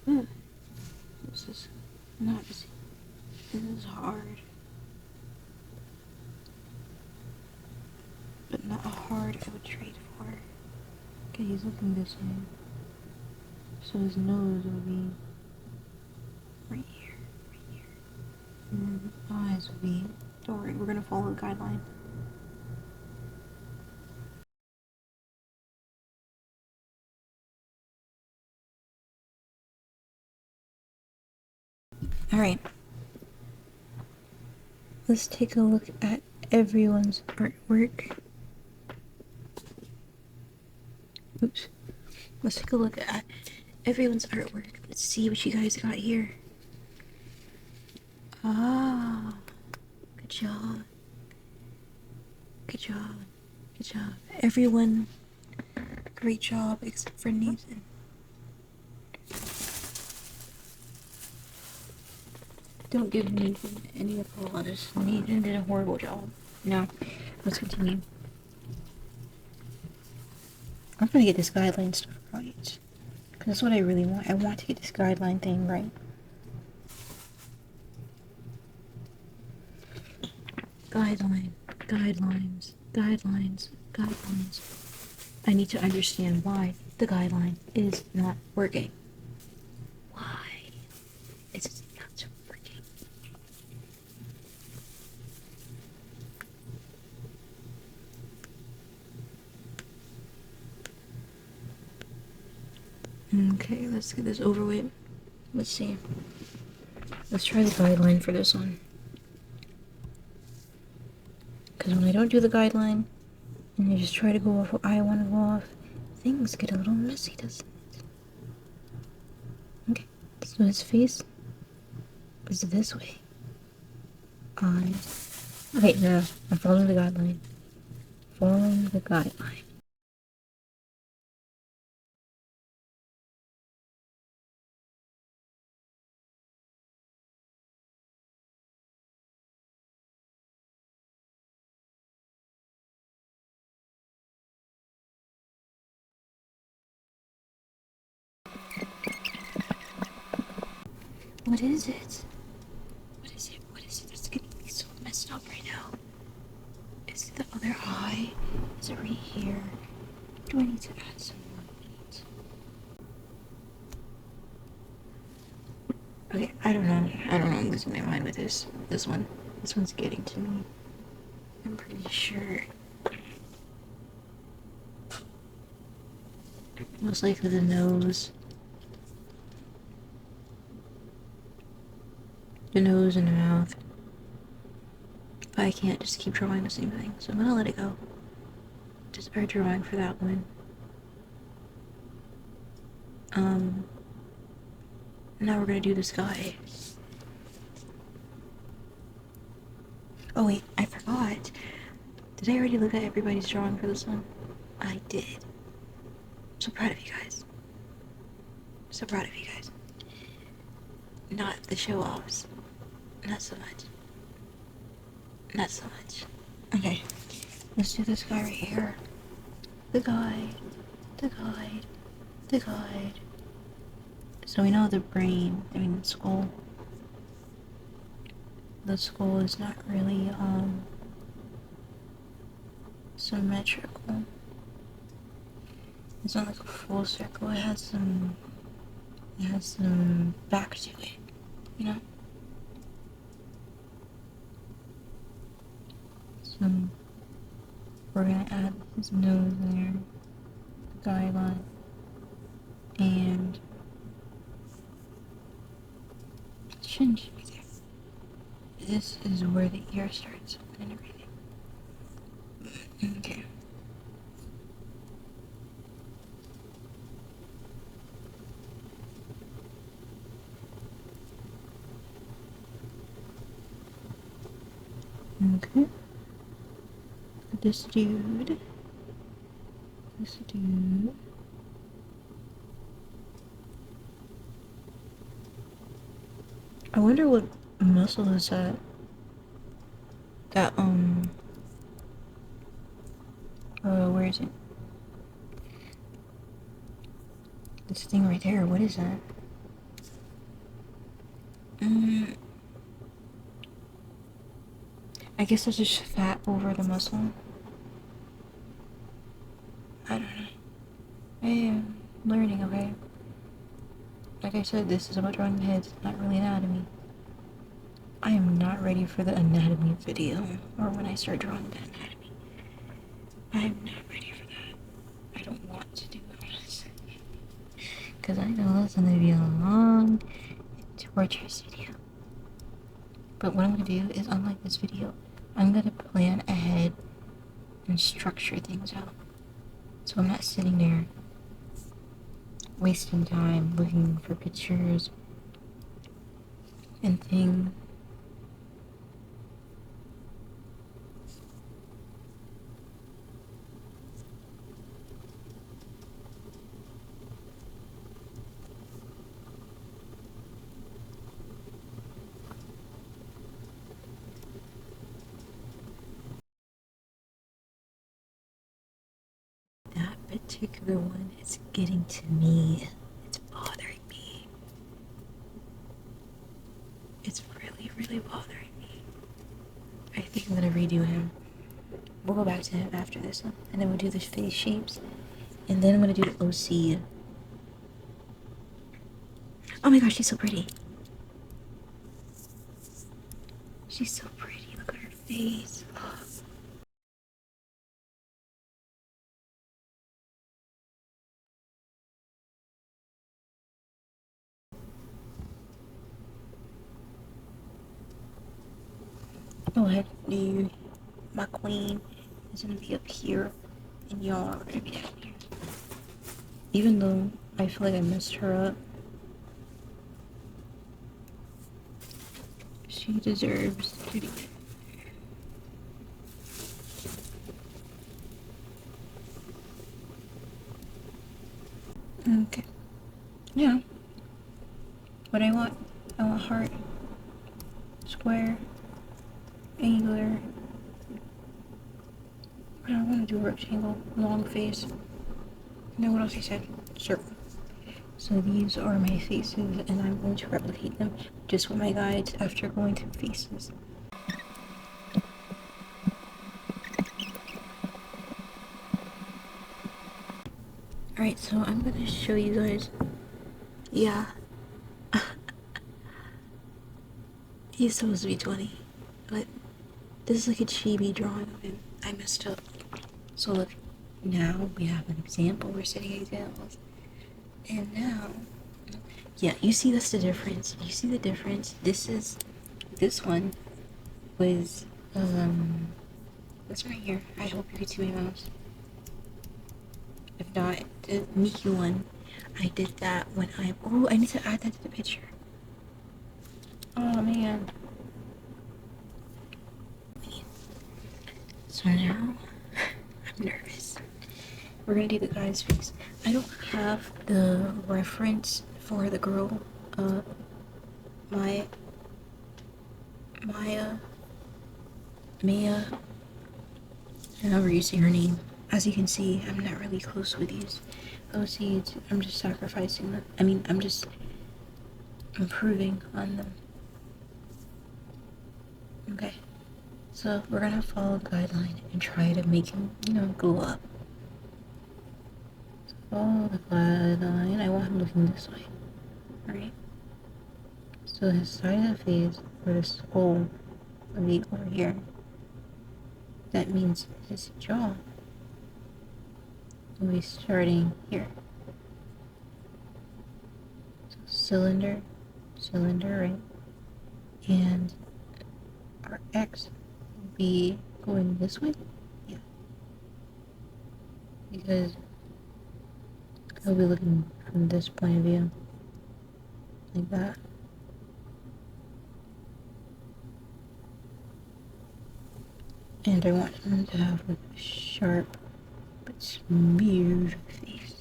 Ooh, this is not easy. This is hard. not hard I would trade for. Okay, he's looking this way. So his nose will be right here, right here. And then his eyes will be, don't worry, we're gonna follow the guideline. Alright. Let's take a look at everyone's artwork. Oops. Let's take a look at everyone's artwork. Let's see what you guys got here. Ah, good job. Good job. Good job. Everyone, great job except for Nathan. Don't give Nathan any applause. Nathan did a horrible job. No, let's continue. I'm gonna get this guideline stuff right. Because that's what I really want. I want to get this guideline thing right. Guideline, guidelines, guidelines, guidelines. I need to understand why the guideline is not working. Why is it not working? Okay, let's get this over with. Let's see. Let's try the guideline for this one. Because when I don't do the guideline, and I just try to go off what I want to go off, things get a little messy, doesn't it? Okay, so his face is this way. Eyes. Okay, no, I'm following the guideline. Following the guideline. What is it? What is it? What is it that's getting me so messed up right now? Is it the other eye? Is it right here? Do I need to add some more meat? Okay, I don't know. I'm losing my mind with this. This one. This one's getting to me. I'm pretty sure. Most likely the nose. The nose and the mouth. I can't just keep drawing the same thing, so I'm gonna let it go. Just start drawing for that one. Now we're gonna do the sky. Oh wait, I forgot. Did I already look at everybody's drawing for this one? I did. I'm so proud of you guys. So proud of you guys. Not the show-offs. Not so much. Not so much. Okay, let's do this guy right here. The guide. The guide. The guide. So we know the brain, the skull. The skull is not really, symmetrical. It's not like a full circle, it has some back to it, you know? So, we're gonna add his nose there, the guideline, and chin should be there. This is where the ear starts and everything. Okay. Okay. This dude. This dude. I wonder what muscle is that? That, where is it? This thing right there, what is that? I guess that's just fat over the muscle. I don't know. I am learning, okay? Like I said, this is about drawing heads, not really anatomy. I am not ready for the anatomy video, or when I start drawing the anatomy. I am not ready for that. I don't want to do it. Because I know that's going to be a long, torturous video. But what I'm going to do is, unlike this video, I'm going to plan ahead and structure things out. So I'm not sitting there wasting time looking for pictures and things. That particular one is getting to me. It's bothering me. It's really, really bothering me. I think I'm gonna redo him. We'll go back to him after this one. And then we'll do the face shapes. And then I'm gonna do the OC. Oh my gosh, she's so pretty. She's so pretty. Look at her face. Go ahead, dude. My queen is gonna be up here, and y'all are gonna be down here. Even though I feel like I messed her up, she deserves to be. Okay. Yeah. What I want heart, square, angular. I don't want to do rectangle, long face. And then what else he said? Circle. So these are my faces, and I'm going to replicate them just with my guides after going through faces. Alright, so I'm going to show you guys. Yeah. He's supposed to be 20, but this is like a chibi drawing of him. I messed up. So look, now we have an example. We're setting examples. And now, yeah, you see that's the difference. You see the difference? This one was, this one right here. I hope you can see my mouse. If not, the Mickey one, I did that when oh, I need to add that to the picture. Oh, man. So now, I'm nervous. We're gonna do the guy's face. I don't have the reference for the girl, Maya, Maya, however you say her name. As you can see, I'm not really close with these OCs. I'm just sacrificing them. I'm just improving on them. Okay, so we're gonna follow the guideline and try to make him, go up. Follow the guideline. I want him looking this way. Alright. So his side of the face, or this hole, will be over here. That means his jaw will be starting here. So cylinder, right? And our X will be going this way? Yeah. Because he'll be looking from this point of view. Like that. And I want him to have like a sharp but smooth face.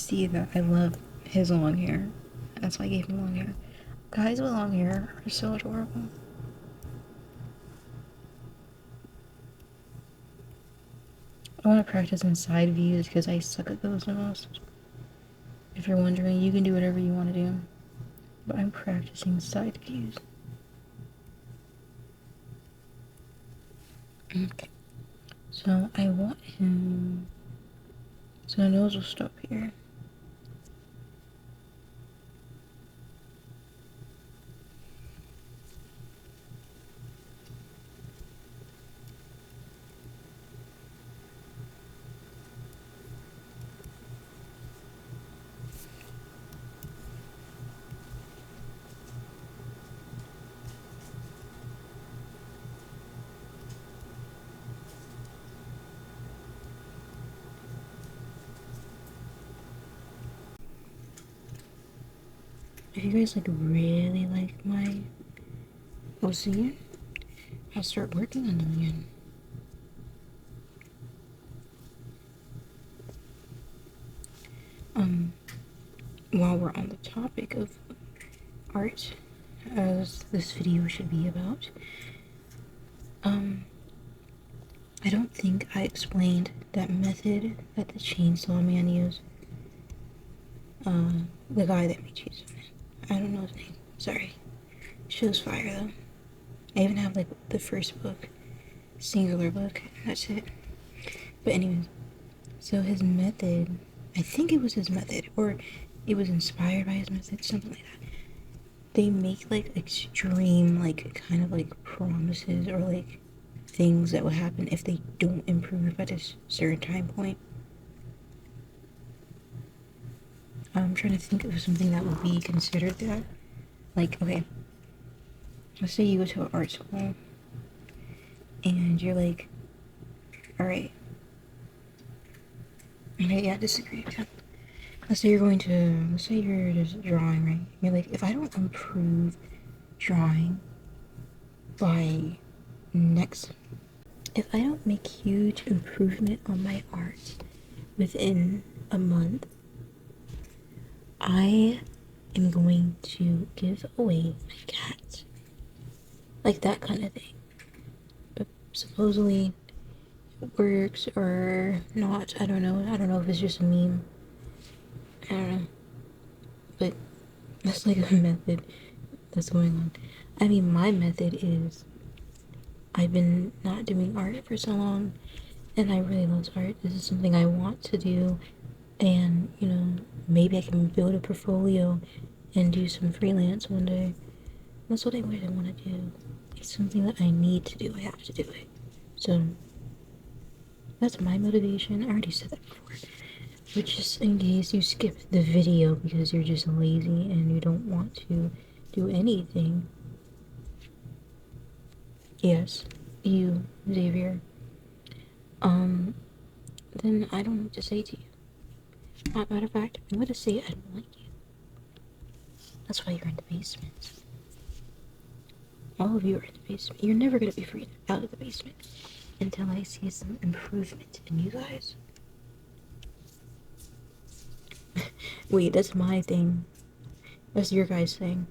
see that I love his long hair. That's why I gave him long hair. Guys with long hair are so adorable. I want to practice in side views because I suck at those the most. If you're wondering, you can do whatever you want to do. But I'm practicing side views. Okay. So I want him... So the nose will stop here. If you guys like really like my OC, I'll start working on them again. While we're on the topic of art, as this video should be about, I don't think I explained that method that the Chainsaw Man used. The guy that made Chainsaw Man. I don't know his name. Sorry. Show's fire though. I even have like the first book, singular book. That's it. But anyways, so his method, I think it was his method, or it was inspired by his method, something like that. They make like extreme, like kind of like promises or like things that will happen if they don't improve at a certain time point. I'm trying to think of something that would be considered that. Like, okay, let's say you go to an art school and you're like, alright, okay, yeah, disagree. Let's say you're just drawing, right? You're like, if I don't improve drawing by next, if I don't make huge improvement on my art within a month, I am going to give away my cat. Like that kind of thing. But supposedly it works or not. I don't know. I don't know if it's just a meme. I don't know. But that's like a method that's going on. I mean, my method is I've been not doing art for so long and I really love art. This is something I want to do, and you know, maybe I can build a portfolio and do some freelance one day. That's what I really want to do. It's something that I need to do. I have to do it. So that's my motivation. I already said that before. But just in case you skipped the video because you're just lazy and you don't want to do anything. Yes, you, Xavier. Then I don't know what to say to you. Matter of fact, I'm gonna say I don't like you. That's why you're in the basement. All of you are in the basement. You're never gonna be freed out of the basement until I see some improvement in you guys. Wait, that's my thing. That's your guys' thing.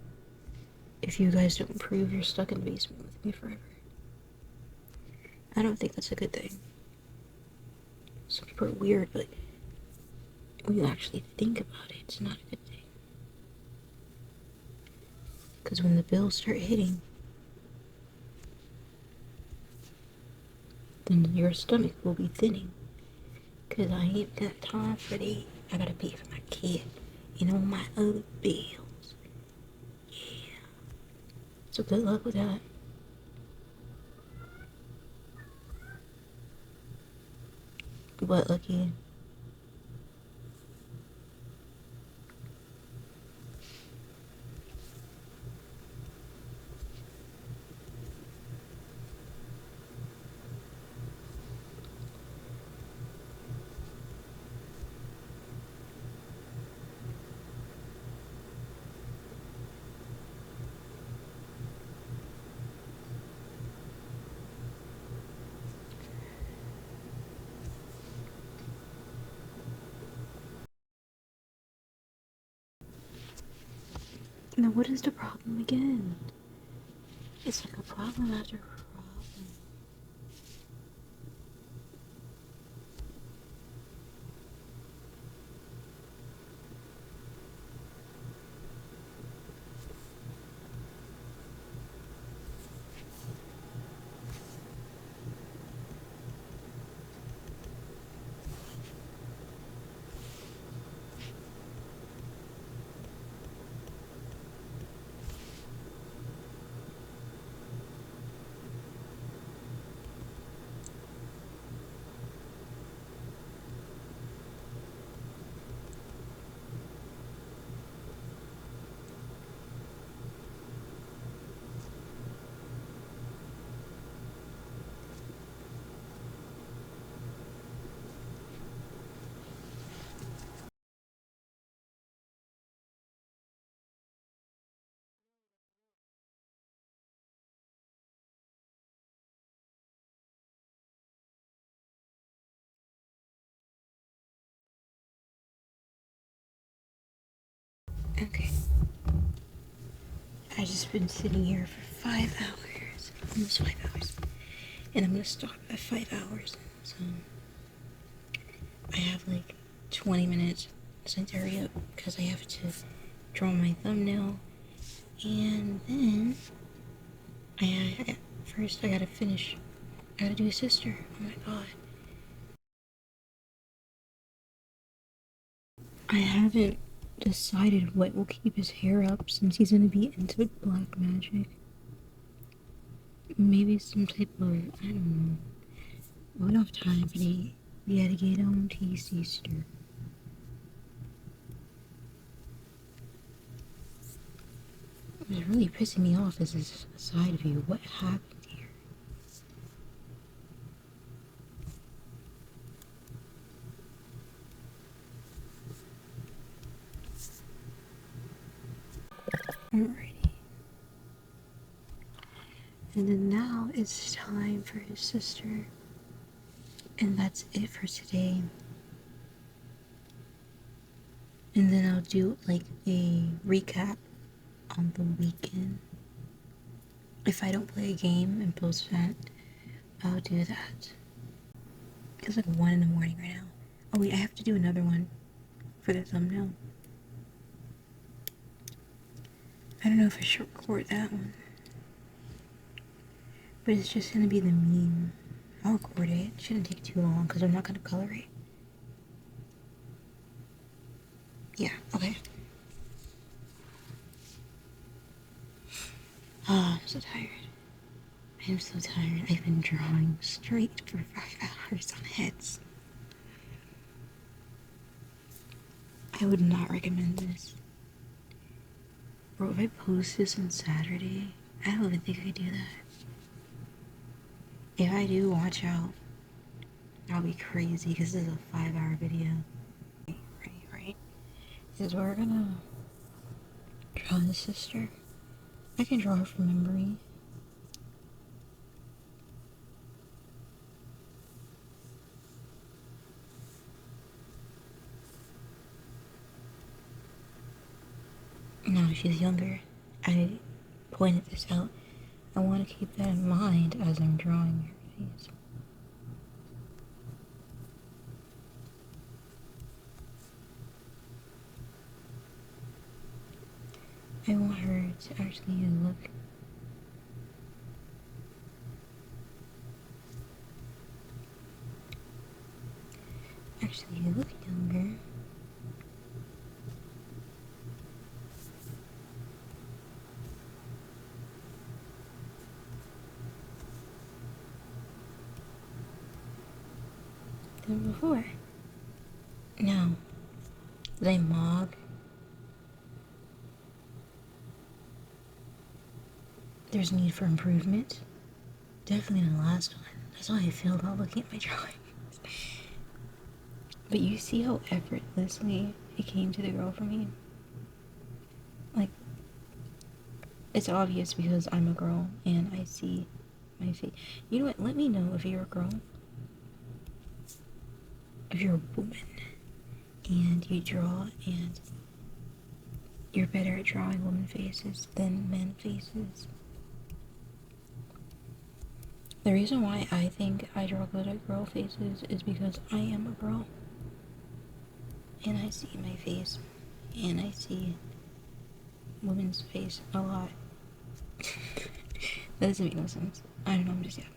If you guys don't improve, you're stuck in the basement with me forever. I don't think that's a good thing. Some people are weird, but when you actually think about it, it's not a good thing. Because when the bills start hitting, then your stomach will be thinning. Because I ain't got time for that. I gotta pay for my kid and all my other bills. Yeah. So good luck with that. What, Lucky? Now what is the problem again? It's like a problem after problem. Okay. I just been sitting here for 5 hours. Almost 5 hours. And I'm gonna stop at 5 hours. So I have like 20 minutes. So I need to hurry up because I have to draw my thumbnail. And then first I gotta finish. I gotta do a sister. Oh my god. I haven't decided what will keep his hair up since he's gonna be into black magic. Maybe some type of, I don't know. We don't have time for the alligator on tea sister. What's really pissing me off is this side view. What happened here? Alrighty. And then now it's time for his sister. And that's it for today. And then I'll do like a recap on the weekend. If I don't play a game and post that, I'll do that. It's like 1 in the morning right now. Oh wait, I have to do another one for the thumbnail. I don't know if I should record that one. But it's just gonna be the meme. I'll record it. It shouldn't take too long because I'm not gonna color it. Yeah, okay. Oh, I'm so tired. I am so tired. I've been drawing straight for 5 hours on heads. I would not recommend this. Bro, if I post this on Saturday, I don't even think I could do that. If I do, watch out. I'll be crazy because this is a 5-hour video. Right? Is we're gonna draw the sister. I can draw her from memory. No, she's younger. I pointed this out. I want to keep that in mind as I'm drawing her face. I want her to actually look younger. Than before. Now, they mog. There's need for improvement. Definitely in the last one. That's why I failed while looking at my drawings. But you see how effortlessly it came to the girl for me? Like, it's obvious because I'm a girl and I see my face. You know what? Let me know if you're a girl. If you're a woman and you draw and you're better at drawing woman faces than men faces. The reason why I think I draw good at girl faces is because I am a girl. And I see my face. And I see women's face a lot. That doesn't make no sense. I don't know, I'm just yapping.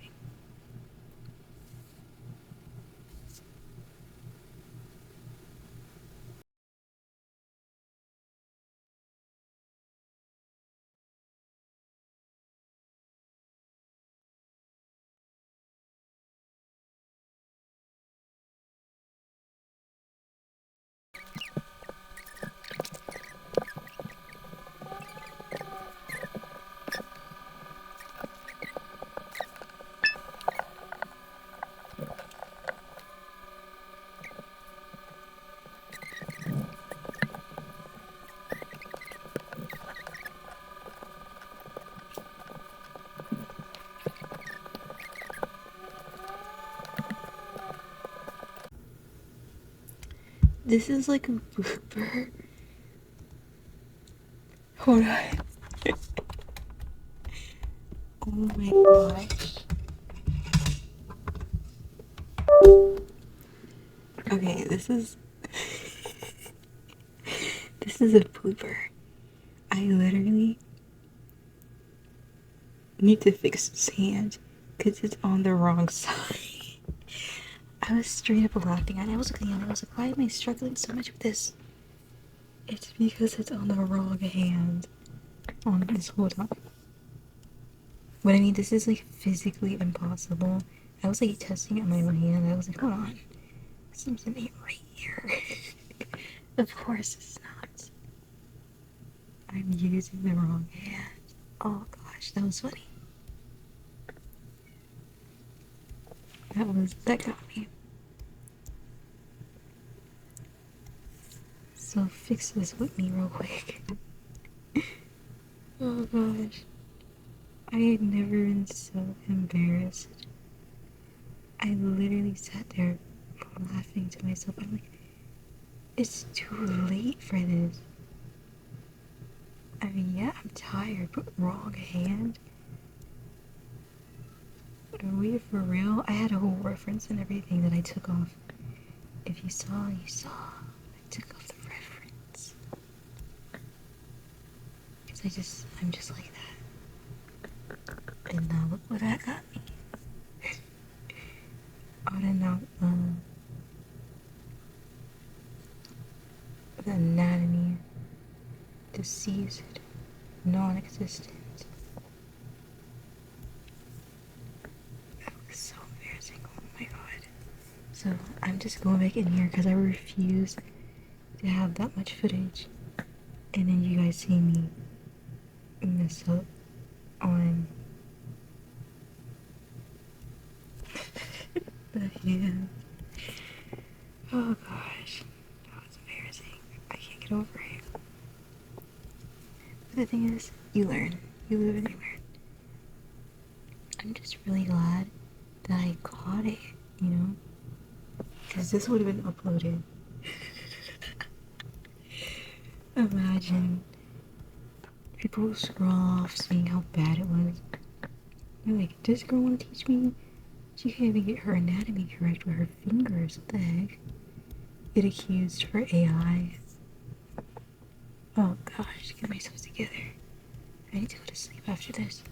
This is like a blooper. Hold on. Oh my gosh. Okay, this is this is a blooper. I literally need to fix this hand because it's on the wrong side. I was straight up laughing at it. I was looking at it. I was like, why am I struggling so much with this? It's because it's on the wrong hand. On this, hold on. But I mean, this is like physically impossible. I was like testing it on my own hand. I was like, hold on. Something ain't right here. Of course it's not. I'm using the wrong hand. Oh gosh, that was funny. That got me. So fix this with me real quick. Oh gosh. I had never been so embarrassed. I literally sat there laughing to myself. I'm like, it's too late for this. I mean, yeah, I'm tired, but wrong hand? Are we for real? I had a whole reference and everything that I took off. If you saw, you saw. I took off the reference. Because I'm just like that. And now look what that got me. I don't know, the anatomy, deceased, non-existent. That was so embarrassing, oh my god. So I'm just going back in here because I refuse to have that much footage. And then you guys see me mess up on the hand. Oh gosh, that was embarrassing. I can't get over it. But the thing is, you learn. You live and you learn. I'm just really glad that I caught it, you know? Because this would have been uploaded. Imagine people scroll off seeing how bad it was. They're like, this girl want to teach me? She can't even get her anatomy correct with her fingers. What the heck? Get accused for AI. Oh gosh, get myself together. I need to go to sleep after this.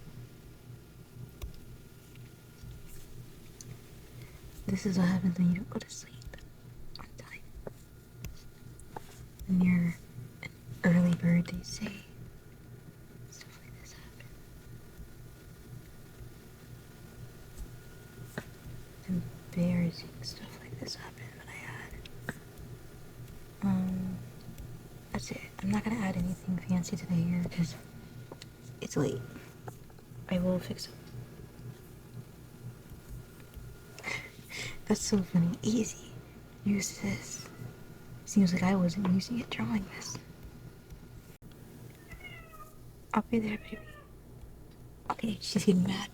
This is what happens when you don't go to sleep on time. When you're an early bird, they say. Stuff like this happens. Embarrassing stuff like this happened when I had. That's it. I'm not gonna add anything fancy to the hair because it's late. I will fix it. That's so funny. Easy. Use this. Seems like I wasn't using it drawing this. I'll be there, baby. Okay, she's getting mad.